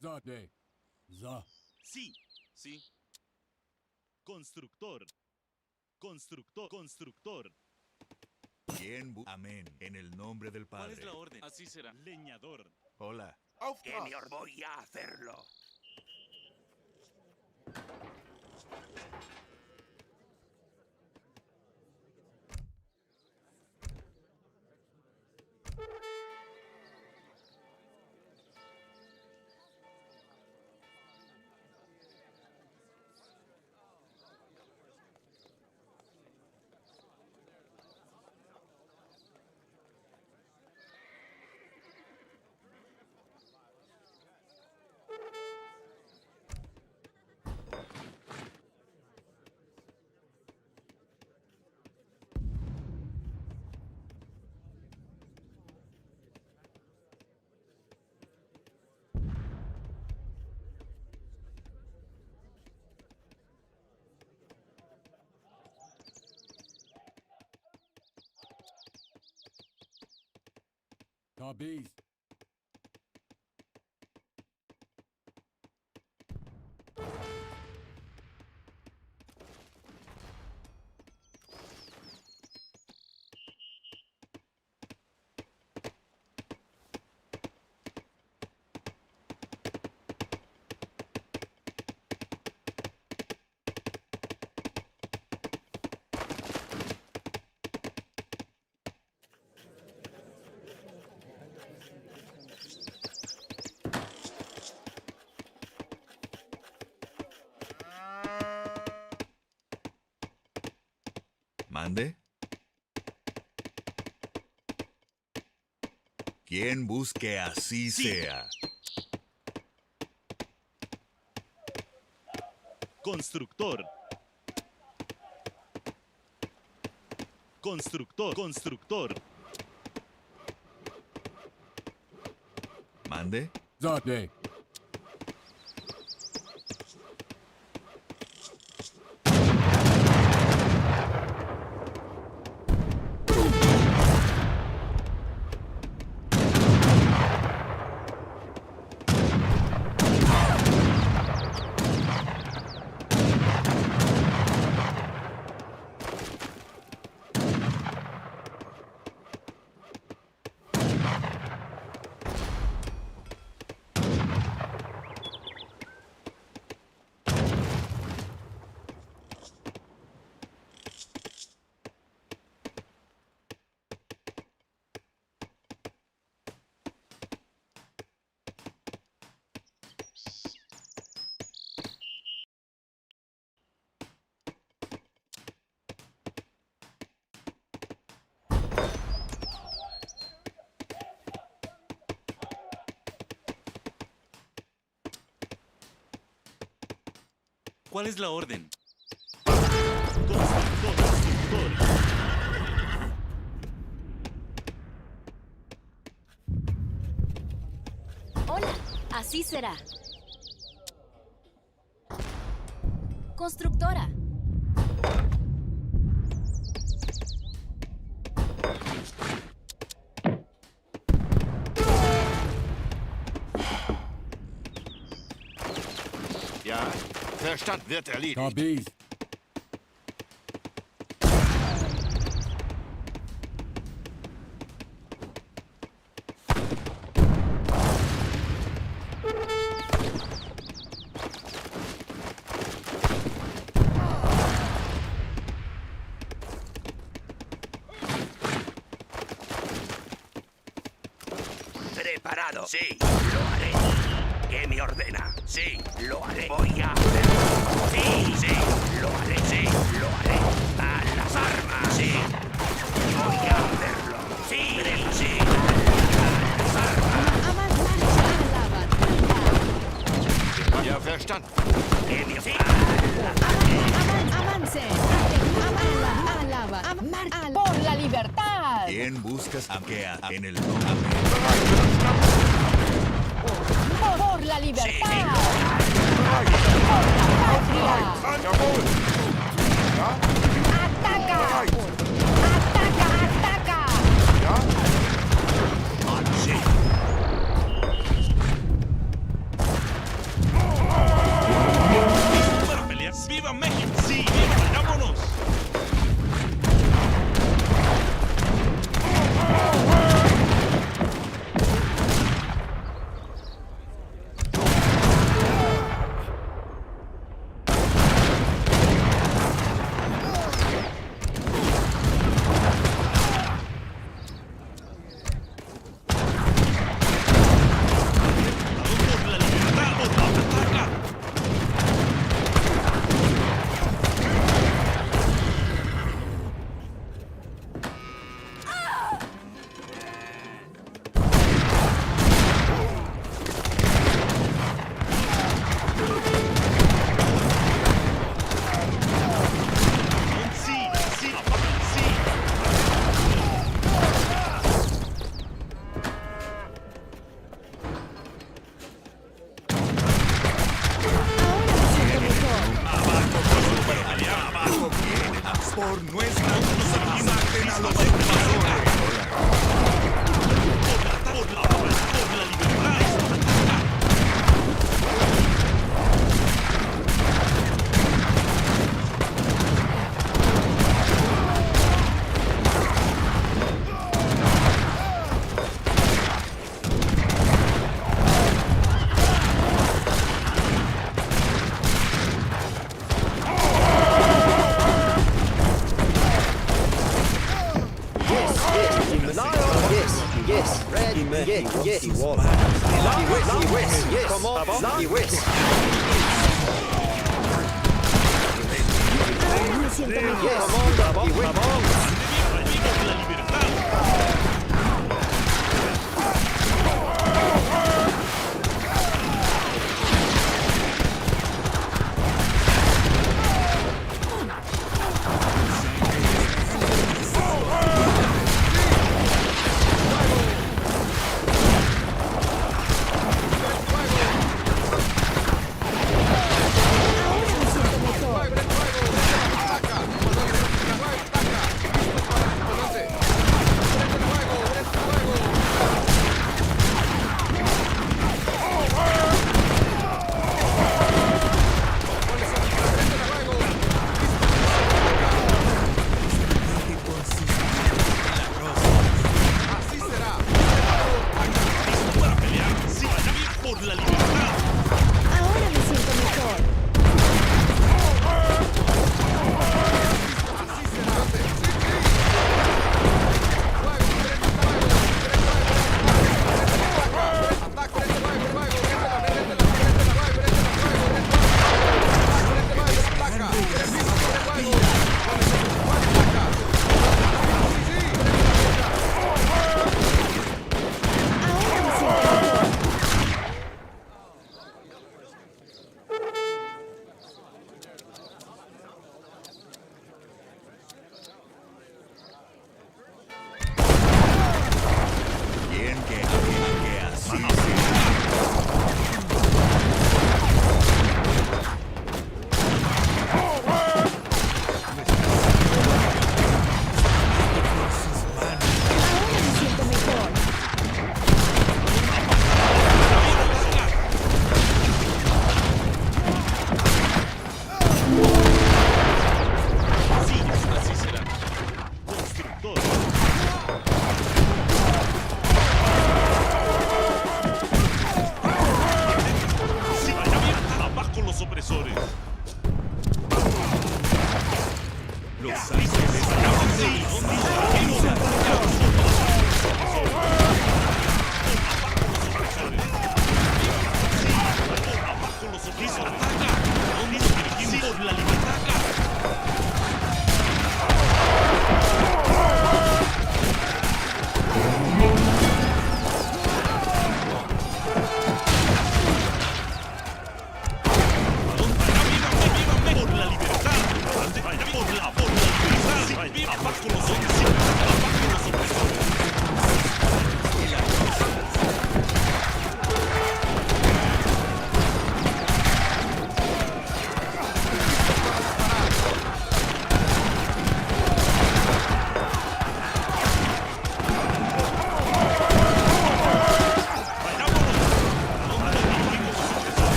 Zade. Za. Sí. Sí. Constructor. Constructor. Amén. En el nombre del ¿Cuál Padre. es la orden? Así será. Leñador. Hola. Genior, voy a hacerlo. Tabiz. ¿Mande? Quien busque así sea. Constructor. Constructor. ¿Mande? Zade. ¿Cuál es la orden? Hola, así será. Constructora. Ja, Verstand wird erledigt. Copy. Preparado. Sí, lo haré. ¿Qué me ordena? Sí, lo haré. Voy a hacerlo. Sí, sí, lo haré. Sí, lo haré. A las armas. Sí. Voy a hacerlo. Sí, sí. A las armas. Ja, verstanden. ¿Qué me sí. Avance. Por la libertad. ¿Quién buscas en el Por la libertad. Por la patria. Ataca. Ataca, ataca. Para pelear. ¡Viva México! Sí, vámonos. Por nuestra saquen a los invasores. Yes, red, yes, he was. Yes, come on, lucky west. Yes, come on,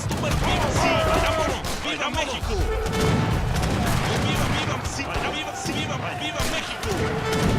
súper viva, sí, vámonos, viva México. Viva, sí, viva México.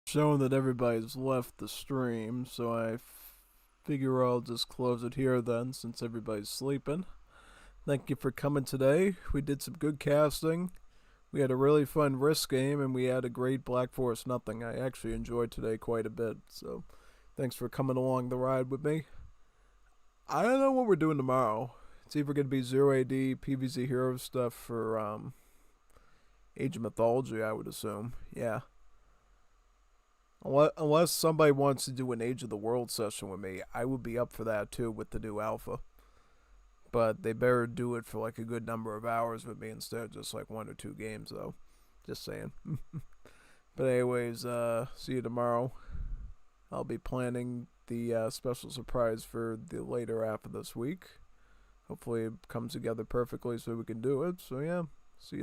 showing that everybody's left the stream, so I figure I'll just close it here then, since everybody's sleeping. Thank you for coming today. We did some good casting. We had a really fun Risk game, and we had a great Black Forest Nothing. I actually enjoyed today quite a bit, so thanks for coming along the ride with me. I don't know what we're doing tomorrow. It's either going to be 0AD, PvZ Hero stuff for Age of Mythology, I would assume. Yeah. Unless somebody wants to do an Age of the World session with me, I would be up for that too with the new alpha. But they better do it for like a good number of hours with me instead of just like 1 or 2 games though. Just saying. But anyways, see you tomorrow. I'll be planning the special surprise for the later half of this week. Hopefully it comes together perfectly so we can do it. So yeah.